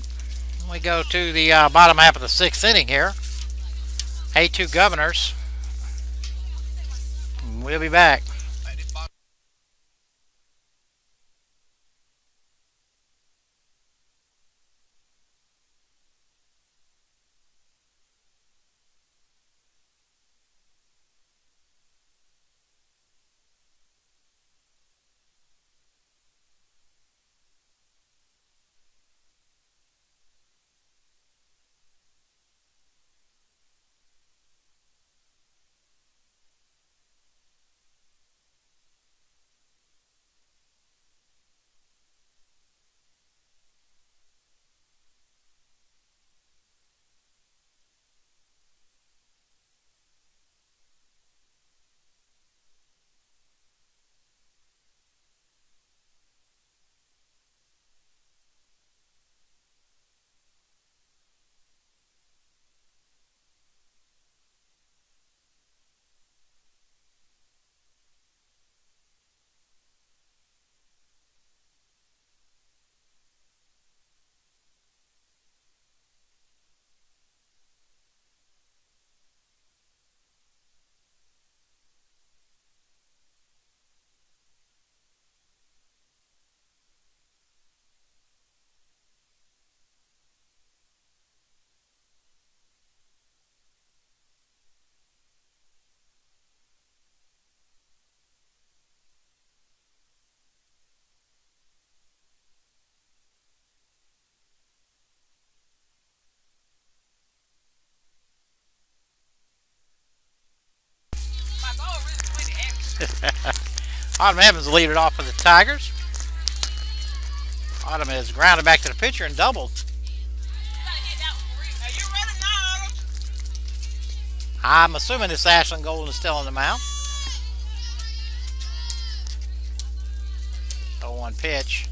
We go to the bottom half of the 6th inning here. 8-2 Governors. We'll be back. Autumn Evans lead it off for the Tigers. Autumn has grounded back to the pitcher and doubled. I'm assuming this Ashlyn Golden is still on the mound. 0-1 pitch.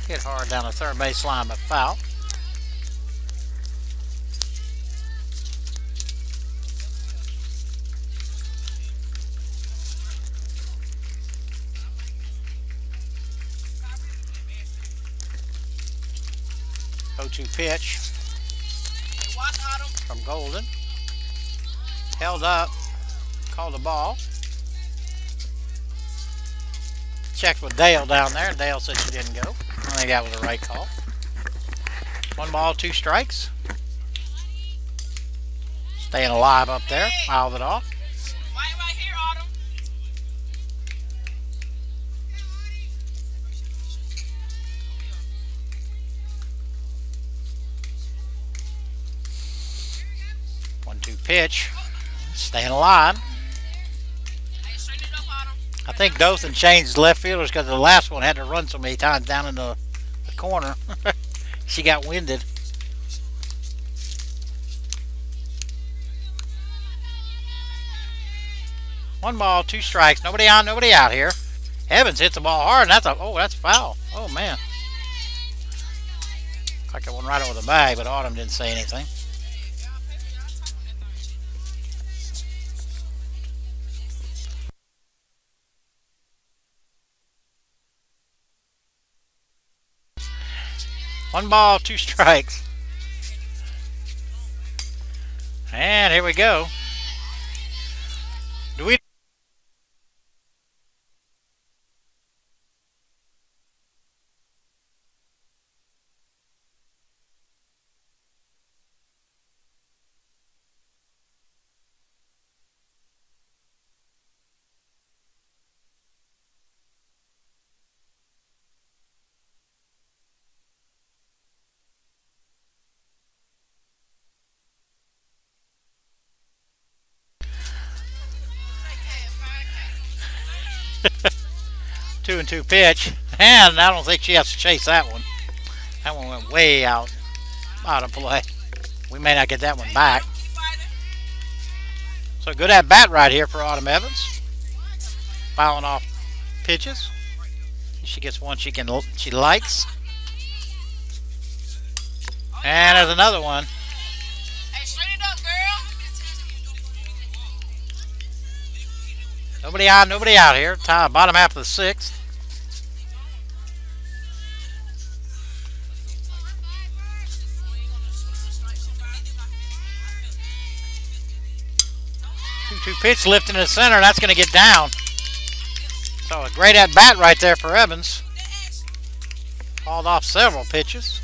Hit hard down the third base line, but foul. Two pitch from Golden. Held up. Called the ball. Checked with Dale down there. Dale said she didn't go. I think that was the right call. 1 ball, 2 strikes. Staying alive up there. Fouled it off. Right here, Autumn. Pitch, staying alive. I think Dothan changed left fielders because the last one had to run so many times down in the corner. She got winded. One ball, 2 strikes. Nobody on, nobody out here. Evans hits the ball hard, and that's foul. Oh man, like it went right over the bag, but Autumn didn't say anything. One ball, 2 strikes. And here we go. Do we? Two and 2 pitch, and I don't think she has to chase that one. That one went way out of play. We may not get that one back. So good at bat right here for Autumn Evans. Fouling off pitches. She gets one she likes. And there's another one. Hey, straighten it up, girl. Nobody on, nobody out here. Bottom half of the 6th. Two pitch lifting in the center. That's going to get down. So a great at bat right there for Evans. Called off several pitches.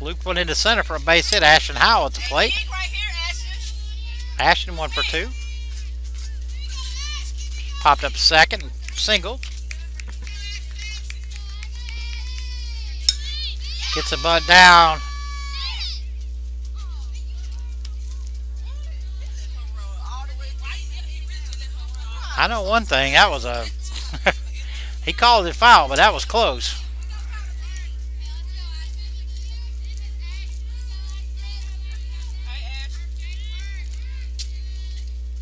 Looped one into center for a base hit. Ashton Howell at the plate. Ashton 1 for 2. Popped up second and singled. Gets the butt down. I know one thing. That was a... he called it foul, but that was close.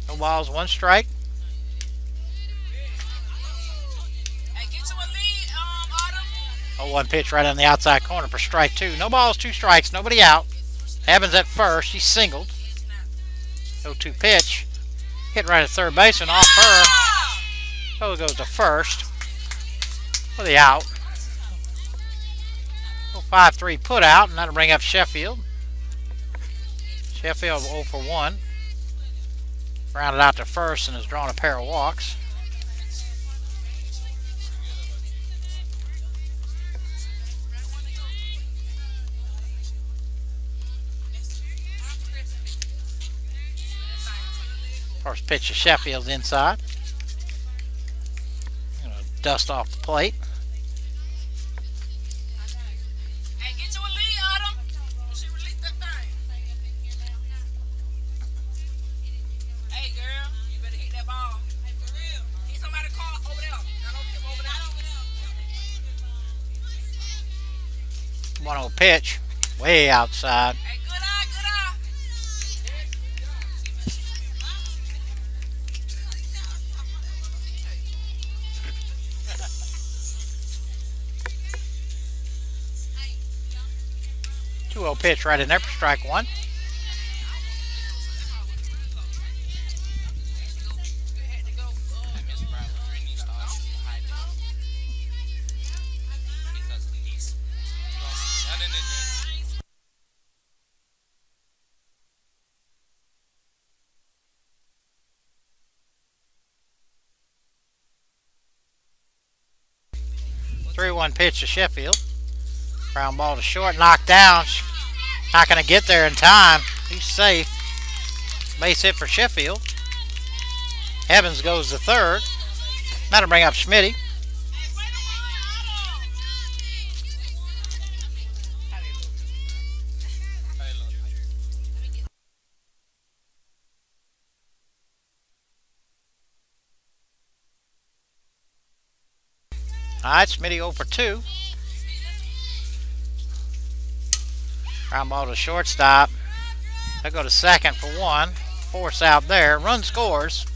No balls, 1 strike. 0-1 pitch right on the outside corner for strike 2. No balls, 2 strikes, nobody out. Evans at first, she singled. 0-2 pitch. Hit right at third base and off her. So it goes to first for the out. 5-3 put out, and that'll bring up Sheffield. Sheffield 0 for 1. Rounded out to first and has drawn a pair of walks. First pitch to Sheffield's inside. Gonna dust off the plate. Hey, get you a lead, Autumn. She released that thing. Hey, girl, you better hit that ball. Hey, for real. Get somebody call over there. 1-0 pitch. Way outside. Hey, good eye, good eye. 2-0 pitch right in there for strike one. Three-one pitch to Sheffield. Ground ball to short, knocked down. Not going to get there in time. He's safe. Base hit for Sheffield. Evans goes to third. That'll bring up Schmitty. All right, Schmitty 0 for 2. Ground ball to shortstop. They'll go to second for 1. Force out there. Run scores.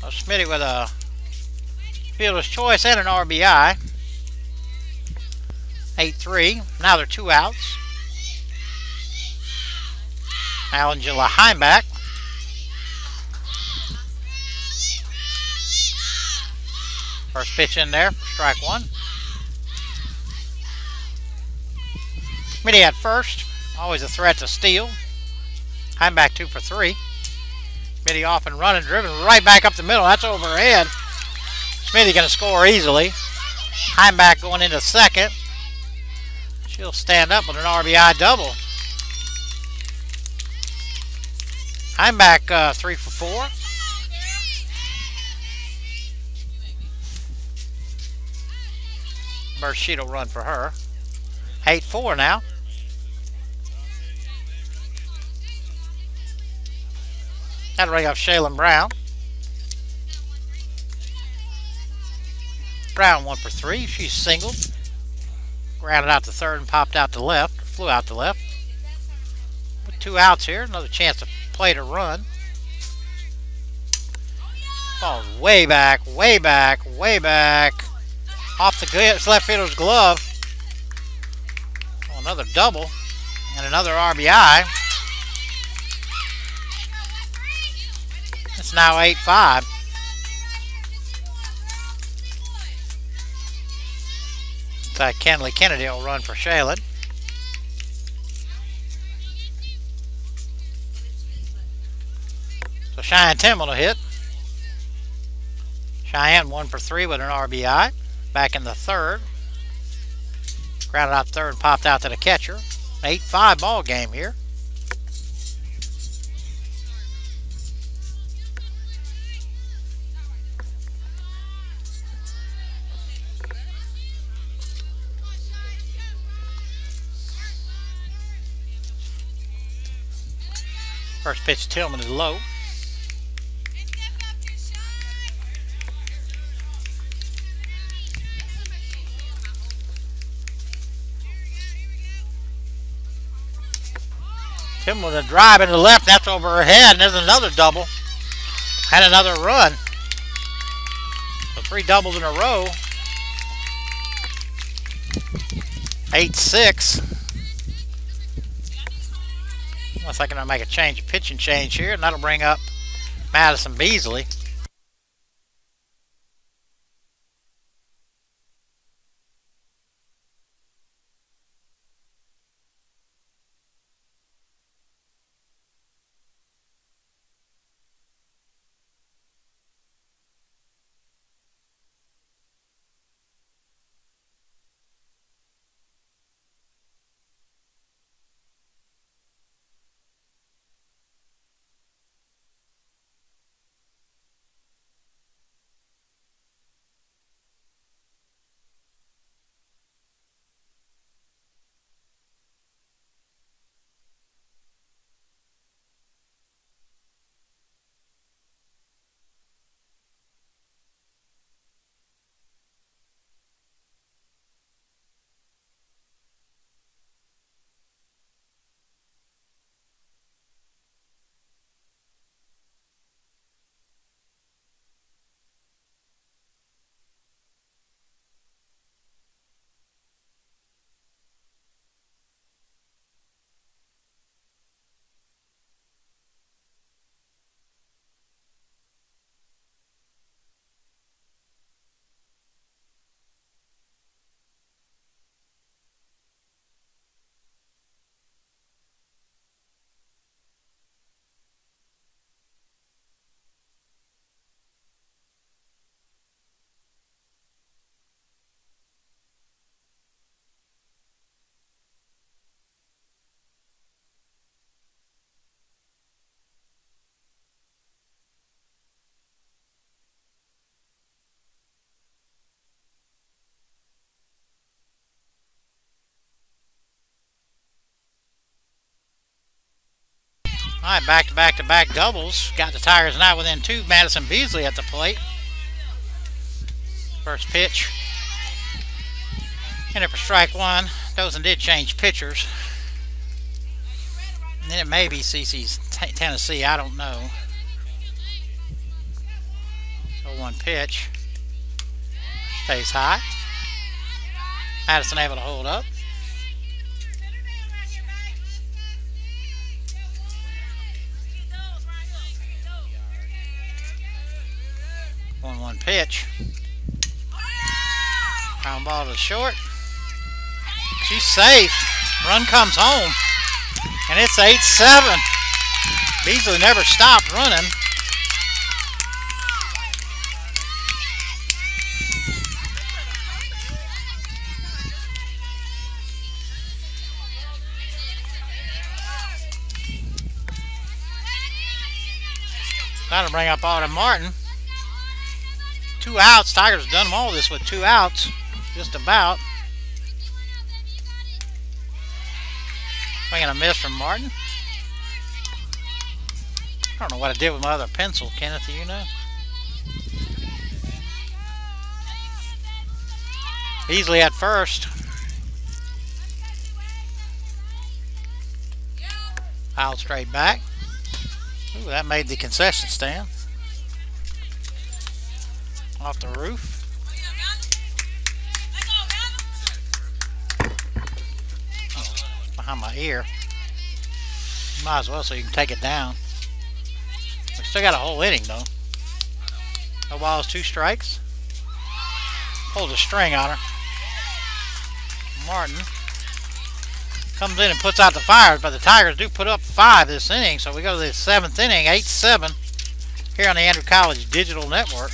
So Schmitty with a fielder's choice and an RBI. 8-3. Now they're 2 outs. Angela Heimbach. First pitch in there for strike one. Schmitty at first. Always a threat to steal. Heimbach 2 for 3. Schmitty off and running, driven right back up the middle. That's overhead. Schmitty going to score easily. Heimbach going into second. She'll stand up with an RBI double. Heimbach 3 for 4. Sheet will run for her. 8-4 now. That'll ring up Shaylin Brown. Brown 1 for 3. She's singled. Grounded out to third and popped out to left. Flew out to left. With 2 outs here. Another chance to play to run. Ball's way back, way back, way back. Off the left fielder's glove. Oh, another double and another RBI. It's now 8-5. Kenley Kennedy will run for Shaylin. So Cheyenne Timmel will hit. Cheyenne 1 for 3 with an RBI. Back in the third. Grounded out third and popped out to the catcher. 8-5 ball game here. First pitch to Tillman is low. Tim with a drive into the left, that's over her head, and there's another double. And another run. So 3 doubles in a row. 8-6. Looks like I'm going to make a pitching change here, and that'll bring up Madison Beasley. Alright, back-to-back-to-back doubles. Got the Tigers now within 2. Madison Beasley at the plate. First pitch. And for strike 1. Dothan did change pitchers. And then it may be CC's Tennessee. I don't know. 0-1 pitch. Stays high. Madison able to hold up. One pitch. Ground ball to the short. She's safe. Run comes home. And it's 8-7. Beasley never stopped running. Trying to bring up Autumn Martin. 2 outs. Tigers have done them all this with 2 outs. Just about. Swinging a miss from Martin. I don't know what I did with my other pencil. Kenneth, do you know? Beasley at first. Out straight back. Ooh, that made the concession stand. Off the roof. Oh, behind my ear. Might as well so you can take it down. We still got a whole inning though. No balls, 2 strikes. Pulls a string on her. Martin comes in and puts out the fires, but the Tigers do put up 5 this inning, so we go to the 7th inning, 8-7, here on the Andrew College Digital Network.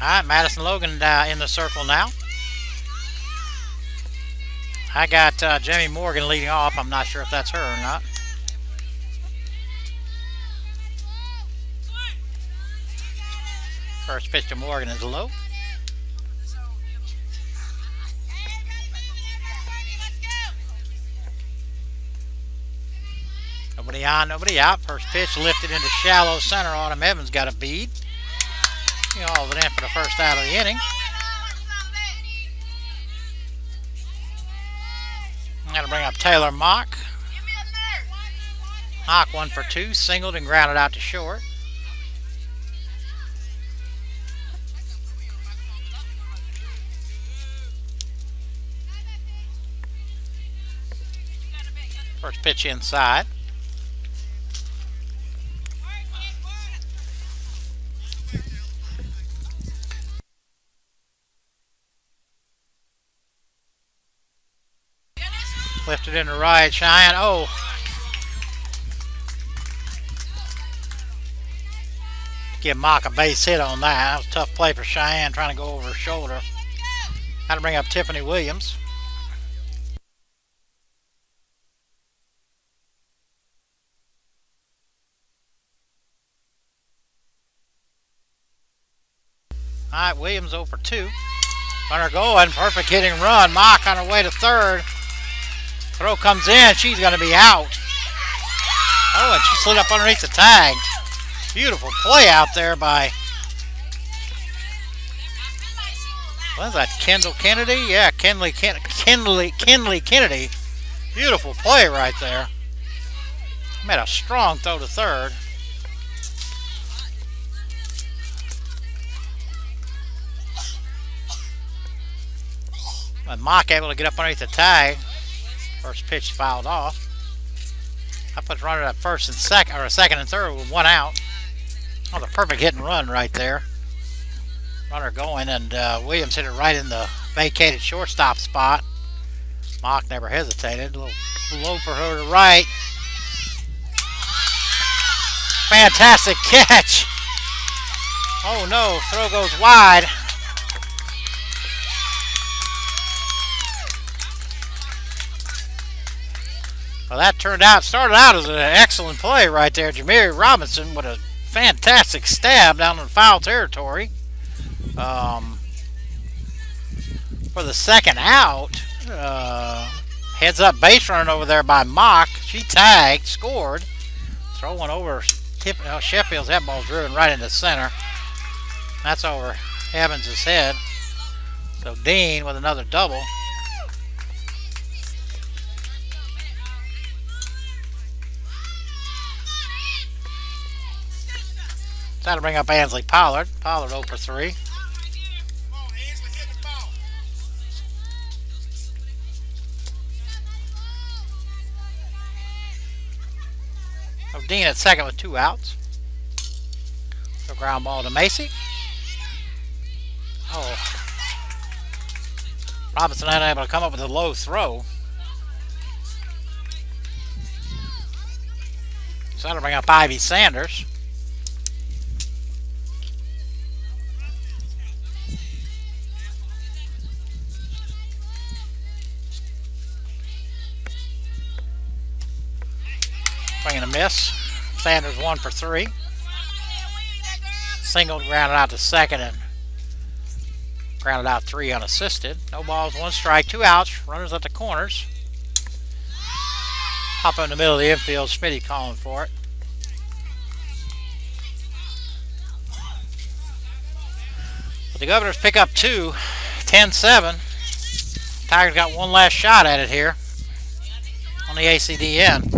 Alright, Madison Logan in the circle now. I got Jamie Morgan leading off. I'm not sure if that's her or not. First pitch to Morgan is low. Nobody on, nobody out. First pitch lifted into shallow center. Autumn Evans got a bead. He hauled it in for the first out of the inning. I'm going to bring up Taylor Mock. Mock 1 for 2, singled and grounded out to short. First pitch inside. Lifted into right, Cheyenne. Oh. Give Mock a base hit on that. That was a tough play for Cheyenne, trying to go over her shoulder. Had to bring up Tiffany Williams. Alright, Williams 0 for 2. Runner going, perfect hitting run. Mock on her way to third. Throw comes in, she's going to be out. Oh, and she slid up underneath the tag. Beautiful play out there by, what is that, Kendall Kennedy? Yeah, Kenley Kennedy. Beautiful play right there. Made a strong throw to third. And Mock able to get up underneath the tag. First pitch fouled off. I put the runner at first and second, or second and third with one out. Oh, the perfect hit and run right there. Runner going, and Williams hit it right in the vacated shortstop spot. Mock never hesitated. A little low for her to right. Fantastic catch. Oh no, throw goes wide. Well, that started out as an excellent play right there. Jamiri Robinson with a fantastic stab down in foul territory. For the second out, heads up base running over there by Mock. She tagged, scored. Throw one over Sheffield's. That ball's driven right into center. That's over Evans' head. So Dean with another double. Trying to bring up Ansley Pollard. Pollard 0 for 3. So Dean at second with 2 outs. So ground ball to Macy. Oh. Robinson unable to come up with a low throw. So that'll bring up Ivy Sanders. Swinging a miss. Sanders 1 for 3. Singled, grounded out to second, and grounded out 3 unassisted. No balls, 1 strike, 2 outs. Runners at the corners. Hop in the middle of the infield. Smitty calling for it. But the Governors pick up 2. 10-7. Tigers got one last shot at it here on the ACDN.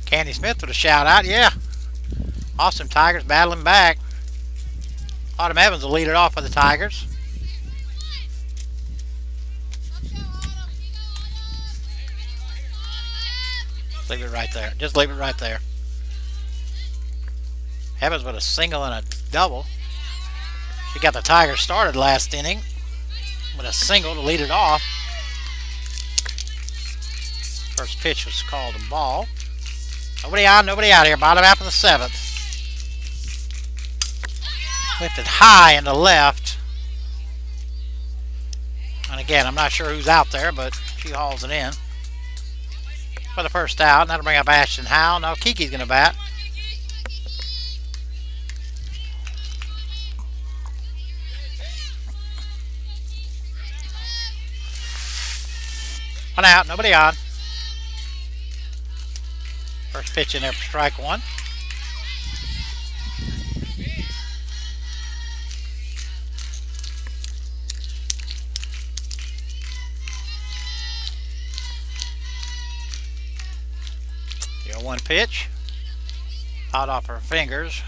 Candy Smith with a shout out. Yeah. Awesome Tigers battling back. Autumn Evans will lead it off for the Tigers. Leave it right there. Just leave it right there. Evans with a single and a double. She got the Tigers started last inning with a single to lead it off. First pitch was called a ball. Nobody on, nobody out here. Bottom half of the 7th. Lifted high in the left. And again, I'm not sure who's out there, but she hauls it in for the first out. That'll bring up Ashton Howe. Now Kiki's going to bat. One out, nobody on. First pitch in there for strike one. The 0-1 pitch. Out off her fingers.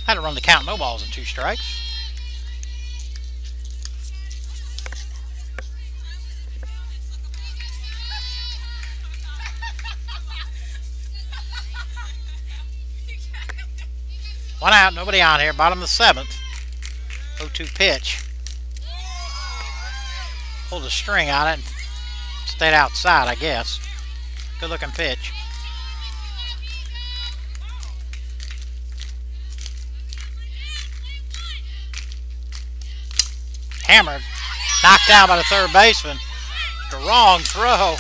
Had to run the count, no balls and 2 strikes. One out, nobody on here. Bottom of the 7th. 0-2 pitch. Pulled a string on it and stayed outside, I guess. Good looking pitch. Hammered. Knocked down by the third baseman. The wrong throw.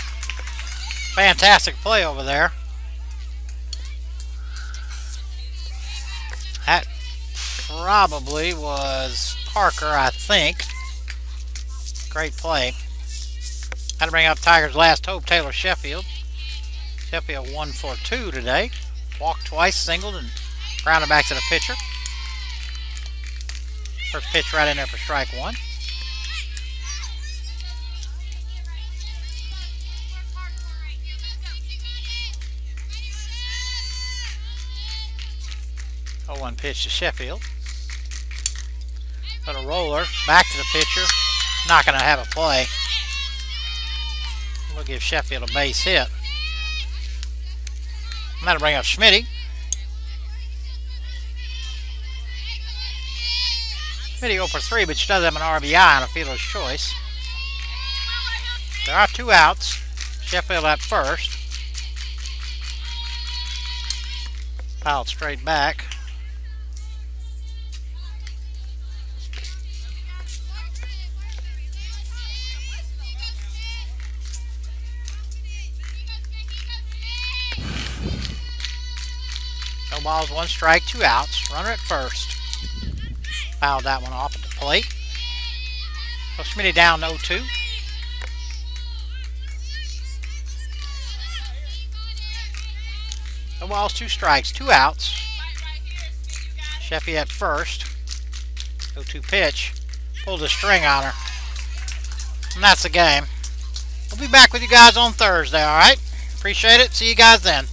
Fantastic play over there. That probably was Parker, I think. Great play. Had to bring up Tigers' last hope, Taylor Sheffield. Sheffield 1 for 2 today. Walked twice, singled, and grounded back to the pitcher. First pitch right in there for strike one. One pitch to Sheffield. Got a roller back to the pitcher. Not going to have a play. We'll give Sheffield a base hit. I'm going to bring up Schmitty. Schmitty 0 for 3, but she does have an RBI on a fielder's choice. There are 2 outs. Sheffield at first. Fouled straight back. No balls, 1 strike, 2 outs. Runner at first. Fouled that one off at the plate. So Schmitty down 0-2. No balls, 2 strikes, 2 outs. Sheffy at first. 0-2 pitch. Pulled a string on her. And that's the game. We'll be back with you guys on Thursday, alright? Appreciate it. See you guys then.